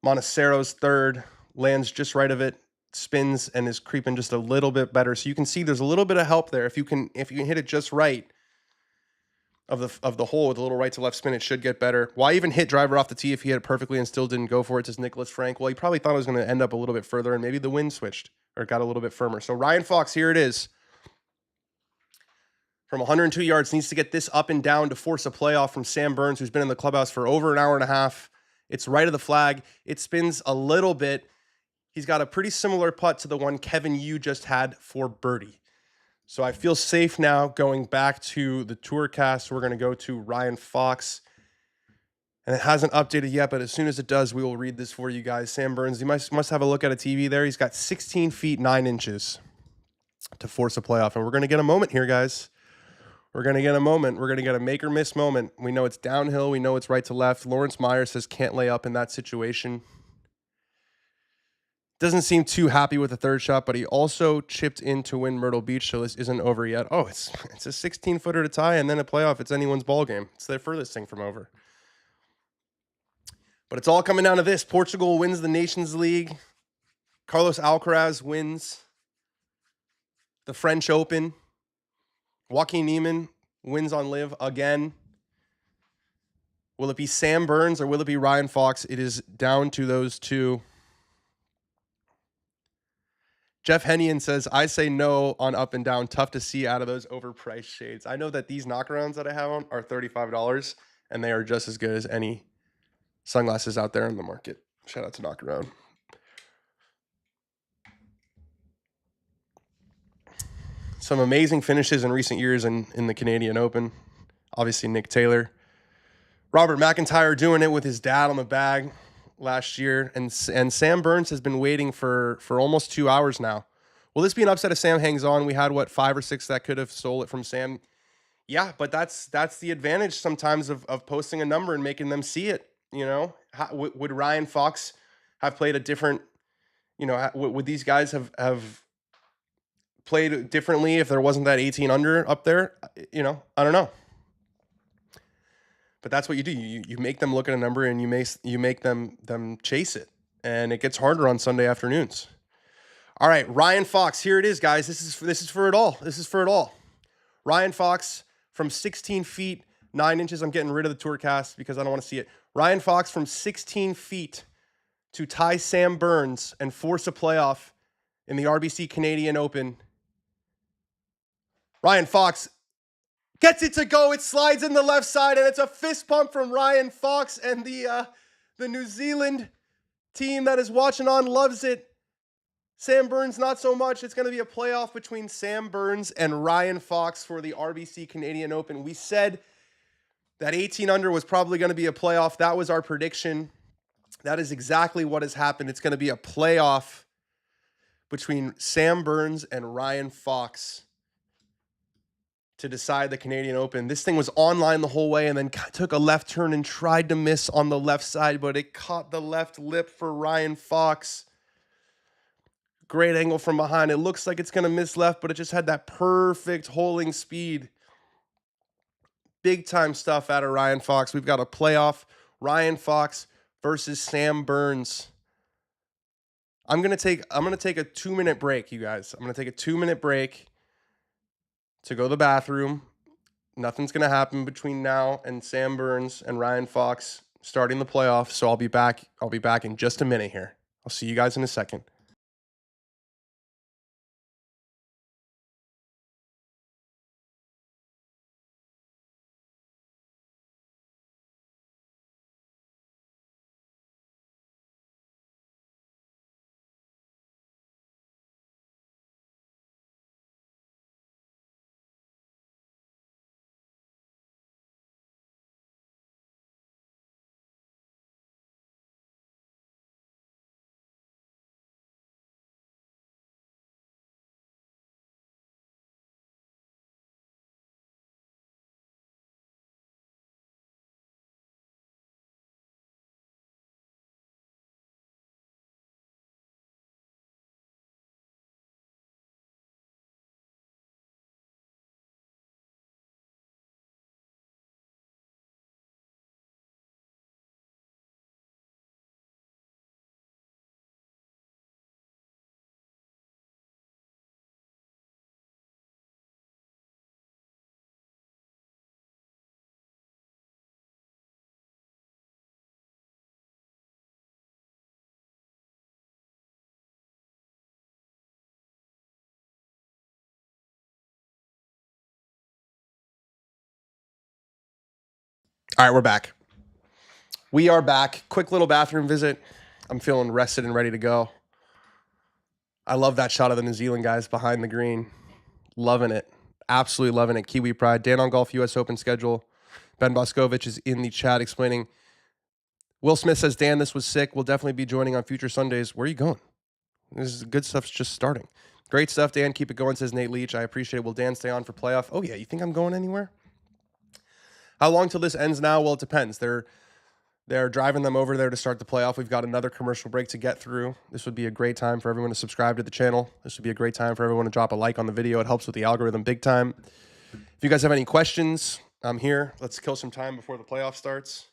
A: Montecero's third lands just right of it, spins and is creeping just a little bit better. So you can see there's a little bit of help there. If you can hit it just right of the hole with a little right to left spin, it should get better. Why even hit driver off the tee if he hit it perfectly and still didn't go for it, says Nicholas Frank. Well, he probably thought it was going to end up a little bit further, and maybe the wind switched or got a little bit firmer. So Ryan Fox, here it is. From 102 yards, needs to get this up and down to force a playoff from Sam Burns, who's been in the clubhouse for over an hour and a half. It's right of the flag. It spins a little bit. He's got a pretty similar putt to the one Kevin Yu just had for birdie. So I feel safe now going back to the Tourcast. We're going to go to Ryan Fox. And it hasn't updated yet, but as soon as it does, we will read this for you guys. Sam Burns, you must have a look at a TV there. He's got 16 feet 9 inches to force a playoff. And we're going to get a moment here, guys. We're going to get a moment. We're going to get a make or miss moment. We know it's downhill. We know it's right to left. Lawrence Meyer says can't lay up in that situation. Doesn't seem too happy with the third shot, but he also chipped in to win Myrtle Beach, so this isn't over yet. Oh, it's a 16-footer to tie, and then a playoff. It's anyone's ball game. It's their furthest thing from over. But it's all coming down to this. Portugal wins the Nations League. Carlos Alcaraz wins the French Open. Joaquin Niemann wins on Live again. Will it be Sam Burns or will it be Ryan Fox? It is down to those two. Jeff Hennian says, I say no on up and down. Tough to see out of those overpriced shades. I know that these knockarounds that I have on are $35, and they are just as good as any sunglasses out there in the market. Shout out to Knockaround. Some amazing finishes in recent years in the Canadian Open. Obviously, Nick Taylor. Robert McIntyre doing it with his dad on the bag last year. And Sam Burns has been waiting for almost 2 hours now. Will this be an upset if Sam hangs on? We had, what, 5 or 6 that could have stole it from Sam. Yeah, but that's the advantage sometimes of posting a number and making them see it. You know, would Ryan Fox have played a different? You know, would these guys have played differently if there wasn't that 18 under up there? You know, I don't know. But that's what you do. You make them look at a number and you make them chase it, and it gets harder on Sunday afternoons. All right, Ryan Fox. Here it is, guys. This is for it all. This is for it all. Ryan Fox from 16 feet 9 inches. I'm getting rid of the tour cast because I don't want to see it. Ryan Fox from 16 feet to tie Sam Burns and force a playoff in the RBC Canadian Open. Ryan Fox gets it to go. It slides in the left side, and it's a fist pump from Ryan Fox, and the New Zealand team that is watching on loves it. Sam Burns, not so much. It's going to be a playoff between Sam Burns and Ryan Fox for the RBC Canadian Open. We said that 18 under was probably going to be a playoff. That was our prediction. That is exactly what has happened. It's going to be a playoff between Sam Burns and Ryan Fox to decide the Canadian Open. This thing was online the whole way and then took a left turn and tried to miss on the left side, but it caught the left lip for Ryan Fox. Great angle from behind. It looks like it's going to miss left, but it just had that perfect holding speed. Big time stuff out of Ryan Fox. We've got a playoff. Ryan Fox versus Sam Burns. I'm going to take a 2-minute break, you guys. I'm going to take a 2-minute break to go to the bathroom. Nothing's going to happen between now and Sam Burns and Ryan Fox starting the playoff, so I'll be back in just a minute here. I'll see you guys in a second. All right, we're back. We are back. Quick little bathroom visit. I'm feeling rested and ready to go. I love that shot of the New Zealand guys behind the green. Loving it. Absolutely loving it. Kiwi pride. Dan on Golf US Open schedule. Ben Boscovich is in the chat explaining. Will Smith says, Dan, this was sick. We'll definitely be joining on future Sundays. Where are you going? This is good stuff's just starting. Great stuff, Dan. Keep it going, says Nate Leach. I appreciate it. Will Dan stay on for playoff? Oh, yeah. You think I'm going anywhere? How long till this ends now? Well, it depends. They're driving them over there to start the playoff. We've got another commercial break to get through. This would be a great time for everyone to subscribe to the channel. This would be a great time for everyone to drop a like on the video. It helps with the algorithm big time. If you guys have any questions, I'm here. Let's kill some time before the playoff starts.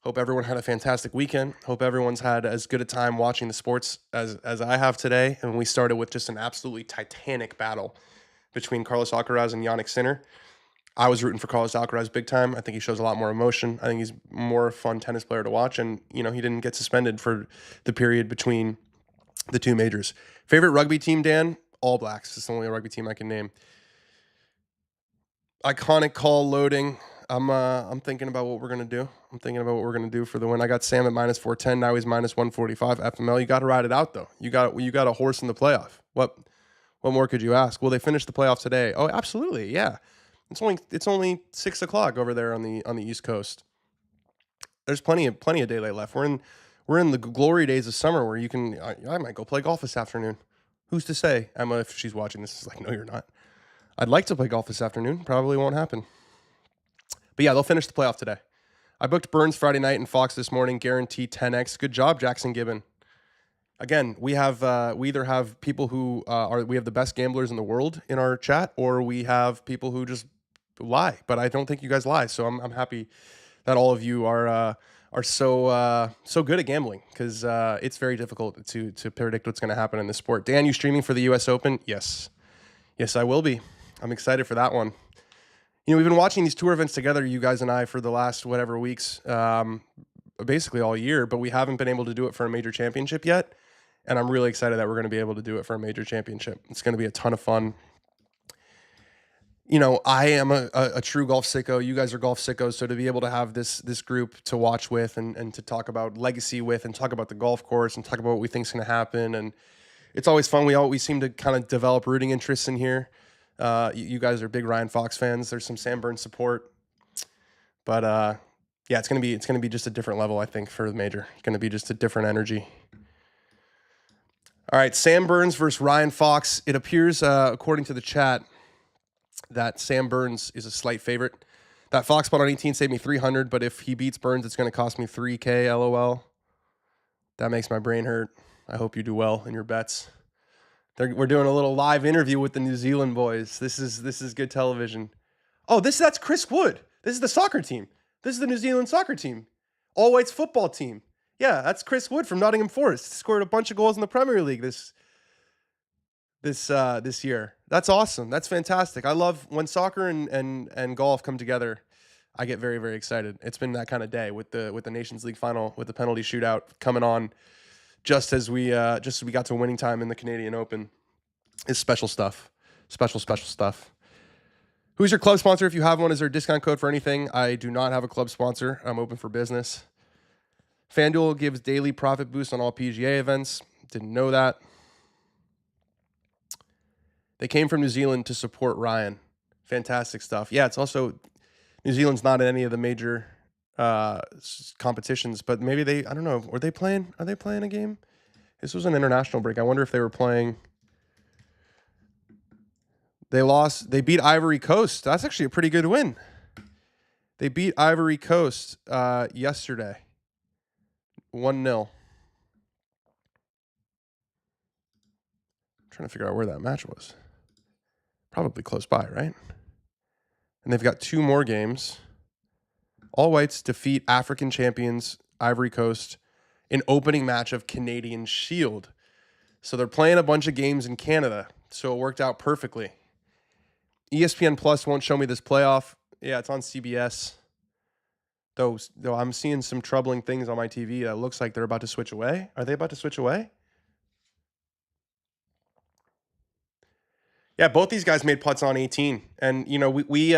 A: Hope everyone had a fantastic weekend. Hope everyone's had as good a time watching the sports as I have today. And we started with just an absolutely titanic battle between Carlos Alcaraz and Jannik Sinner. I was rooting for Carlos Alcaraz big time. I think he shows a lot more emotion. I think he's more fun tennis player to watch. And, he didn't get suspended for the period between the two majors. Favorite rugby team, Dan? All Blacks. It's the only rugby team I can name. Iconic call loading. I'm thinking about what we're going to do. I'm thinking about what we're going to do for the win. I got Sam at minus 410. Now he's minus 145. FML, you got to ride it out, though. You got a horse in the playoff. What more could you ask? Will they finish the playoff today? Oh, absolutely. Yeah. It's only 6 o'clock over there on the East Coast. There's plenty of daylight left. We're in the glory days of summer where you can. I might go play golf this afternoon. Who's to say? Emma, if she's watching this, is like, no, you're not. I'd like to play golf this afternoon. Probably won't happen. But yeah, they'll finish the playoff today. I booked Burns Friday night and Fox this morning. Guarantee 10x. Good job, Jackson Gibbon. Again, we either have people who we have the best gamblers in the world in our chat, or we have people who just lie. But I don't think you guys lie, so I'm happy that all of you are so good at gambling, because it's very difficult to predict what's going to happen in the sport. Dan, you streaming for the U.S. Open? Yes, I will be. I'm excited for that one. We've been watching these tour events together, you guys and I, for the last whatever weeks, basically all year, but we haven't been able to do it for a major championship yet. And I'm really excited that we're going to be able to do it for a major championship. It's going to be a ton of fun. I am a true golf sicko. You guys are golf sickos. So to be able to have this group to watch with and to talk about legacy with and talk about the golf course and talk about what we think is going to happen. And it's always fun. We seem to kind of develop rooting interests in here. You guys are big Ryan Fox fans. There's some Sam Burns support. But yeah, it's going to be just a different level, I think, for the major. It's going to be just a different energy. All right, Sam Burns versus Ryan Fox. It appears, according to the chat, that Sam Burns is a slight favorite. That Fox spot on 18 saved me $300, but if he beats Burns, it's going to cost me $3K, LOL. That makes my brain hurt. I hope you do well in your bets. We're doing a little live interview with the New Zealand boys. This is good television. Oh, that's Chris Wood. This is the soccer team. This is the New Zealand soccer team. All Whites football team. Yeah, that's Chris Wood from Nottingham Forest. Scored a bunch of goals in the Premier League this year. That's awesome. That's fantastic. I love when soccer and golf come together. I get very, very excited. It's been that kind of day with the Nations League final, with the penalty shootout coming on just as we got to winning time in the Canadian Open. It's special stuff. Special stuff. Who's your club sponsor? If you have one, is there a discount code for anything? I do not have a club sponsor. I'm open for business. FanDuel gives daily profit boost on all PGA events. Didn't know that. They came from New Zealand to support Ryan. Fantastic stuff. Yeah, it's also, New Zealand's not in any of the major competitions, but maybe I don't know. Are they playing a game? This was an international break. I wonder if they were playing. They beat Ivory Coast. That's actually a pretty good win. They beat Ivory Coast yesterday. 1-0. Trying to figure out where that match was. Probably close by, right? And they've got 2 more games. All Whites defeat African champions Ivory Coast in opening match of Canadian Shield. So they're playing a bunch of games in Canada. So it worked out perfectly. ESPN Plus won't show me this playoff. Yeah, it's on CBS. Though I'm seeing some troubling things on my TV that looks like they're about to switch away. Are they about to switch away? Yeah, both these guys made putts on 18, and we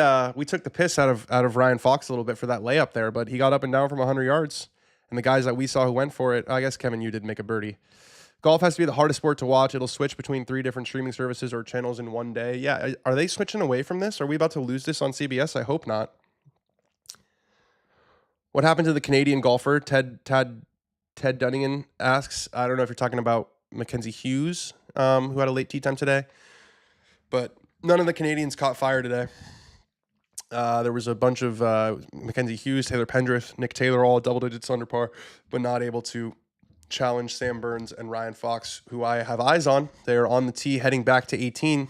A: took the piss out of Ryan Fox a little bit for that layup there, but he got up and down from 100 yards. And the guys that we saw who went for it, I guess Kevin, you did make a birdie. Golf has to be the hardest sport to watch. It'll switch between 3 different streaming services or channels in one day. Yeah, are they switching away from this? Are we about to lose this on CBS? I hope not. What happened to the Canadian golfer? Ted Dunnigan asks. I don't know if you're talking about Mackenzie Hughes, who had a late tee time today. But none of the Canadians caught fire today. There was a bunch of Mackenzie Hughes, Taylor Pendrith, Nick Taylor, all double digits under par, but not able to challenge Sam Burns and Ryan Fox, who I have eyes on. They are on the tee heading back to 18.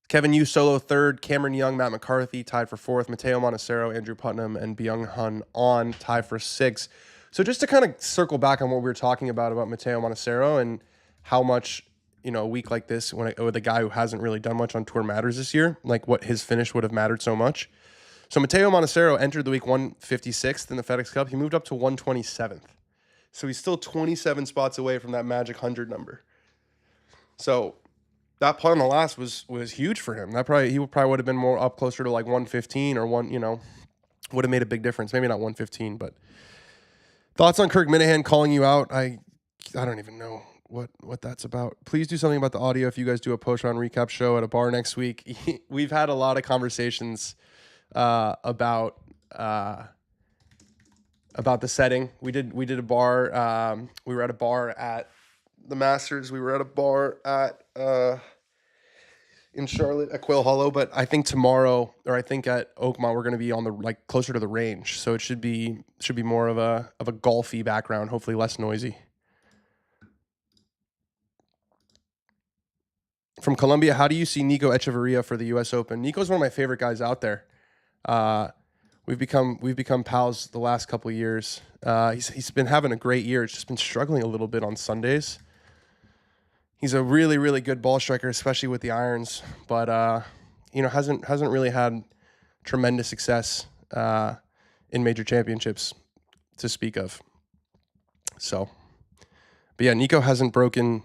A: Kevin Yu solo 3rd, Cameron Young, Matt McCarthy tied for 4th, Matteo Montecero, Andrew Putnam, and Byung Hun On tied for 6th. So just to kind of circle back on what we were talking about Matteo Montecero and how much, a week like this with a guy who hasn't really done much on tour matters this year, like what his finish would have mattered so much. So Matteo Montecero entered the week 156th in the FedEx Cup. He moved up to 127th. So he's still 27 spots away from that magic 100 number. So that putt on the last was huge for him. He would have been more up closer to like 115 or would have made a big difference. Maybe not 115, but thoughts on Kirk Minahan calling you out? I don't even know what that's about. Please do something about the audio if you guys do a post-round recap show at a bar next week. We've had a lot of conversations about about the setting. We did a bar. We were at a bar at the Masters. We were at a bar at in Charlotte at Quail Hollow, but I think tomorrow, or I think at Oakmont, we're going to be on the like closer to the range, so it should be more of a golfy background, hopefully less noisy. From Colombia, how do you see Nico Echeverria for the U.S. Open? Nico's one of my favorite guys out there. We've become pals the last couple of years. He's been having a great year. It's just been struggling a little bit on Sundays. He's a really, really good ball striker, especially with the irons, but hasn't really had tremendous success in major championships to speak of. So, but yeah, Nico hasn't broken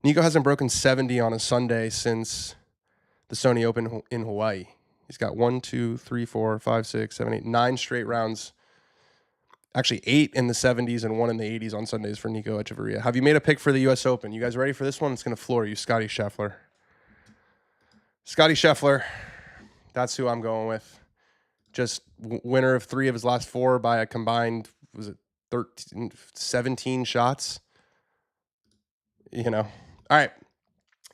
A: 70 on a Sunday since the Sony Open in Hawaii. He's got 1, 2, 3, 4, 5, 6, 7, 8, 9 straight rounds. Actually, 8 in the 70s and 1 in the 80s on Sundays for Nico Echeverria. Have you made a pick for the U.S. Open? You guys ready for this one? It's going to floor you, Scotty Scheffler. Scotty Scheffler, that's who I'm going with. Just winner of 3 of his last 4 by a combined, was it 17 shots? All right.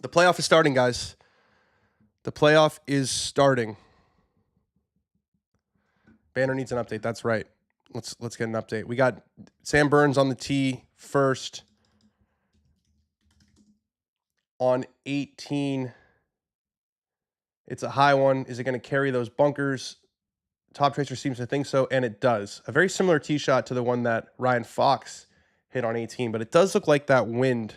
A: The playoff is starting, guys. The playoff is starting. Banner needs an update. That's right. Let's get an update. We got Sam Burns on the tee first on 18. It's a high one. Is it going to carry those bunkers? Top Tracer seems to think so, and it does. A very similar tee shot to the one that Ryan Fox hit on 18, but it does look like that wind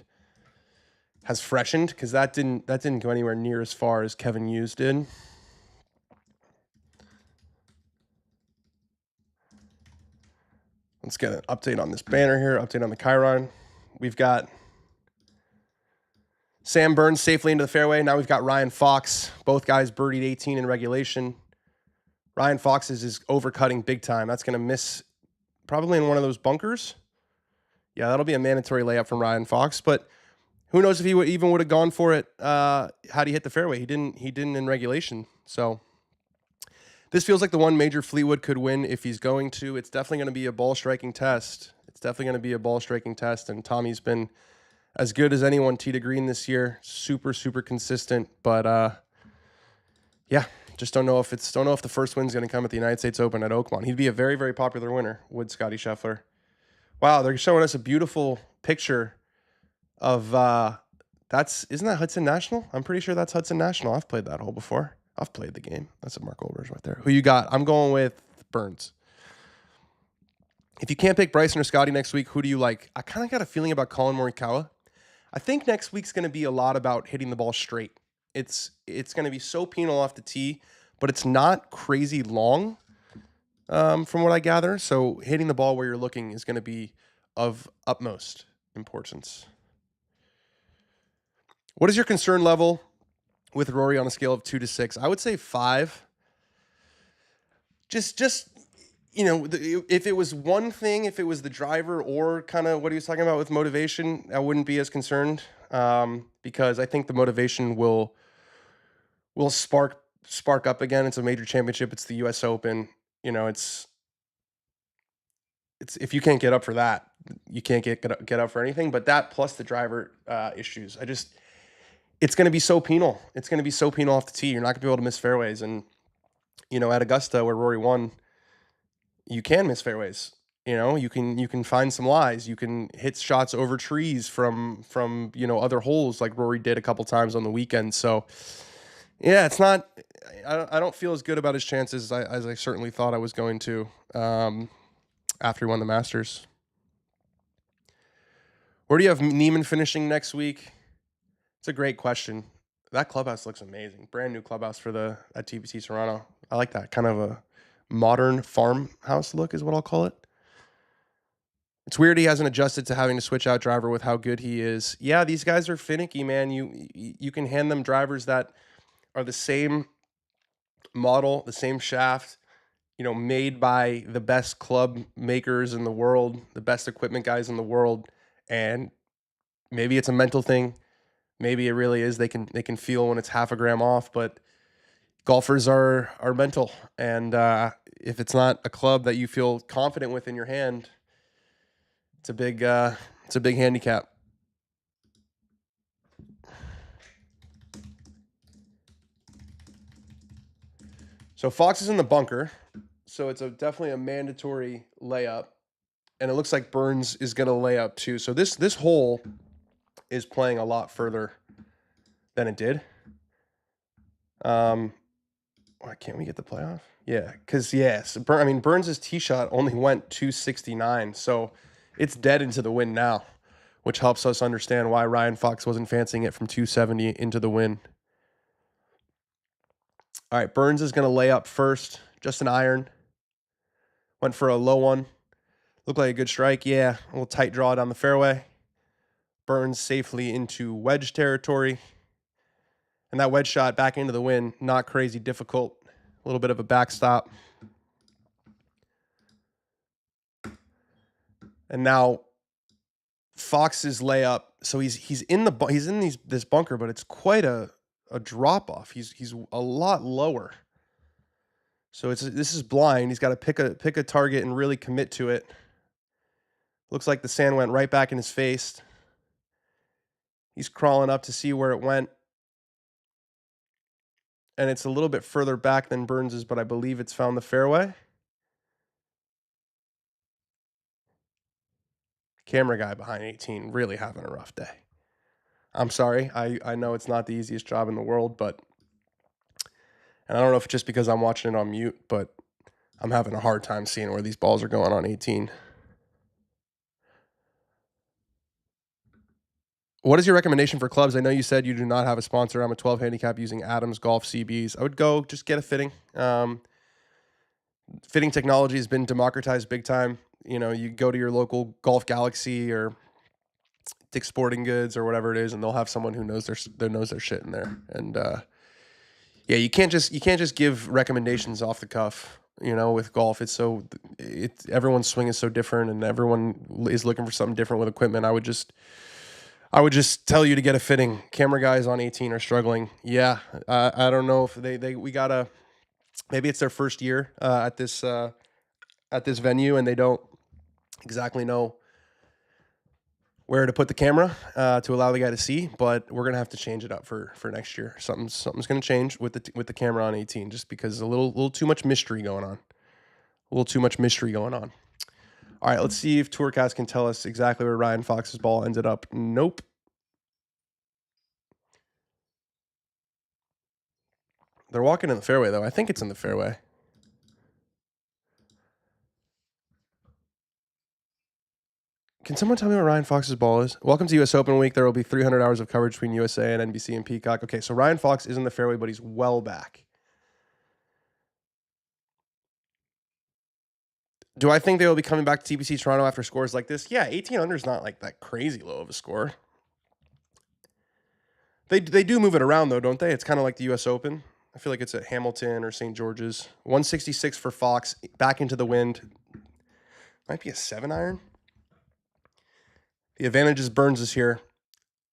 A: has freshened because that didn't go anywhere near as far as Kevin Hughes did. Let's get an update on this banner here, update on the Chiron. We've got Sam Burns safely into the fairway. Now we've got Ryan Fox. Both guys birdied 18 in regulation. Ryan Fox is overcutting big time. That's going to miss probably in one of those bunkers. Yeah, that'll be a mandatory layup from Ryan Fox, but who knows if he would have gone for it had he hit the fairway. He didn't in regulation. So this feels like the one major Fleetwood could win if he's going to. It's definitely going to be a ball striking test. And Tommy's been as good as anyone tee to green this year. Super, super consistent. But yeah, just don't know if the first win's going to come at the United States Open at Oakmont. He'd be a very, very popular winner, would Scotty Scheffler. Wow, they're showing us a beautiful picture of isn't that Hudson National? I'm pretty sure that's Hudson National. I've played that hole before. I've played the game. That's a Mark Olbers right there. Who you got? I'm going with Burns. If you can't pick Bryson or Scotty next week, who do you like? I kind of got a feeling about Colin Morikawa. I think next week's going to be a lot about hitting the ball straight. It's going to be so penal off the tee, but it's not crazy long from what I gather. So hitting the ball where you're looking is going to be of utmost importance. What is your concern level with Rory on a scale of 2 to 6? I would say 5. Just if it was one thing, if it was the driver or kind of what he was talking about with motivation, I wouldn't be as concerned because I think the motivation will spark up again. It's a major championship. It's the U.S. Open. It's if you can't get up for that, you can't get up for anything. But that plus the driver issues, it's going to be so penal. It's going to be so penal off the tee. You're not going to be able to miss fairways. And, at Augusta where Rory won, you can miss fairways. You can find some lies. You can hit shots over trees from other holes like Rory did a couple times on the weekend. So, yeah, it's not – I don't feel as good about his chances as I certainly thought I was going to after he won the Masters. Where do you have Neiman finishing next week? It's a great question. That clubhouse looks amazing. Brand new clubhouse at TPC Toronto. I like that. Kind of a modern farmhouse look is what I'll call it. It's weird he hasn't adjusted to having to switch out driver with how good he is. Yeah, these guys are finicky, man. You can hand them drivers that are the same model, the same shaft, made by the best club makers in the world, the best equipment guys in the world, and maybe it's a mental thing. Maybe it really is. They can feel when it's half a gram off, but golfers are mental, and if it's not a club that you feel confident with in your hand, it's a big handicap. So Fox is in the bunker, so it's definitely a mandatory layup, and it looks like Burns is going to lay up too. So this hole is playing a lot further than it did. Why can't we get the playoff? Yeah, because Burns' tee shot only went 269, so it's dead into the wind now, which helps us understand why Ryan Fox wasn't fancying it from 270 into the wind. All right, Burns is going to lay up first, just an iron. Went for a low one. Looked like a good strike. Yeah, a little tight draw down the fairway. Burns safely into wedge territory. And that wedge shot back into the wind, not crazy difficult. A little bit of a backstop. And now Fox's layup. So he's in this bunker, but it's quite a drop off. He's a lot lower. So this is blind. He's got to pick a target and really commit to it. Looks like the sand went right back in his face. He's crawling up to see where it went. And it's a little bit further back than Burns's, but I believe it's found the fairway. Camera guy behind 18 really having a rough day. I'm sorry. I know it's not the easiest job in the world, but and I don't know if it's just because I'm watching it on mute, but I'm having a hard time seeing where these balls are going on 18. What is your recommendation for clubs? I know you said you do not have a sponsor. I'm a 12 handicap using Adams Golf CBs. I would go just get a fitting. Fitting technology has been democratized big time. You know, you go to your local Golf Galaxy or Dick's Sporting Goods or whatever it is, and they'll have someone who knows their shit in there. And yeah, you can't just give recommendations off the cuff. You know, with golf, everyone's swing is so different, and everyone is looking for something different with equipment. I would just tell you to get a fitting. Camera guys on 18 are struggling. Yeah, I don't know if we gotta. Maybe it's their first year at this venue, and they don't exactly know where to put the camera to allow the guy to see. But we're gonna have to change it up for next year. Something's gonna change with the camera on 18, just because a little too much mystery going on. All right, let's see if Tourcast can tell us exactly where Ryan Fox's ball ended up. Nope. They're walking in the fairway, though. I think it's in the fairway. Can someone tell me where Ryan Fox's ball is? Welcome to U.S. Open Week. There will be 300 hours of coverage between USA and NBC and Peacock. Okay, so Ryan Fox is in the fairway, but he's well back. Do I think they will be coming back to TPC Toronto after scores like this? Yeah, 18 under is not like that crazy low of a score. They do move it around, though, don't they? It's kind of like the U.S. Open. I feel like it's at Hamilton or St. George's. 166 for Fox, back into the wind. Might be a 7-iron. The advantage is Burns is here,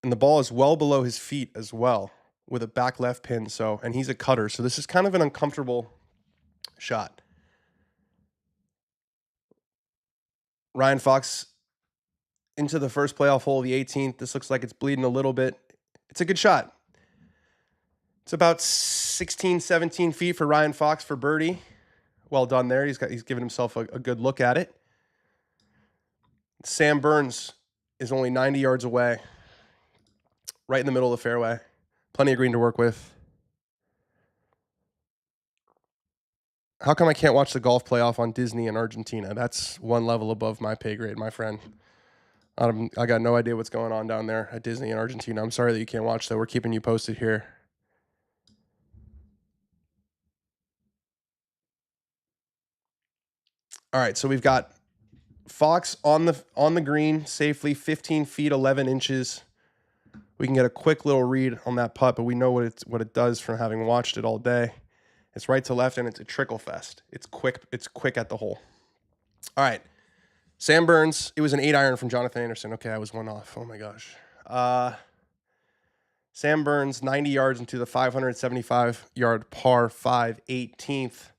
A: and the ball is well below his feet as well with a back left pin. And he's a cutter, so this is kind of an uncomfortable shot. Ryan Fox into the first playoff hole, the 18th. This looks like it's bleeding a little bit. It's a good shot. It's about 16, 17 feet for Ryan Fox for birdie. Well done there. He's given himself a good look at it. Sam Burns is only 90 yards away, right in the middle of the fairway. Plenty of green to work with. How come I can't watch the golf playoff on Disney in Argentina? That's one level above my pay grade, my friend. I got no idea what's going on down there at Disney in Argentina. I'm sorry that you can't watch that. We're keeping you posted here. All right, so we've got Fox on the green safely, 15 feet 11 inches. We can get a quick little read on that putt, but we know what it does from having watched it all day. It's right to left, and it's a trickle fest. It's quick at the hole. All right, Sam Burns. It was an 8-iron from Jonathan Anderson. Okay, I was one off. Oh my gosh. Sam Burns, 90 yards into the 575-yard par 5, 18th.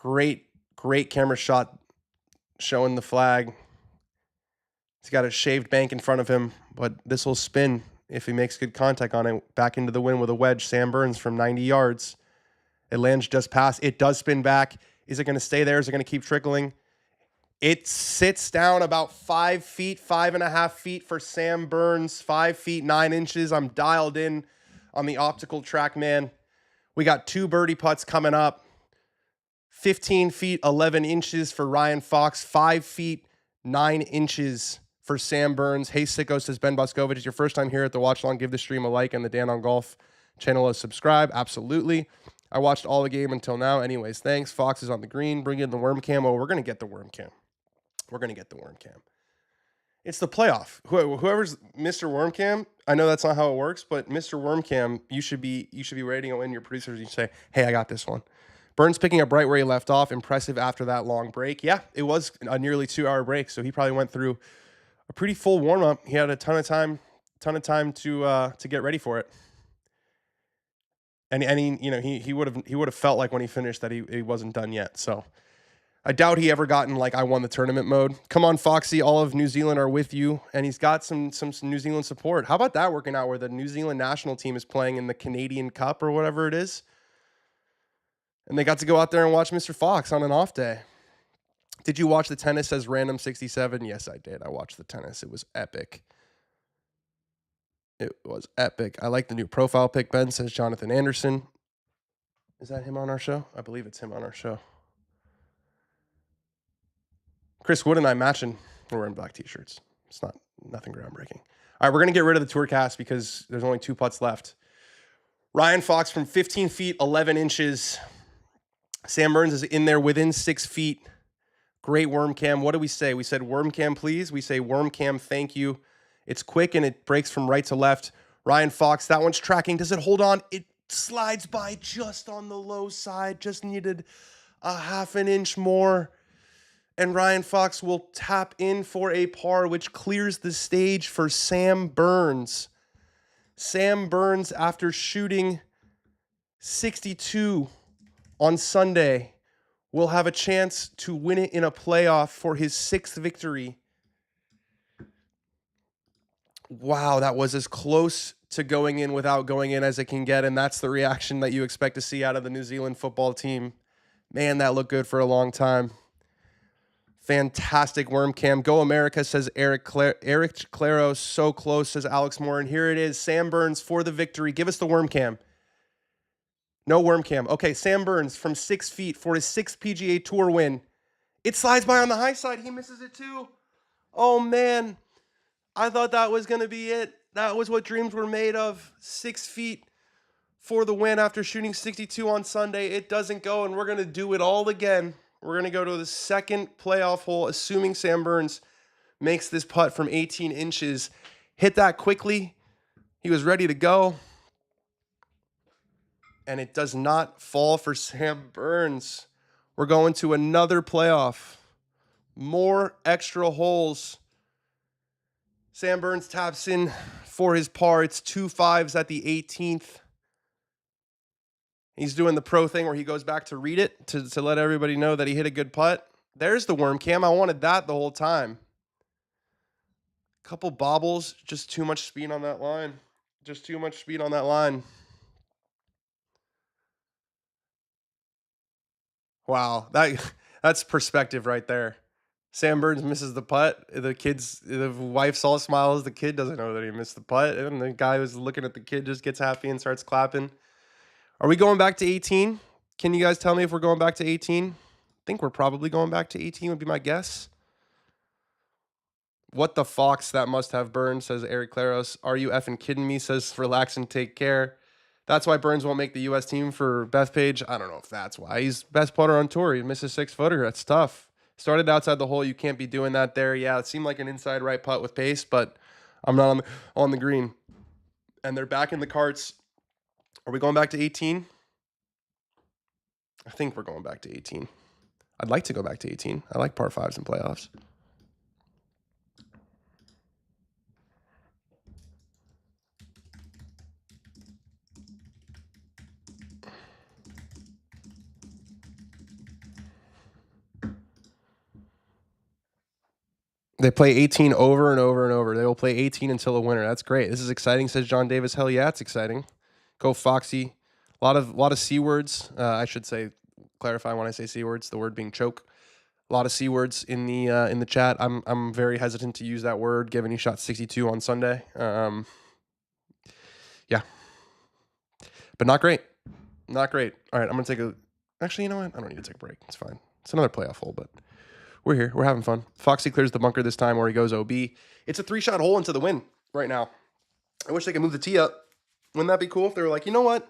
A: Great camera shot showing the flag. He's got a shaved bank in front of him, but this will spin if he makes good contact on it. Back into the wind with a wedge. Sam Burns from 90 yards. It lands just past. It does spin back. Is it going to stay there? Is it going to keep trickling? It sits down about 5 feet, 5.5 feet for Sam Burns. 5 feet, 9 inches. I'm dialed in on the optical track, man. We got 2 birdie putts coming up. 15 feet, 11 inches for Ryan Fox. 5 feet, 9 inches for Sam Burns. Hey, Sicko, says Ben Boscovich. It's your first time here at the watch long. Give the stream a like and the Dan on Golf channel a subscribe. Absolutely. I watched all the game until now. Anyways, thanks. Fox is on the green. Bring in the worm cam. Oh, we're going to get the worm cam. We're going to get the worm cam. It's the playoff. Whoever's Mr. Worm Cam, I know that's not how it works, but Mr. Worm Cam, you should be ready to go in your producers. You say, hey, I got this one. Burns picking up right where he left off. Impressive after that long break. Yeah, it was a nearly 2-hour break, so he probably went through a pretty full warm up. He had a ton of time to get ready for it. And he would have felt like when he finished that he wasn't done yet. So I doubt he ever got in like I won the tournament mode. Come on, Foxy, all of New Zealand are with you, and he's got some New Zealand support. How about that working out where the New Zealand national team is playing in the Canadian Cup or whatever it is? And they got to go out there and watch Mr. Fox on an off day. Did you watch the tennis, says Random 67? Yes, I did. I watched the tennis. It was epic. It was epic. I like the new profile pic, Ben, says Jonathan Anderson. Is that him on our show? I believe it's him on our show. Chris Wood and I matching. We're wearing black t-shirts. It's nothing groundbreaking. All right, we're going to get rid of the tour cast because there's only 2 putts left. Ryan Fox from 15 feet, 11 inches. Sam Burns is in there within 6 feet. Great worm cam. What do we say? We said worm cam, please. We say worm cam, thank you. It's quick and it breaks from right to left. Ryan Fox, that one's tracking. Does it hold on? It slides by just on the low side. Just needed a half an inch more. And Ryan Fox will tap in for a par, which clears the stage for Sam Burns. Sam Burns, after shooting 62 on Sunday, will have a chance to win it in a playoff for his 6th victory. Wow, that was as close to going in without going in as it can get, and that's the reaction that you expect to see out of the New Zealand football team. Man, that looked good for a long time. Fantastic worm cam. Go America, says Eric Claro. So close, says Alex Moore. And here it is. Sam Burns for the victory. Give us the worm cam. No worm cam. Okay, Sam Burns from 6 feet for his 6th PGA Tour win. It slides by on the high side. He misses it too. Oh, man. I thought that was going to be it. That was what dreams were made of. 6 feet for the win after shooting 62 on Sunday. It doesn't go, and we're going to do it all again. We're going to go to the 2nd playoff hole, assuming Sam Burns makes this putt from 18 inches. Hit that quickly. He was ready to go. And it does not fall for Sam Burns. We're going to another playoff. More extra holes. Sam Burns taps in for his par. It's 2 5s at the 18th. He's doing the pro thing where he goes back to read it to let everybody know that he hit a good putt. There's the worm cam. I wanted that the whole time. Couple bobbles, just too much speed on that line. Just too much speed on that line. Wow, that's perspective right there. Sam Burns misses the putt. The wife's all smiles. The kid doesn't know that he missed the putt. And the guy who's looking at the kid just gets happy and starts clapping. Are we going back to 18? Can you guys tell me if we're going back to 18? I think we're probably going back to 18 would be my guess. What the fox that must have burned, says Eric Claros. Are you effing kidding me, says relax and take care. That's why Burns won't make the U.S. team for Bethpage. I don't know if that's why. He's best putter on tour. He misses 6-footer. That's tough. Started outside the hole. You can't be doing that there. Yeah, it seemed like an inside right putt with pace, but I'm not on the green. And they're back in the carts. Are we going back to 18? I think we're going back to 18. I'd like to go back to 18. I like par 5s in playoffs. They play 18 over and over and over. They will play 18 until a winner. That's great. This is exciting, says John Davis. Hell yeah, it's exciting. Go Foxy. A lot of C words. I should say, clarify when I say C words, the word being choke. A lot of C words in the chat. I'm very hesitant to use that word, given he shot 62 on Sunday. Yeah. But not great. Not great. All right, I'm going to take a... Actually, you know what? I don't need to take a break. It's fine. It's another playoff hole, but we're here. We're having fun. Foxy clears the bunker this time, or he goes OB. It's a 3-shot hole into the win right now. I wish they could move the tee up. Wouldn't that be cool if they were like, you know what?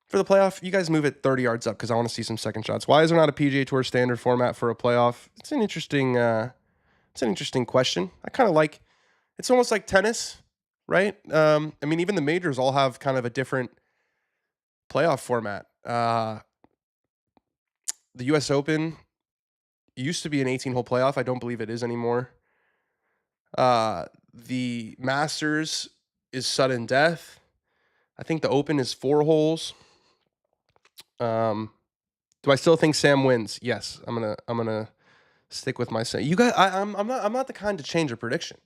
A: For the playoff, you guys move it 30 yards up because I want to see some second shots. Why is there not a PGA Tour standard format for a playoff? It's an interesting question. I kind of like... It's almost like tennis, right? I mean, even the majors all have kind of a different playoff format. The U.S. Open used to be an 18-hole playoff. I don't believe it is anymore. The Masters is sudden death. I think the Open is 4 holes. Do I still think Sam wins? Yes, I'm gonna stick with my say. You guys, I'm not the kind to change a prediction.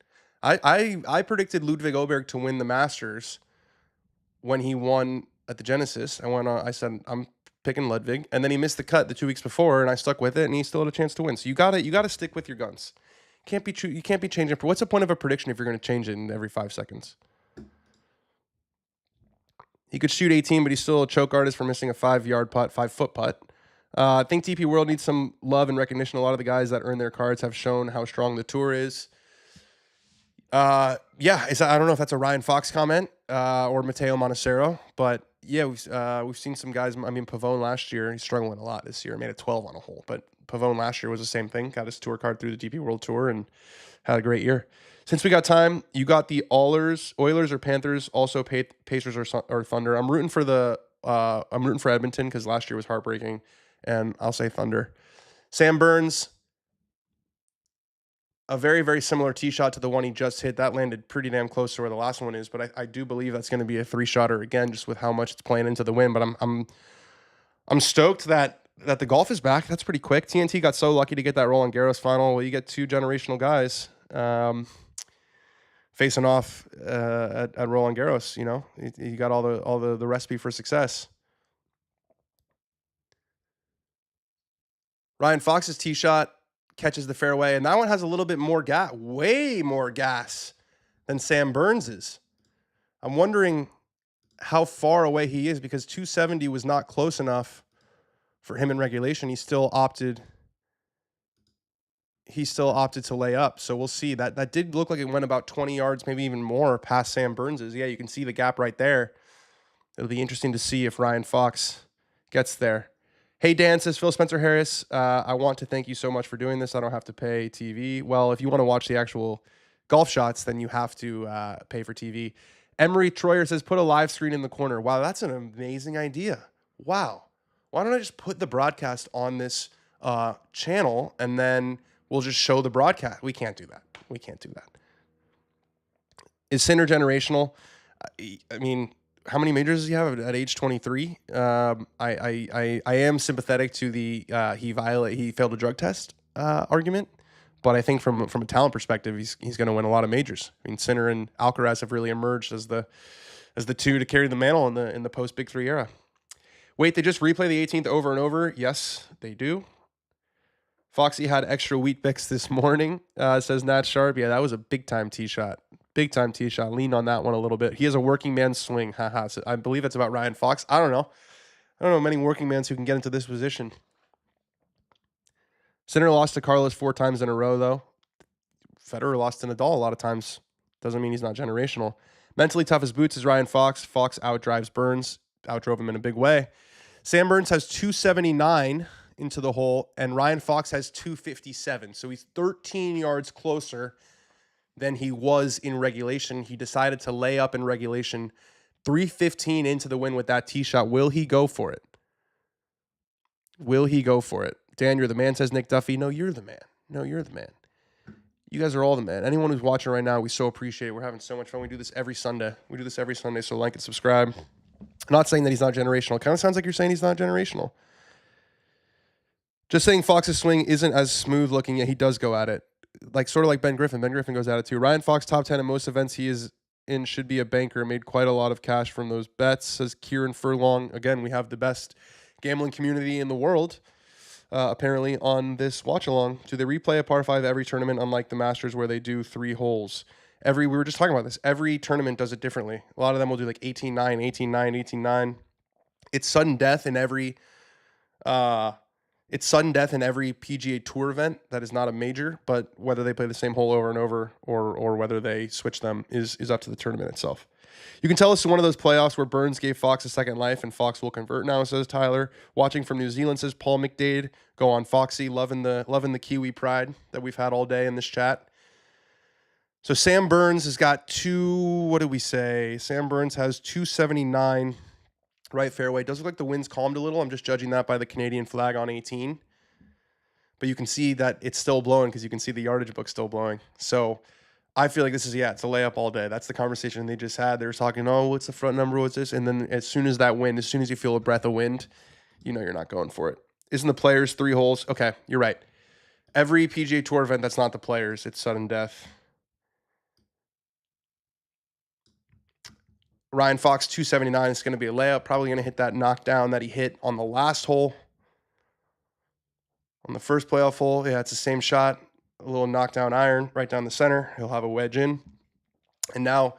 A: I predicted Ludwig Oberg to win the Masters when he won at the Genesis. I said I'm picking Ludwig, and then he missed the cut the 2 weeks before, and I stuck with it, and he still had a chance to win. So you gotta stick with your guns. You can't be changing. What's the point of a prediction if you're going to change it in every 5 seconds? He could shoot 18, but he's still a choke artist for missing a 5-foot putt. I think TP World needs some love and recognition. A lot of the guys that earn their cards have shown how strong the tour is. I don't know if that's a Ryan Fox comment or Matteo Montecero, but yeah, we've seen some guys. I mean, Pavone last year, he's struggling a lot this year. Made a 12 on a hole, but Pavone last year was the same thing. Got his tour card through the DP World Tour and had a great year. Since we got time, you got the Oilers or Panthers, also Pacers or Thunder. I'm rooting for Edmonton because last year was heartbreaking, and I'll say Thunder. Sam Burns, a very, very similar tee shot to the one he just hit. That landed pretty damn close to where the last one is, but I do believe that's going to be a 3-shotter again, just with how much it's playing into the wind. But I'm stoked that the golf is back. That's pretty quick. TNT got so lucky to get that Roland Garros final. Well, you get 2 generational guys facing off at Roland Garros. You know, you got all the recipe for success. Ryan Fox's tee shot catches the fairway, and that one has a little bit more gas, way more gas than Sam Burns's. I'm wondering how far away he is because 270 was not close enough for him in regulation. He still opted to lay up. So we'll see. That did look like it went about 20 yards, maybe even more past Sam Burns's. Yeah, you can see the gap right there. It'll be interesting to see if Ryan Fox gets there. Hey, Dan, says Phil Spencer Harris. I want to thank you so much for doing this. I don't have to pay TV. Well, if you want to watch the actual golf shots, then you have to pay for TV. Emery Troyer says, put a live screen in the corner. Wow, that's an amazing idea. Wow. Why don't I just put the broadcast on this channel and then we'll just show the broadcast? We can't do that. Is Sinner generational? I mean, how many majors does he have at age 23? I am sympathetic to the he failed a drug test argument, but I think from a talent perspective, he's going to win a lot of majors. I mean, Sinner and Alcaraz have really emerged as the two to carry the mantle in the post Big Three era. Wait, they just replay the 18th over and over? Yes, they do. Foxy had extra wheat bix this morning, says Nat Sharp. Yeah, that was a big-time tee shot. Big-time tee shot. Leaned on that one a little bit. He has a working man swing. Haha. So I believe that's about Ryan Fox. I don't know many working mans who can get into this position. Sinner lost to Carlos 4 times in a row, though. Federer lost to Nadal a lot of times. Doesn't mean he's not generational. Mentally tough as boots is Ryan Fox. Fox outdrives Burns. Outdrove him in a big way. Sam Burns has 279 into the hole, and Ryan Fox has 257. So he's 13 yards closer than he was in regulation. He decided to lay up in regulation. 315 into the win with that tee shot. Will he go for it? Dan, you're the man, says Nick Duffy. No, you're the man. You guys are all the man. Anyone who's watching right now, we so appreciate it. We're having so much fun. We do this every Sunday. So like and subscribe. I'm not saying that he's not generational. It kind of sounds like you're saying he's not generational. Just saying Fox's swing isn't as smooth looking, yet he does go at it. like sort of like Ben Griffin. Ben Griffin goes at it too. Ryan Fox, top 10 in most events he is in, should be a banker. Made quite a lot of cash from those bets, says Kieran Furlong. Again, we have the best gambling community in the world, apparently, on this watch along. Do they replay a par 5 every tournament, unlike the Masters where they do 3 holes? We were just talking about this. Every tournament does it differently. A lot of them will do like 18-9, 18-9, 18-9. It's sudden death in every PGA Tour event that is not a major, but whether they play the same hole over and over or whether they switch them is up to the tournament itself. You can tell us one of those playoffs where Burns gave Fox a second life and Fox will convert now, says Tyler. Watching from New Zealand, says Paul McDade. Go on, Foxy. Loving the Kiwi pride that we've had all day in this chat. So Sam Burns has got what did we say? Sam Burns has 279 right fairway. Does look like the wind's calmed a little. I'm just judging that by the Canadian flag on 18. But you can see that it's still blowing because you can see the yardage book still blowing. So I feel like this is, it's a layup all day. That's the conversation they just had. They were talking, what's the front number? What's this? And then as soon as you feel a breath of wind, you know you're not going for it. Isn't the Players 3 holes? Okay, you're right. Every PGA Tour event that's not the Players, it's sudden death. Ryan Fox, 279 is going to be a layup. Probably going to hit that knockdown that he hit on the last hole. On the first playoff hole, it's the same shot. A little knockdown iron right down the center. He'll have a wedge in. And now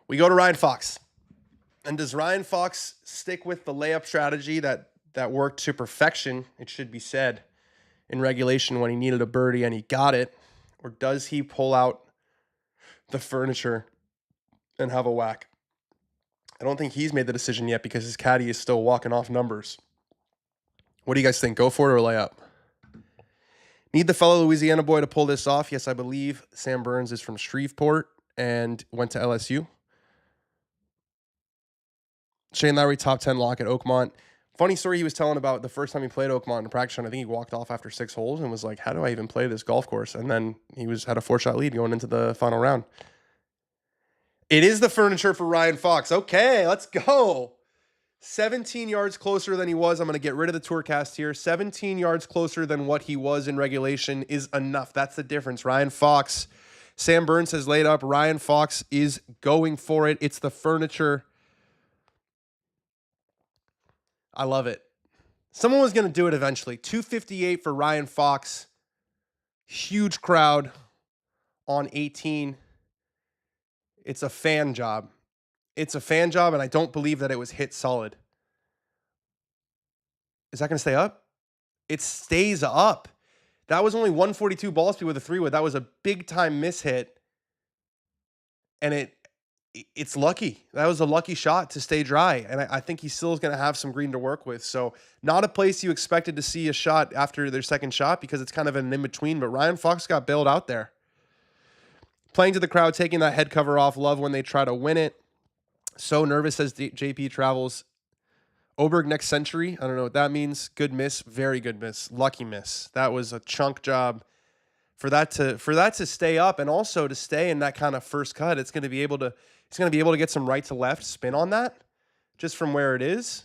A: we go to Ryan Fox. And does Ryan Fox stick with the layup strategy that worked to perfection, it should be said, in regulation when he needed a birdie and he got it? Or does he pull out the furniture and have a whack? I don't think he's made the decision yet because his caddy is still walking off numbers. What do you guys think? Go for it or layup? Need the fellow Louisiana boy to pull this off. Yes, I believe Sam Burns is from Shreveport and went to LSU. Shane Lowry, top 10 lock at Oakmont. Funny story he was telling about the first time he played Oakmont in practice. I think he walked off after 6 holes and was like, how do I even play this golf course? And then he had a 4-shot lead going into the final round. It is the furniture for Ryan Fox. Okay, let's go. 17 yards closer than he was. I'm going to get rid of the Tourcast here. 17 yards closer than what he was in regulation is enough. That's the difference. Ryan Fox. Sam Burns has laid up. Ryan Fox is going for it. It's the furniture. I love it. Someone was going to do it eventually. 258 for Ryan Fox. Huge crowd on 18. It's a fan job. It's a fan job, and I don't believe that it was hit solid. Is that going to stay up? It stays up. That was only 142 ball speed with a 3-wood. That was a big-time miss hit, and it's lucky. That was a lucky shot to stay dry, and I think he still is going to have some green to work with. So not a place you expected to see a shot after their second shot because it's kind of an in-between, but Ryan Fox got bailed out there. Playing to the crowd, taking that head cover off. Love when they try to win it. So nervous, says JP Travels. Oberg next century. I don't know what that means. Good miss. Very good miss. Lucky miss. That was a chunk job. For that to stay up and also to stay in that kind of first cut, it's going to be able to get some right to left spin on that just from where it is.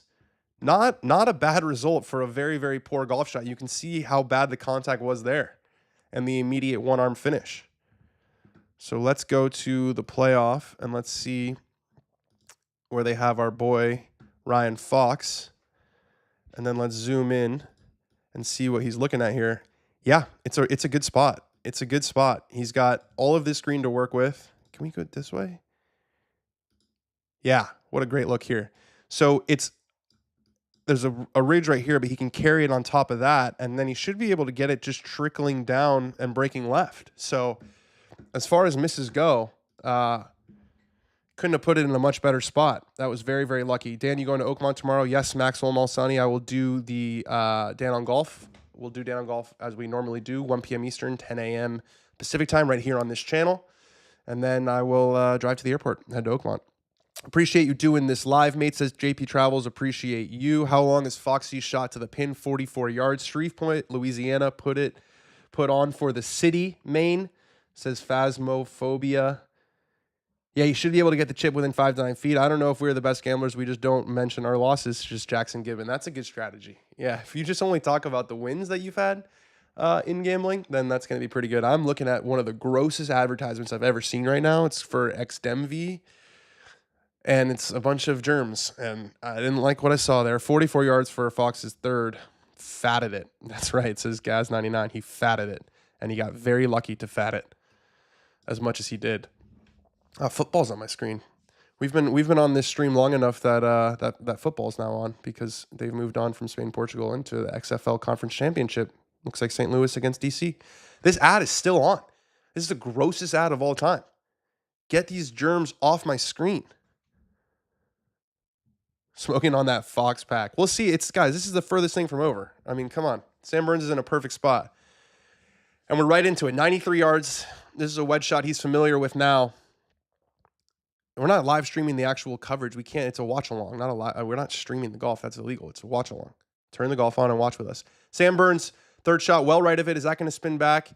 A: Not a bad result for a very, very poor golf shot. You can see how bad the contact was there and the immediate one-arm finish. So let's go to the playoff and let's see where they have our boy Ryan Fox. And then let's zoom in and see what he's looking at here. Yeah, it's a good spot. It's a good spot. He's got all of this green to work with. Can we go this way? Yeah, what a great look here. So there's a ridge right here, but he can carry it on top of that, and then he should be able to get it just trickling down and breaking left. So as far as misses go, couldn't have put it in a much better spot. That was very, very lucky. Dan, you going to Oakmont tomorrow? Yes, Maxwell Malsani. I will do the Dan on Golf. We'll do Dan on Golf as we normally do, 1 p.m. Eastern, 10 a.m. Pacific time right here on this channel. And then I will drive to the airport, head to Oakmont. Appreciate you doing this live, mate, says JP Travels. Appreciate you. How long is Foxy's shot to the pin? 44 yards. Shreveport, Louisiana, put on for the city, Maine, says Phasmophobia. Yeah, you should be able to get the chip within 5 to 9 feet. I don't know if we're the best gamblers. We just don't mention our losses. Just Jackson Gibbon. That's a good strategy. Yeah, if you just only talk about the wins that you've had, in gambling, then that's going to be pretty good. I'm looking at one of the grossest advertisements I've ever seen right now. It's for XDemV, and it's a bunch of germs, and I didn't like what I saw there. 44 yards for Fox's third. Fatted it. That's right. It says Gaz99. He fatted it, and he got very lucky to fat it as much as he did. Football's on my screen. We've been on this stream long enough that that football's now on because they've moved on from Spain, Portugal into the XFL Conference Championship. Looks like St. Louis against DC. This ad is still on. This is the grossest ad of all time. Get these germs off my screen. Smoking on that Fox pack. We'll see. Guys, this is the furthest thing from over. I mean, come on. Sam Burns is in a perfect spot. And we're right into it. 93 yards. This is a wedge shot he's familiar with now. We're not live streaming the actual coverage. We can't. It's a watch along, not a live. We're not streaming the golf. That's illegal. It's a watch along. Turn the golf on and watch with us. Sam Burns, third shot, well right of it. Is that going to spin back?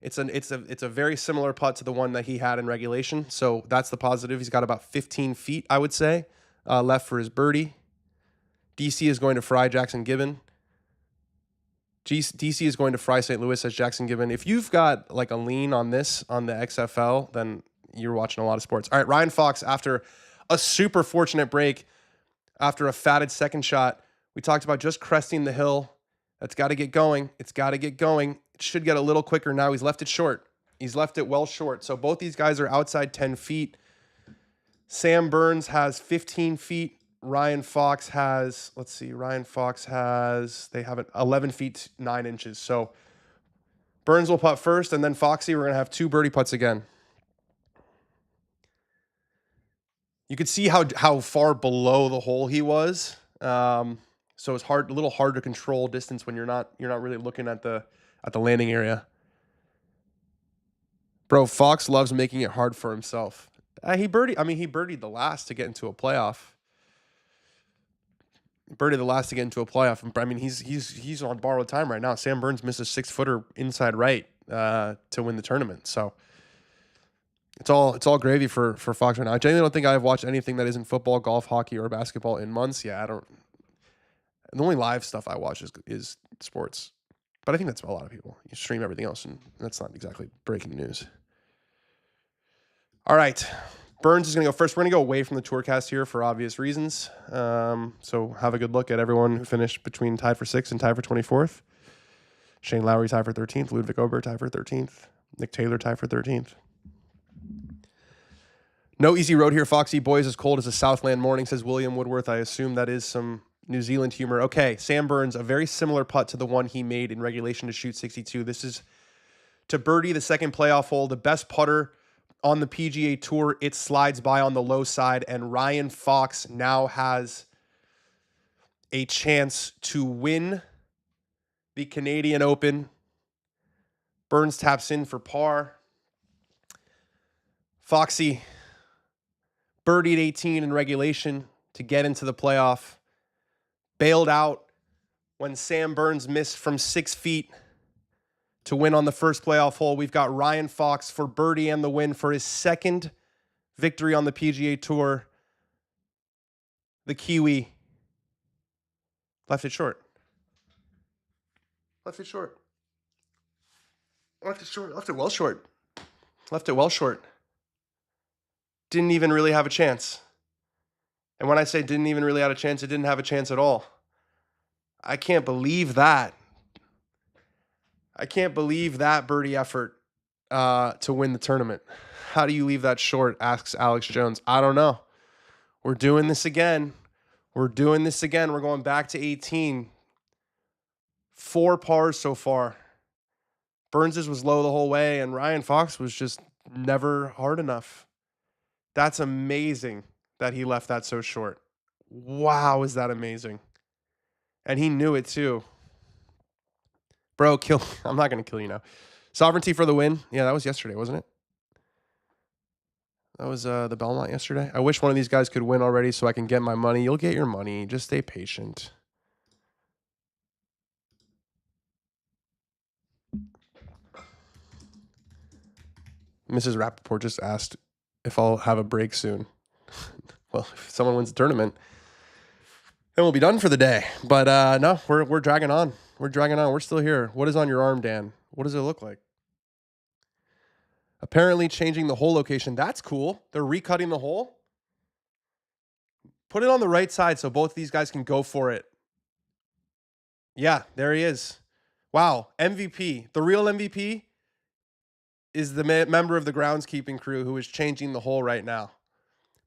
A: It's a very similar putt to the one that he had in regulation. So that's the positive. He's got about 15 feet, I would say, left for his birdie. DC is going to fry Jackson Gibbon. DC is going to fry St. Louis as Jackson Gibbon. If you've got like a lean on this on the XFL, then you're watching a lot of sports. All right, Ryan Fox, after a super fortunate break, after a fatted second shot, we talked about just cresting the hill. That's got to get going. It's got to get going. It should get a little quicker now. He's left it short. He's left it well short. So both these guys are outside 10 feet. Sam Burns has 15 feet. Ryan Fox has, let's see, they have it 11 feet, 9 inches. So Burns will putt first, and then Foxy, we're going to have 2 birdie putts again. You could see how far below the hole he was. So it's a little hard to control distance when you're not really looking at the landing area. Bro, Fox loves making it hard for himself. He birdied the last to get into a playoff. I mean, he's on borrowed time right now. Sam Burns missed a 6-footer inside right to win the tournament. So it's all gravy for Fox right now. I genuinely don't think I've watched anything that isn't football, golf, hockey, or basketball in months. Yeah, the only live stuff I watch is sports. But I think that's a lot of people. You stream everything else, and that's not exactly breaking news. All right. Burns is going to go first. We're going to go away from the Tourcast here for obvious reasons. So have a good look at everyone who finished between tied for 6th and tied for 24th. Shane Lowry tied for 13th. Ludwig Ober tied for 13th. Nick Taylor tied for 13th. No easy road here, Foxy. Boys, as cold as a Southland morning, says William Woodworth. I assume that is some New Zealand humor. Okay, Sam Burns, a very similar putt to the one he made in regulation to shoot 62. This is to birdie the second playoff hole, the best putter on the PGA Tour. It slides by on the low side, and Ryan Fox now has a chance to win the Canadian Open. Burns taps in for par. Foxy birdied 18 in regulation to get into the playoff. Bailed out when Sam Burns missed from 6 feet to win on the first playoff hole. We've got Ryan Fox for birdie and the win for his second victory on the PGA Tour. The Kiwi left it short. Left it well short. Didn't even really have a chance. And when I say didn't even really have a chance, it didn't have a chance at all. I can't believe that. Birdie effort to win the tournament. How do you leave that short, asks Alex Jones. I don't know. We're doing this again. We're going back to 18. 4 pars so far. Burns's was low the whole way, and Ryan Fox was just never hard enough. That's amazing that he left that so short. Wow, is that amazing. And he knew it too. Bro, I'm not going to kill you now. Sovereignty for the win. Yeah, that was yesterday, wasn't it? That was the Belmont yesterday. I wish one of these guys could win already so I can get my money. You'll get your money. Just stay patient. Mrs. Rapaport just asked if I'll have a break soon. Well, if someone wins the tournament, then we'll be done for the day. But no, we're dragging on. We're dragging on. We're still here. What is on your arm, Dan? What does it look like? Apparently changing the hole location. That's cool. They're recutting the hole. Put it on the right side so both of these guys can go for it. Yeah, there he is. Wow, MVP. The real MVP is the member of the groundskeeping crew who is changing the hole right now.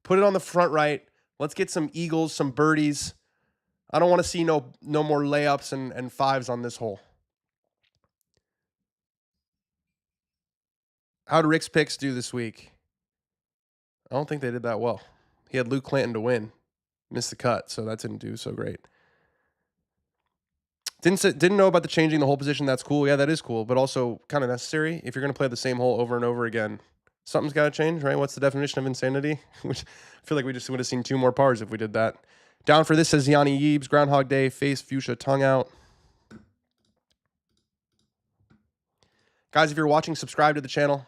A: Put it on the front right. Let's get some eagles, some birdies. I don't want to see no more layups and fives on this hole. How'd Rick's picks do this week? I don't think they did that well. He had Luke Clanton to win. Missed the cut, so that didn't do so great. Didn't know about the changing the hole position. That's cool. Yeah, that is cool, but also kind of necessary. If you're going to play the same hole over and over again, something's got to change, right? What's the definition of insanity? Which I feel like we just would have seen 2 more pars if we did that. Down for this says Yanni Yeebs, Groundhog Day, face, fuchsia, tongue out. Guys, if you're watching, subscribe to the channel.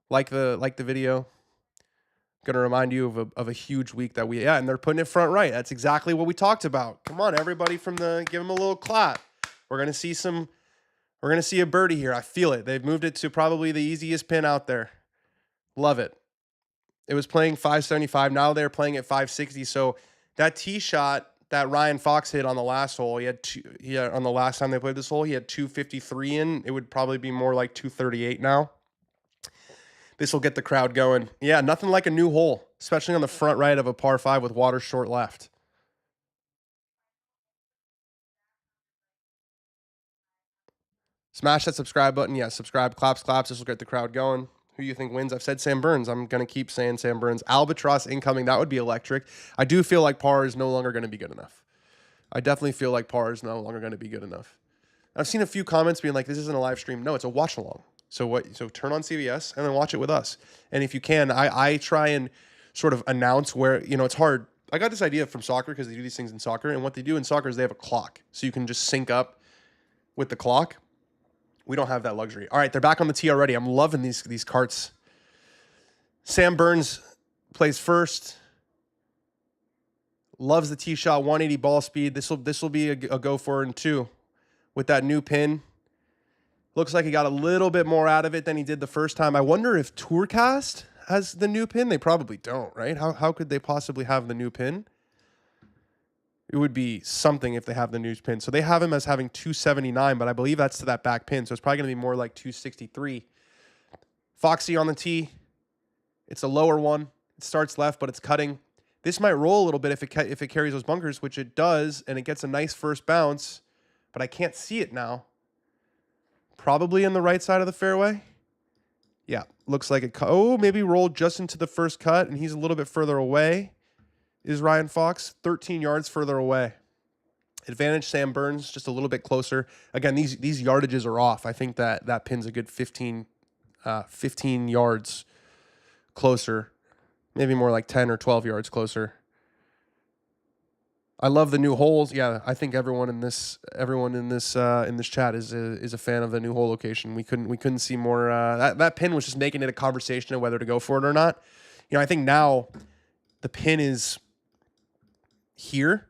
A: Like the video. Going to remind you of a huge week that and they're putting it front right. That's exactly what we talked about. Come on, everybody give them a little clap. We're going to see a birdie here. I feel it. They've moved it to probably the easiest pin out there. Love it. It was playing 575. Now they're playing at 560. So that tee shot that Ryan Fox hit on the last hole, on the last time they played this hole, he had 253 in. It would probably be more like 238 now. This will get the crowd going. Yeah, nothing like a new hole, especially on the front right of a par 5 with water short left. Smash that subscribe button. Yeah, subscribe, claps. This will get the crowd going. Who you think wins? I've said Sam Burns. I'm going to keep saying Sam Burns. Albatross incoming. That would be electric. I do feel like par is no longer going to be good enough. I definitely feel like par is no longer going to be good enough. I've seen a few comments being like, this isn't a live stream. No, it's a watch along. So turn on CBS and then watch it with us. And if you can, I try and sort of announce where, it's hard. I got this idea from soccer because they do these things in soccer. And what they do in soccer is they have a clock. So you can just sync up with the clock. We don't have that luxury. All right, they're back on the tee already. I'm loving these carts. Sam Burns plays first. Loves the tee shot, 180 ball speed. This will be a go for in 2 with that new pin. Looks like he got a little bit more out of it than he did the first time. I wonder if Tourcast has the new pin. They probably don't, right? How could they possibly have the new pin? It would be something if they have the new pin. So they have him as having 279, but I believe that's to that back pin. So it's probably going to be more like 263. Foxy on the tee. It's a lower one. It starts left, but it's cutting. This might roll a little bit if it carries those bunkers, which it does, and it gets a nice first bounce, but I can't see it now. Probably in the right side of the fairway. Yeah, looks like it. Maybe rolled just into the first cut, and he's a little bit further away. Is Ryan Fox 13 yards further away? Advantage Sam Burns just a little bit closer. Again, these yardages are off. I think that pin's a good 15 yards closer, maybe more like 10 or 12 yards closer. I love the new holes. Yeah, I think everyone in this chat is a fan of the new hole location. We couldn't see more. That pin was just making it a conversation of whether to go for it or not. I think now the pin is here.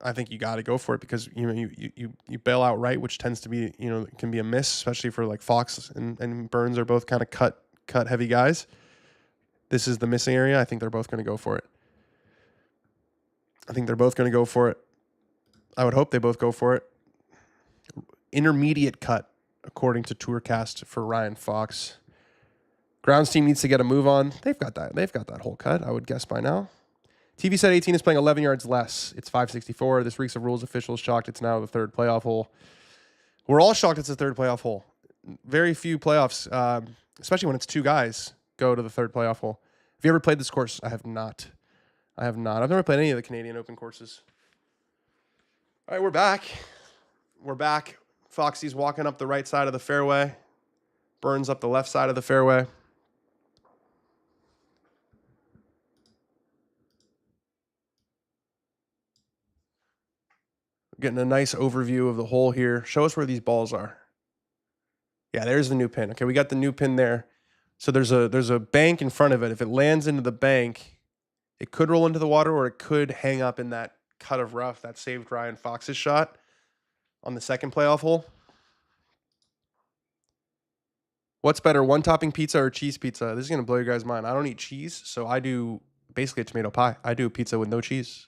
A: I think you got to go for it because you bail out right, which tends to be can be a miss, especially for like Fox and Burns are both kind of cut heavy guys. This is the missing area. I think they're both going to go for it. I would hope they both go for it. Intermediate cut, according to Tourcast, for Ryan Fox. Grounds team needs to get a move on. They've got that whole cut, I would guess by now. TV set 18 is playing 11 yards less. It's 564. This reeks of rules. Officials shocked it's now the 3rd playoff hole. We're all shocked it's the 3rd playoff hole. Very few playoffs, especially when it's 2 guys, go to the 3rd playoff hole. Have you ever played this course? I have not. I've never played any of the Canadian Open courses. All right, we're back. Foxy's walking up the right side of the fairway. Burns up the left side of the fairway. Getting a nice overview of the hole here. Show us where these balls are. Yeah, there's the new pin. Okay, we got the new pin there. So there's a bank in front of it. If it lands into the bank, it could roll into the water or it could hang up in that cut of rough that saved Ryan Fox's shot. on the second playoff hole. What's better, one topping pizza or cheese pizza? This is going to blow your guys' mind. I don't eat cheese, so I do basically a tomato pie. I do pizza with no cheese.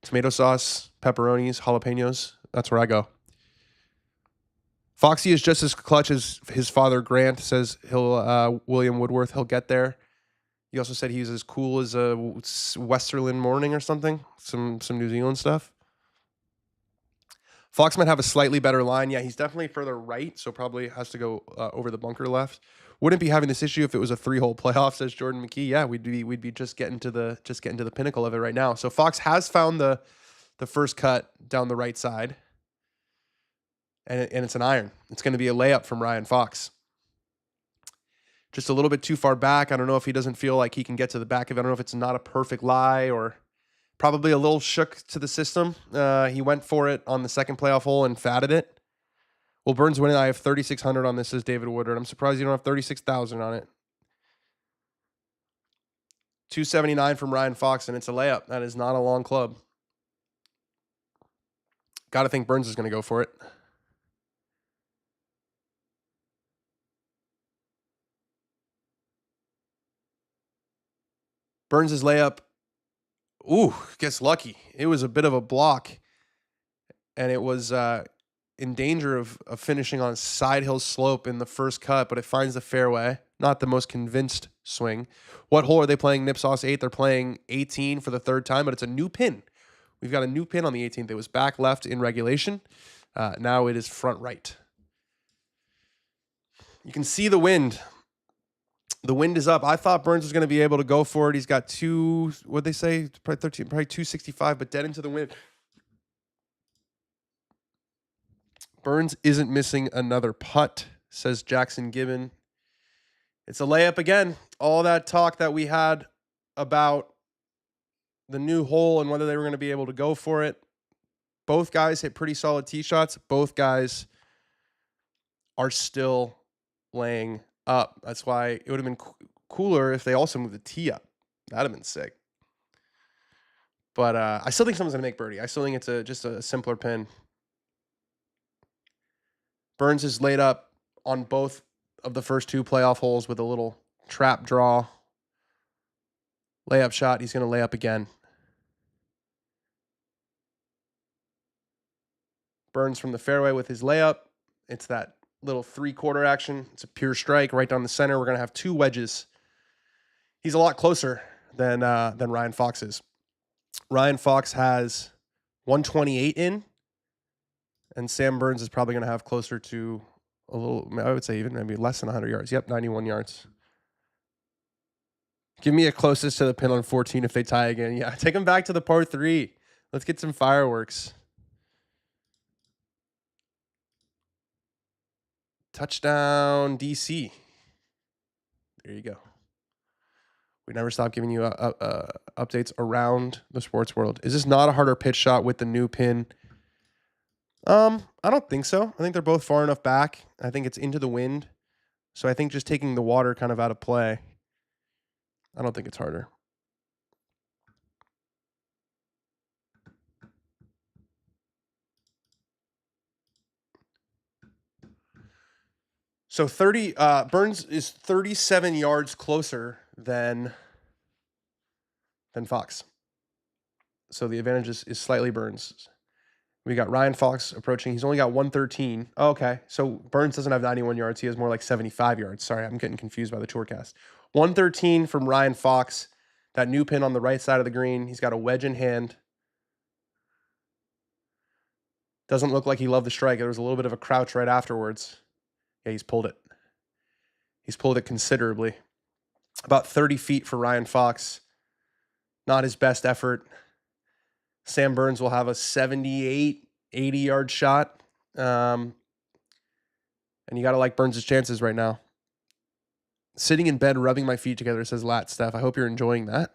A: Tomato sauce, pepperonis, jalapenos. That's where I go. Foxy is just as clutch as his father, Grant, says William Woodworth, he'll get there. He also said he's as cool as a Westerland morning or something. Some New Zealand stuff. Fox might have a slightly better line. Yeah, he's definitely further right, so probably has to go over the bunker left. Wouldn't be having this issue if it was a 3-hole playoff, says Jordan McKee. Yeah, we'd be just getting to the pinnacle of it right now. So Fox has found the first cut down the right side, and it's an iron. It's going to be a layup from Ryan Fox. Just a little bit too far back. I don't know if he doesn't feel like he can get to the back of it. I don't know if it's not a perfect lie or probably a little shook to the system. He went for it on the second playoff hole and fatted it. Well, Burns winning. I have 3,600 on this, says David Woodard. I'm surprised you don't have 36,000 on it. 279 from Ryan Fox, and it's a layup. That is not a long club. Got to think Burns is going to go for it. Burns' layup. Ooh, gets lucky. It was a bit of a block, and it was in danger of finishing on a side hill slope in the first cut, but it finds the fairway. Not the most convinced swing. What hole are they playing Nipsauce 8? They're playing 18 for the third time, but it's a new pin. We've got a new pin on the 18th. It was back left in regulation. Now it is front right. You can see the wind. The wind is up. I thought Burns was going to be able to go for it. He's got what'd they say? Probably 265, but dead into the wind. Burns isn't missing another putt, says Jackson Gibbon. It's a layup again. All that talk that we had about the new hole and whether they were going to be able to go for it. Both guys hit pretty solid tee shots. Both guys are still laying up. That's why it would have been cooler if they also moved the tee up. That'd have been sick. But I still think someone's going to make birdie. I still think it's just a simpler pin. Burns is laid up on both of the first two playoff holes with a little trap draw. Layup shot. He's going to lay up again. Burns from the fairway with his layup. It's that little 3/4 action. It's a pure strike right down the center. We're going to have two wedges. He's a lot closer than Ryan Fox is. Ryan Fox has 128 in, and Sam Burns is probably going to have closer to a little, I would say even maybe less than 100 yards. Yep, 91 yards. Give me a closest to the pin on 14 if they tie again. Yeah, take them back to the par 3. Let's get some fireworks. Touchdown, DC. There you go. We never stop giving you updates around the sports world. Is this not a harder pitch shot with the new pin? I don't think so. I think they're both far enough back. I think it's into the wind. So I think just taking the water kind of out of play, I don't think it's harder. So Burns is 37 yards closer than Fox. So the advantage is slightly Burns. We got Ryan Fox approaching. He's only got 113. Oh, okay. So Burns doesn't have 91 yards. He has more like 75 yards. Sorry, I'm getting confused by the tourcast. 113 from Ryan Fox. That new pin on the right side of the green. He's got a wedge in hand. Doesn't look like he loved the strike. There was a little bit of a crouch right afterwards. Yeah, he's pulled it. He's pulled it considerably. About 30 feet for Ryan Fox. Not his best effort. Sam Burns will have a 78, 80-yard shot. And you got to like Burns' chances right now. Sitting in bed, rubbing my feet together, says Lat Steph. I hope you're enjoying that.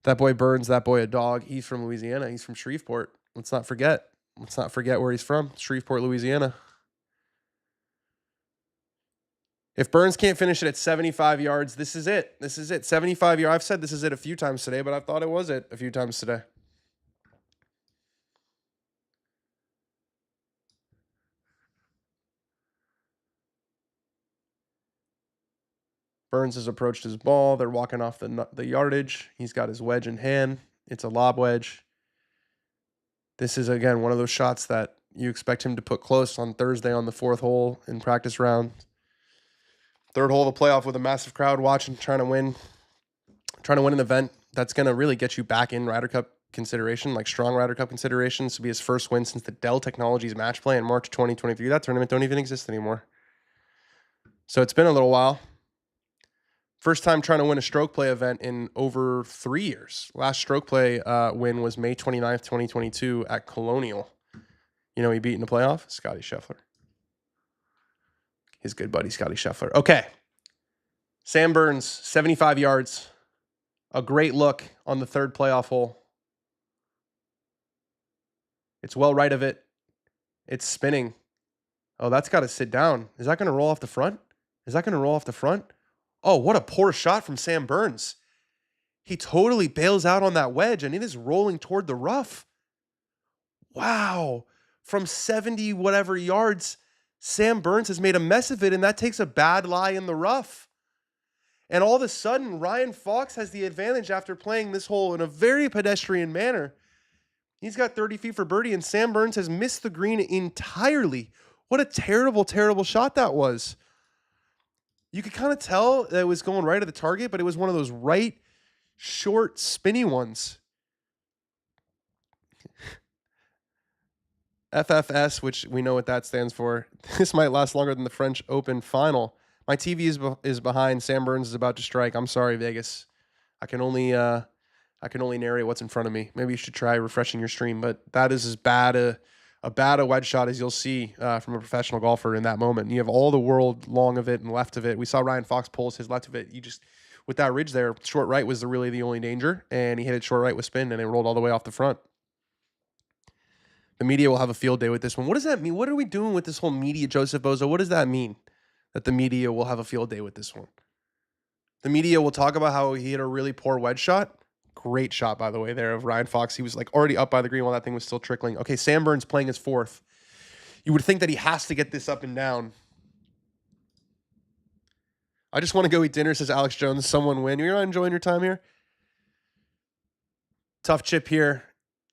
A: That boy Burns, that boy a dog. He's from Louisiana. He's from Shreveport. Let's not forget where he's from. Shreveport, Louisiana. If Burns can't finish it at 75 yards, this is it. 75 yards. I've said this is it a few times today, but I thought it was it a few times today. Burns has approached his ball. They're walking off the yardage. He's got his wedge in hand. It's a lob wedge. This is, again, one of those shots that you expect him to put close on Thursday on the 4th hole in practice round. 3rd hole of the playoff with a massive crowd watching, trying to win an event that's going to really get you back in Ryder Cup consideration, like strong Ryder Cup considerations, to be his first win since the Dell Technologies match play in March 2023. That tournament don't even exist anymore. So it's been a little while. First time trying to win a stroke play event in over 3 years. Last stroke play win was May 29th, 2022 at Colonial. You know, he beat in the playoff? Scotty Scheffler. His good buddy, Scotty Scheffler. Okay. Sam Burns, 75 yards. A great look on the 3rd playoff hole. It's well right of it. It's spinning. Oh, that's got to sit down. Is that going to roll off the front? Oh, what a poor shot from Sam Burns. He totally bails out on that wedge, and it is rolling toward the rough. Wow. From 70 whatever yards, Sam Burns has made a mess of it, and that takes a bad lie in the rough. And all of a sudden, Ryan Fox has the advantage after playing this hole in a very pedestrian manner. He's got 30 feet for birdie, and Sam Burns has missed the green entirely. What a terrible, terrible shot that was. You could kind of tell that it was going right at the target, but it was one of those right, short, spinny ones. FFS, which we know what that stands for. This might last longer than the French Open final. My TV is behind. Sam Burns is about to strike. I'm sorry, Vegas. I can only narrate what's in front of me. Maybe you should try refreshing your stream, but that is as bad a wedge shot as you'll see from a professional golfer in that moment. And you have all the world long of it and left of it. We saw Ryan Fox pulls his left of it. You just, with that ridge there, short right was really the only danger, and he hit it short right with spin, and it rolled all the way off the front. The media will have a field day with this one. What does that mean? What are we doing with this whole media, Joseph Bozo? What does that mean, that the media will have a field day with this one? The media will talk about how he hit a really poor wedge shot. Great shot, by the way, there of Ryan Fox. He was like already up by the green while that thing was still trickling. Okay, Sam Burns playing his 4th. You would think that he has to get this up and down. I just want to go eat dinner, says Alex Jones. Someone win. You're not enjoying your time here? Tough chip here.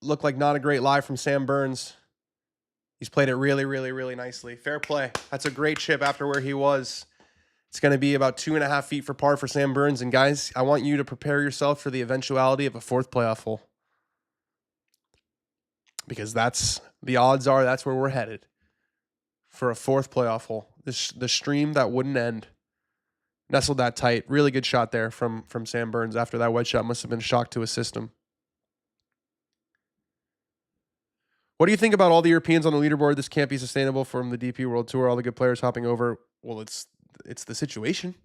A: Looked like not a great lie from Sam Burns. He's played it really, really, really nicely. Fair play. That's a great chip after where he was. It's going to be about 2.5 feet for par for Sam Burns. And guys, I want you to prepare yourself for the eventuality of a 4th playoff hole. Because the odds are that's where we're headed. For a 4th playoff hole. The stream that wouldn't end. Nestled that tight. Really good shot there from Sam Burns after that wedge shot. Must have been a shock to his system. What do you think about all the Europeans on the leaderboard? This can't be sustainable from the DP World Tour. All the good players hopping over. Well, it's the situation.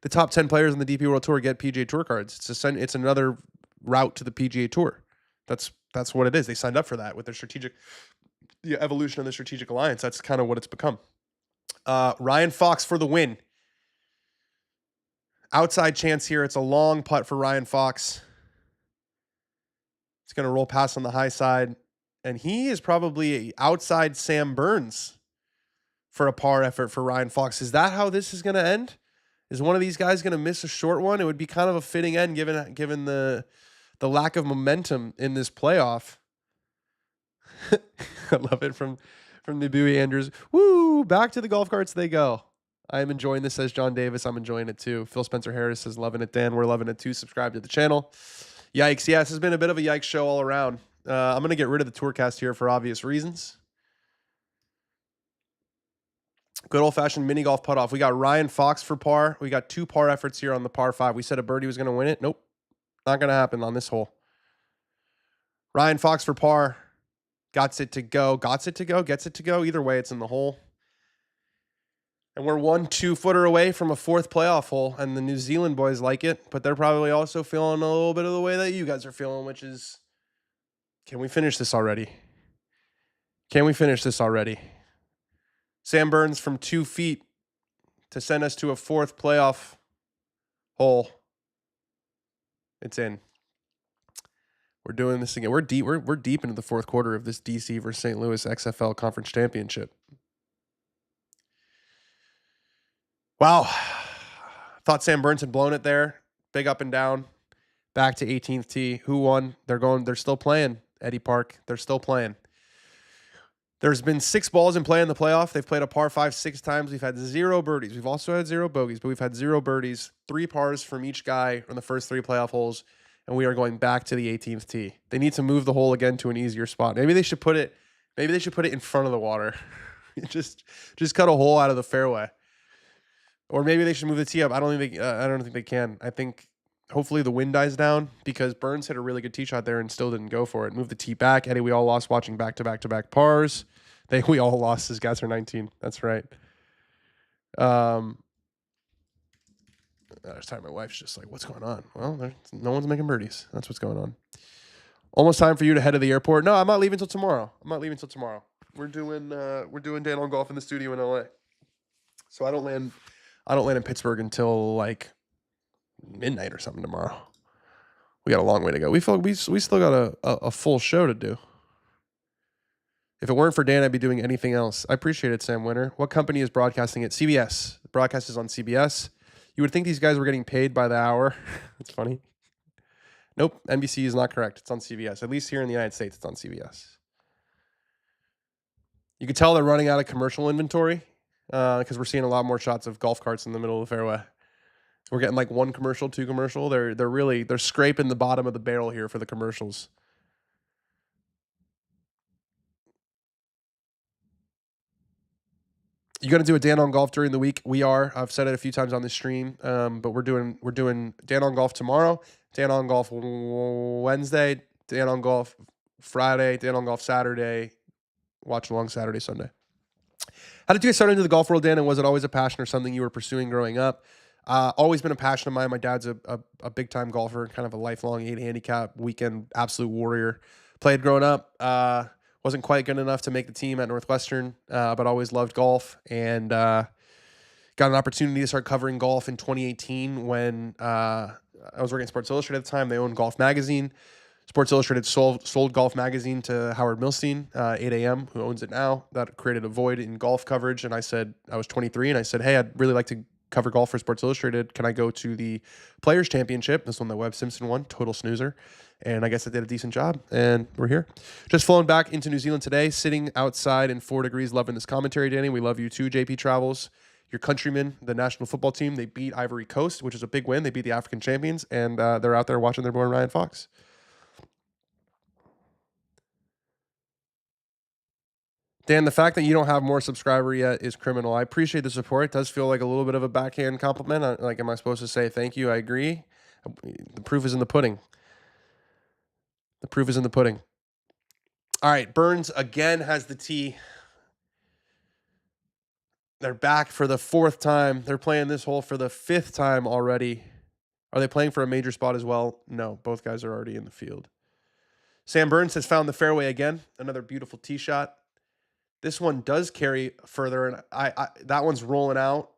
A: The top 10 players on the DP World Tour get PGA Tour cards. It's another route to the PGA Tour. That's what it is. They signed up for that with their the evolution of the strategic alliance. That's kind of what it's become. Ryan Fox for the win. Outside chance here. It's a long putt for Ryan Fox. It's going to roll past on the high side. And he is probably outside Sam Burns for a par effort for Ryan Fox. Is that how this is going to end? Is one of these guys going to miss a short one? It would be kind of a fitting end given the lack of momentum in this playoff. I love it from the Bowie Andrews. Woo! Back to the golf carts they go. I am enjoying this, says John Davis. I'm enjoying it too. Phil Spencer Harris says, loving it, Dan. We're loving it too. Subscribe to the channel. Yikes. Yeah, this has been a bit of a yikes show all around. I'm going to get rid of the Tourcast here for obvious reasons. Good old-fashioned mini golf putt-off. We got Ryan Fox for par. We got 2 par efforts here on the par 5. We said a birdie was going to win it. Nope. Not going to happen on this hole. Ryan Fox for par. Gets it to go. Gets it to go. Either way, it's in the hole. And we're 1 2-footer away from a 4th playoff hole, and the New Zealand boys like it, but they're probably also feeling a little bit of the way that you guys are feeling, which is, can we finish this already? Sam Burns from 2 feet to send us to a 4th playoff hole. It's in. We're doing this again. We're deep. We're deep into the 4th quarter of this DC versus St. Louis XFL Conference Championship. Wow. Thought Sam Burns had blown it there. Big up and down. Back to 18th tee. Who won? They're still playing, Eddie Park. They're still playing. There's been 6 balls in play in the playoff. They've played a par 5 6 times. We've had 0 birdies. We've also had 0 bogeys, but we've had 0 birdies. 3 pars from each guy on the first 3 playoff holes, and we are going back to the 18th tee. They need to move the hole again to an easier spot. Maybe they should put it in front of the water. just cut a hole out of the fairway. Or maybe they should move the tee up. I don't think they can. I think hopefully the wind dies down, because Burns hit a really good tee shot there and still didn't go for it. Move the tee back. Eddie, we all lost watching back-to-back pars. We all lost. His guys are 19. That's right. This time my wife's just like, what's going on? Well, no one's making birdies. That's what's going on. Almost time for you to head to the airport. No, I'm not leaving till tomorrow. We're doing Dan on Golf in the studio in LA. So I don't land in Pittsburgh until like midnight or something tomorrow. We got a long way to go. We still got a full show to do. If it weren't for Dan, I'd be doing anything else. I appreciate it, Sam Winter. What company is broadcasting it? CBS. The broadcast is on CBS. You would think these guys were getting paid by the hour. It's funny. Nope, NBC is not correct. It's on CBS. At least here in the United States, it's on CBS. You can tell they're running out of commercial inventory because we're seeing a lot more shots of golf carts in the middle of the fairway. We're getting like 1 commercial, 2 commercial. They're scraping the bottom of the barrel here for the commercials. You going to do a Dan on Golf during the week? We are. I've said it a few times on the stream, but we're doing Dan on Golf tomorrow, Dan on Golf Wednesday, Dan on Golf Friday, Dan on Golf Saturday, watch along Saturday, Sunday. How did you get started into the golf world, Dan? And was it always a passion or something you were pursuing growing up? Always been a passion of mine. My dad's a big-time golfer, kind of a lifelong 8 handicap, weekend absolute warrior. Played growing up. Wasn't quite good enough to make the team at Northwestern, but always loved golf, and got an opportunity to start covering golf in 2018 when I was working at Sports Illustrated at the time. They owned Golf Magazine. Sports Illustrated sold Golf Magazine to Howard Milstein, 8am, who owns it now. That created a void in golf coverage, and I was 23, and I said, hey, I'd really like to cover golf for Sports Illustrated. Can I go to the Players Championship? This one that Webb Simpson won, total snoozer. And I guess I did a decent job, and we're here. Just flown back into New Zealand today, sitting outside in 4 degrees, loving this commentary, Danny. We love you too, JP Travels. Your countrymen, the national football team, they beat Ivory Coast, which is a big win. They beat the African champions, and they're out there watching their boy Ryan Fox. Dan, the fact that you don't have more subscriber yet is criminal. I appreciate the support. It does feel like a little bit of a backhand compliment. Like, am I supposed to say thank you? I agree. The proof is in the pudding. The proof is in the pudding. All right, Burns again has the tee. They're back for the 4th time. They're playing this hole for the 5th time already. Are they playing for a major spot as well? No, both guys are already in the field. Sam Burns has found the fairway again. Another beautiful tee shot. This one does carry further, and that one's rolling out.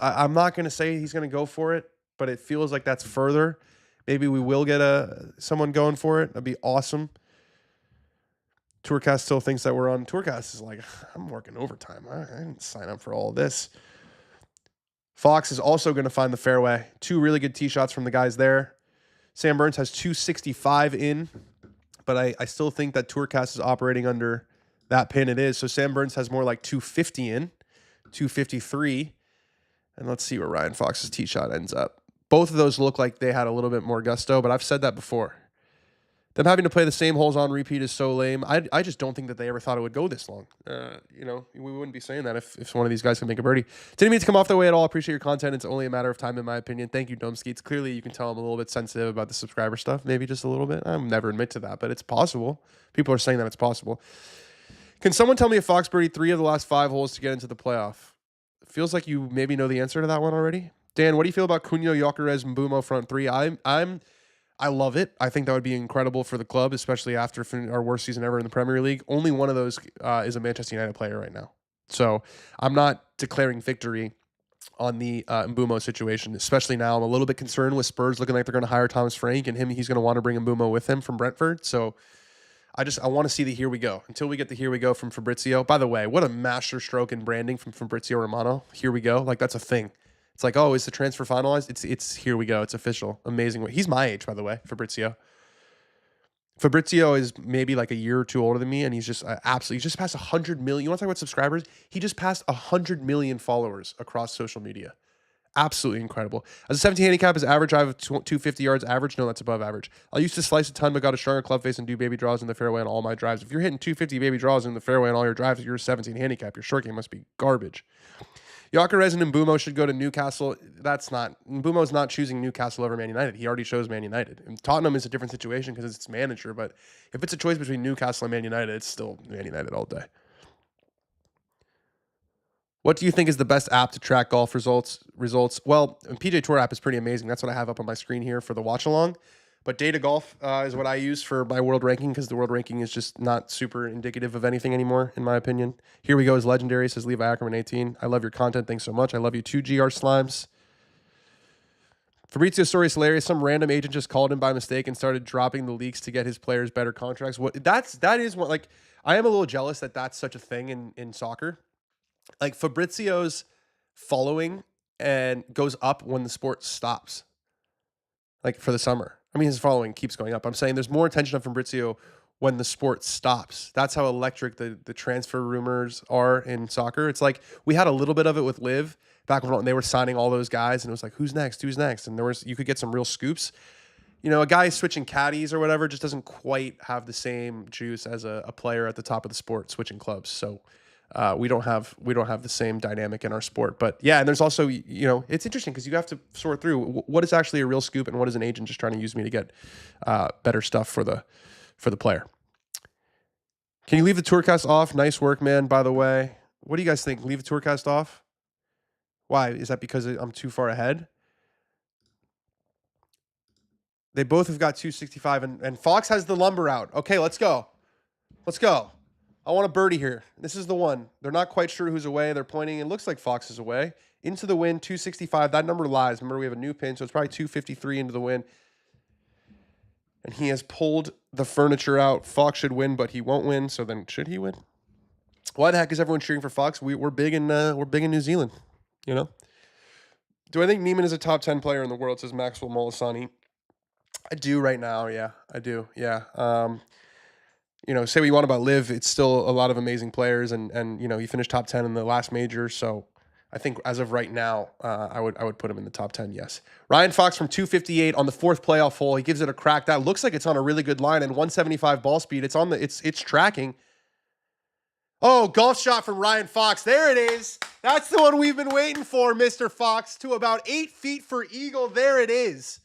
A: I'm not going to say he's going to go for it, but it feels like that's further. Maybe we will get someone going for it. That'd be awesome. Tourcast still thinks that we're on. Tourcast is like, I'm working overtime. I didn't sign up for all of this. Fox is also going to find the fairway. 2 really good tee shots from the guys there. Sam Burns has 265 in, but I still think that Tourcast is operating under that pin it is. So Sam Burns has more like 250 in, 253. And let's see where Ryan Fox's tee shot ends up. Both of those look like they had a little bit more gusto, but I've said that before. Them having to play the same holes on repeat is so lame. I just don't think that they ever thought it would go this long. We wouldn't be saying that if one of these guys can make a birdie. Didn't mean to come off their way at all. Appreciate your content. It's only a matter of time, in my opinion. Thank you, Dome Skeets. Clearly, you can tell I'm a little bit sensitive about the subscriber stuff. Maybe just a little bit. I'll never admit to that, but it's possible. People are saying that it's possible. Can someone tell me if Fox birdied 3 of the last 5 holes to get into the playoff? It feels like you maybe know the answer to that one already. Dan, what do you feel about Cunha, Jokeres, and Mbumo front 3? I love it. I think that would be incredible for the club, especially after our worst season ever in the Premier League. Only one of those is a Manchester United player right now. So I'm not declaring victory on the Mbumo situation, especially now. I'm a little bit concerned with Spurs looking like they're going to hire Thomas Frank, and he's going to want to bring Mbumo with him from Brentford. So I want to see the here we go. Until we get the here we go from Fabrizio. By the way, what a master stroke in branding from Fabrizio Romano. Here we go. Like, that's a thing. It's like, oh, is the transfer finalized? It's here we go. It's official. Amazing. He's my age, by the way, Fabrizio. Fabrizio is maybe like a year or two older than me, and he's just absolutely, he just passed 100 million. You want to talk about subscribers? He just passed 100 million followers across social media. Absolutely incredible. As a 17 handicap, his average drive of 250 yards average. No, that's above average. I used to slice a ton, but got a stronger club face and do baby draws in the fairway on all my drives. If you're hitting 250 baby draws in the fairway on all your drives, you're a 17 handicap. Your short game must be garbage. Gyökeres and Mbumo should go to Newcastle. Mbumo's not choosing Newcastle over Man United. He already chose Man United. And Tottenham is a different situation because it's its manager, but if it's a choice between Newcastle and Man United, it's still Man United all day. What do you think is the best app to track golf results? Well, PJ Tour app is pretty amazing. That's what I have up on my screen here for the watch along. But Data Golf is what I use for my world ranking because the world ranking is just not super indicative of anything anymore, in my opinion. Here we go is legendary, says Levi Ackerman 18. I love your content. Thanks so much. I love you too, GR Slimes. Fabrizio's story is hilarious. Some random agent just called him by mistake and started dropping the leaks to get his players better contracts. That is what, like, I am a little jealous that that's such a thing in soccer. Like Fabrizio's following and goes up when the sport stops. Like for the summer. I mean, his following keeps going up. I'm saying there's more attention on Fabrizio when the sport stops. That's how electric the transfer rumors are in soccer. It's like we had a little bit of it with Liv back when they were signing all those guys, and it was like, who's next? And you could get some real scoops. You know, a guy switching caddies or whatever just doesn't quite have the same juice as a player at the top of the sport switching clubs. So we don't have the same dynamic in our sport. But yeah, and there's also, you know, it's interesting because you have to sort through what is actually a real scoop and what is an agent just trying to use me to get better stuff for the player. Can you leave the Tourcast off? Nice work, man, by the way. What do you guys think? Leave the Tourcast off? Why? Is that because I'm too far ahead? They both have got 265, and Fox has the lumber out. Okay, let's go. Let's go. I want a birdie here. This is the one. They're not quite sure who's away. They're pointing. It looks like Fox is away. Into the wind, 265. That number lies. Remember, we have a new pin, so it's probably 253 into the wind. And he has pulled the furniture out. Fox should win, but he won't win. So then, should he win? Why the heck is everyone cheering for Fox? We're big in New Zealand. You know. Do I think Neiman is a top 10 player in the world? Says Maxwell Molisani. I do right now. Yeah, I do. Yeah. You know, say what you want about Liv, it's still a lot of amazing players, and you know, he finished top 10 in the last major, so I think as of right now, I would put him in the top 10, yes. Ryan Fox from 258 on the fourth playoff hole. He gives it a crack. That looks like it's on a really good line, and 175 ball speed. It's tracking. Oh, golf shot from Ryan Fox. There it is. That's the one we've been waiting for, Mr. Fox, to about 8 feet for eagle. There it is.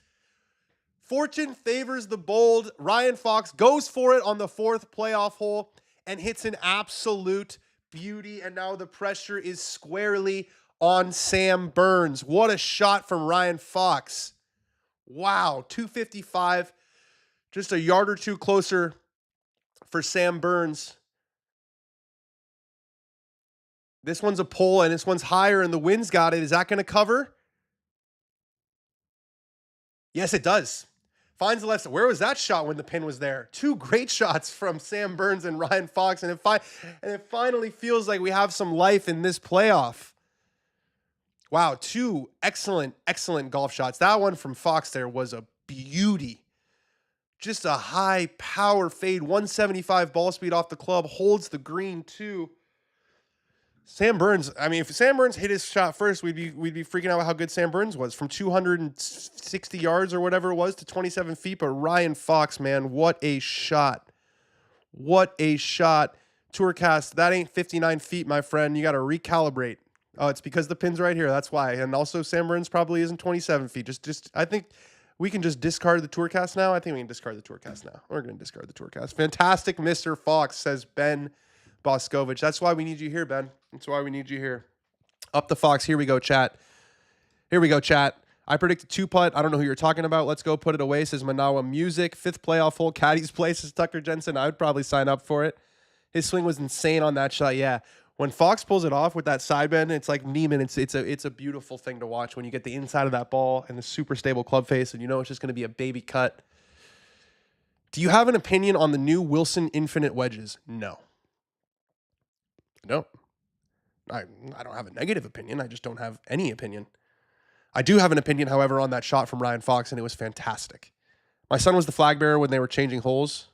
A: Fortune favors the bold. Ryan Fox goes for it on the fourth playoff hole and hits an absolute beauty. And now the pressure is squarely on Sam Burns. What a shot from Ryan Fox. Wow, 255. Just a yard or two closer for Sam Burns. This one's a pull and this one's higher and the wind's got it. Is that going to cover? Yes, it does. Finds the left side. Where was that shot when the pin was there? Two great shots from Sam Burns and Ryan Fox, and it finally feels like we have some life in this playoff. Wow, two excellent golf shots. That one from Fox there was a beauty. Just a high power fade, 175 ball speed off the club, holds the green too. Sam Burns, I mean, if Sam Burns hit his shot first, we'd be freaking out how good Sam Burns was from 260 yards or whatever it was to 27 feet. But Ryan Fox, man, what a shot. What a shot. Tourcast, that ain't 59 feet, my friend. You got to recalibrate. Oh, it's because the pin's right here. That's why. And also Sam Burns probably isn't 27 feet. Just I think we can just discard the Tourcast now. I think we can discard the Tourcast now. We're going to discard the Tourcast. Fantastic, Mr. Fox, says Ben Boscovich. That's why we need you here, Ben. That's why we need you here. Up the Fox. Here we go, chat. I predicted 2-putt. I don't know who you're talking about. Let's go put it away, says Manawa Music. 5th playoff hole. Caddy's place is Tucker Jensen. I would probably sign up for it. His swing was insane on that shot. Yeah. When Fox pulls it off with that side bend, it's like Neiman. It's a beautiful thing to watch when you get the inside of that ball and the super stable club face, and you know it's just going to be a baby cut. Do you have an opinion on the new Wilson Infinite wedges? No. I don't have a negative opinion. I just don't have any opinion. I do have an opinion, however, on that shot from Ryan Fox, and it was fantastic. My son was the flag bearer when they were changing holes.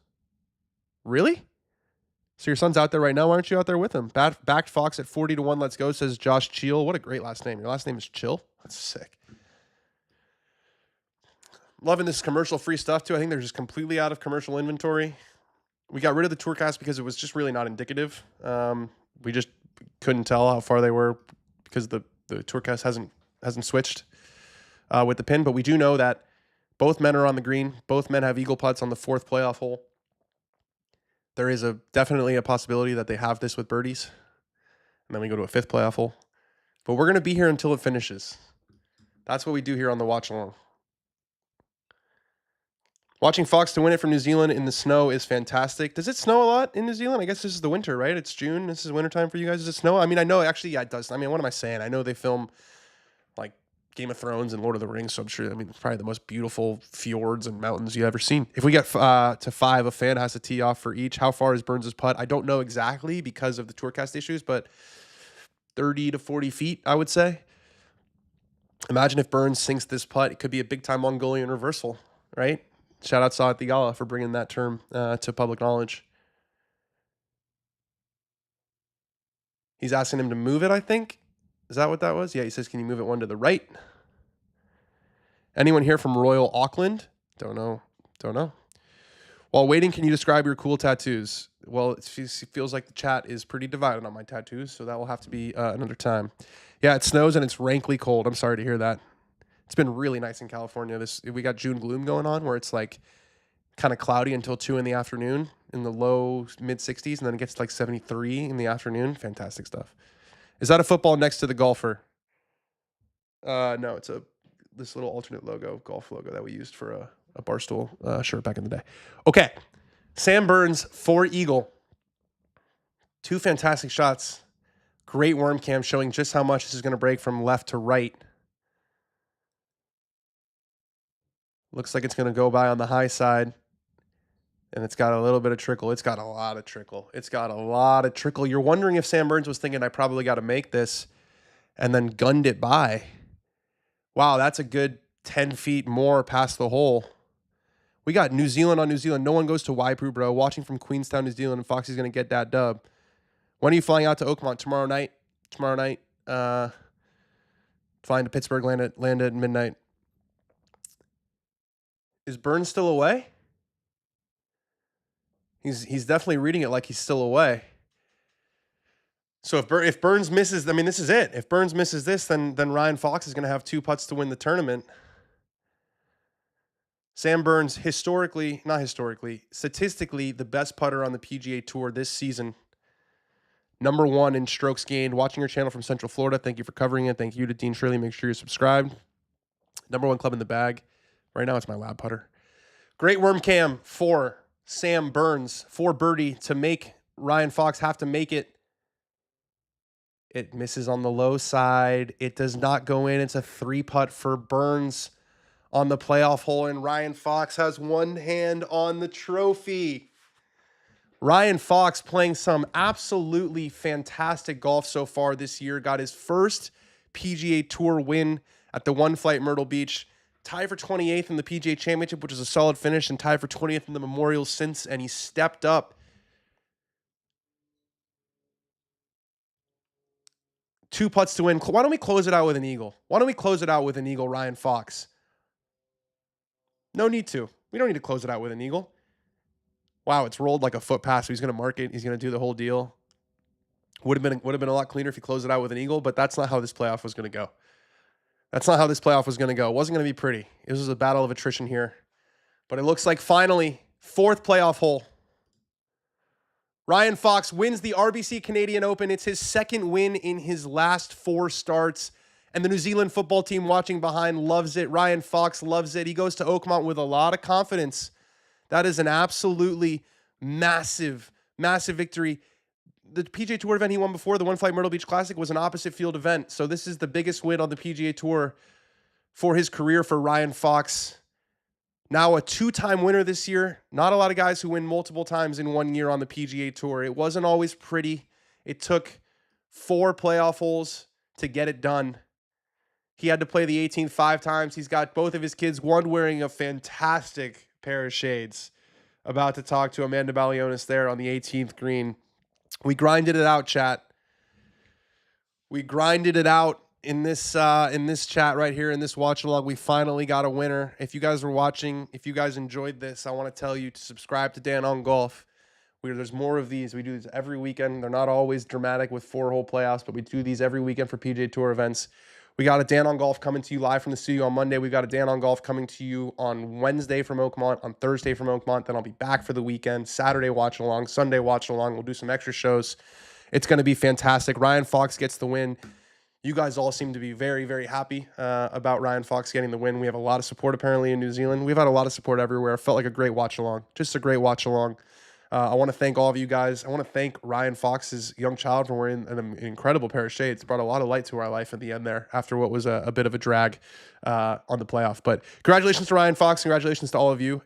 A: Really? So your son's out there right now. Why aren't you out there with him? Backed Fox at 40-1. Let's go, says Josh Cheel. What a great last name. Your last name is Chill? That's sick. Loving this commercial-free stuff, too. I think they're just completely out of commercial inventory. We got rid of the Tourcast because it was just really not indicative. We just couldn't tell how far they were because the Tourcast hasn't switched with the pin. But we do know that both men are on the green. Both men have eagle putts on the 4th playoff hole. There is definitely a possibility that they have this with birdies. And then we go to a 5th playoff hole. But we're going to be here until it finishes. That's what we do here on the watch along. Watching Fox to win it from New Zealand in the snow is fantastic. Does it snow a lot in New Zealand? I guess this is the winter, right? It's June. This is wintertime for you guys. Does it snow? I mean, I know actually, yeah, it does. I mean, what am I saying? I know they film like Game of Thrones and Lord of the Rings, so I'm sure, I mean, it's probably the most beautiful fjords and mountains you've ever seen. If we get to 5, a fan has to tee off for each. How far is Burns' putt? I don't know exactly because of the Tourcast issues, but 30 to 40 feet, I would say. Imagine if Burns sinks this putt. It could be a big-time Mongolian reversal, right? Shout out Saad Theegala for bringing that term to public knowledge. He's asking him to move it, I think. Is that what that was? Yeah, he says, can you move it one to the right? Anyone here from Royal Auckland? Don't know. While waiting, can you describe your cool tattoos? Well, it feels like the chat is pretty divided on my tattoos, so that will have to be another time. Yeah, it snows and it's rankly cold. I'm sorry to hear that. It's been really nice in California. We got June gloom going on where it's like kind of cloudy until 2 in the afternoon in the low mid 60s, and then it gets to like 73 in the afternoon. Fantastic stuff. Is that a football next to the golfer? No, it's this little alternate logo, golf logo that we used for a Barstool shirt back in the day. Okay, Sam Burns, 4 eagle. 2 fantastic shots. Great worm cam showing just how much this is going to break from left to right. Looks like it's going to go by on the high side. And it's got a little bit of trickle. It's got a lot of trickle. You're wondering if Sam Burns was thinking, I probably got to make this, and then gunned it by. Wow, that's a good 10 feet more past the hole. We got New Zealand on New Zealand. No one goes to Waipu, bro. Watching from Queenstown, New Zealand, and Foxy's going to get that dub. When are you flying out to Oakmont? Tomorrow night. Flying to Pittsburgh, land at midnight. Is Burns still away? He's definitely reading it like he's still away. So if Burns misses, I mean, this is it. If Burns misses this, then Ryan Fox is going to have 2 putts to win the tournament. Sam Burns, statistically, the best putter on the PGA Tour this season. Number 1 in strokes gained. Watching your channel from Central Florida. Thank you for covering it. Thank you to Dean Shirley. Make sure you're subscribed. Number 1 club in the bag. Right now, it's my lab putter. Great worm cam for Sam Burns. 4 birdie to make Ryan Fox have to make it. It misses on the low side. It does not go in. It's a 3-putt for Burns on the playoff hole, and Ryan Fox has one hand on the trophy. Ryan Fox playing some absolutely fantastic golf so far this year. Got his first PGA Tour win at the One Flight Myrtle Beach. Tied for 28th in the PGA Championship, which is a solid finish, and tied for 20th in the Memorial since, and he stepped up. 2 putts to win. Why don't we close it out with an eagle? Ryan Fox? No need to. We don't need to close it out with an eagle. Wow, it's rolled like a foot past. So he's going to mark it. He's going to do the whole deal. Would have been a lot cleaner if he closed it out with an eagle, but that's not how this playoff was going to go. It wasn't going to be pretty. It was a battle of attrition here. But it looks like finally, 4th playoff hole. Ryan Fox wins the RBC Canadian Open. It's his 2nd win in his last 4 starts. And the New Zealand football team watching behind loves it. Ryan Fox loves it. He goes to Oakmont with a lot of confidence. That is an absolutely massive, massive victory. The PGA Tour event he won before, the One Flight Myrtle Beach Classic, was an opposite field event. So this is the biggest win on the PGA Tour for his career for Ryan Fox. Now a 2-time winner this year. Not a lot of guys who win multiple times in one year on the PGA Tour. It wasn't always pretty. It took 4 playoff holes to get it done. He had to play the 18th 5 times. He's got both of his kids, one wearing a fantastic pair of shades. About to talk to Amanda Balionis there on the 18th green. We grinded it out, chat. We grinded it out in this chat right here in this watch along. We finally got a winner. If you guys were watching, if you guys enjoyed this, I want to tell you to subscribe to Dan on Golf. There's more of these. We do these every weekend. They're not always dramatic with 4-hole playoffs, but we do these every weekend for PGA Tour events. We got a Dan on Golf coming to you live from the studio on Monday. We got a Dan on Golf coming to you on Wednesday from Oakmont, on Thursday from Oakmont. Then I'll be back for the weekend. Saturday watching along, Sunday watching along. We'll do some extra shows. It's going to be fantastic. Ryan Fox gets the win. You guys all seem to be very, very happy about Ryan Fox getting the win. We have a lot of support apparently in New Zealand. We've had a lot of support everywhere. It felt like a great watch along. Just a great watch along. I want to thank all of you guys. I want to thank Ryan Fox's young child for wearing an incredible pair of shades. It brought a lot of light to our life at the end there after what was a bit of a drag on the playoff. But congratulations to Ryan Fox. Congratulations to all of you.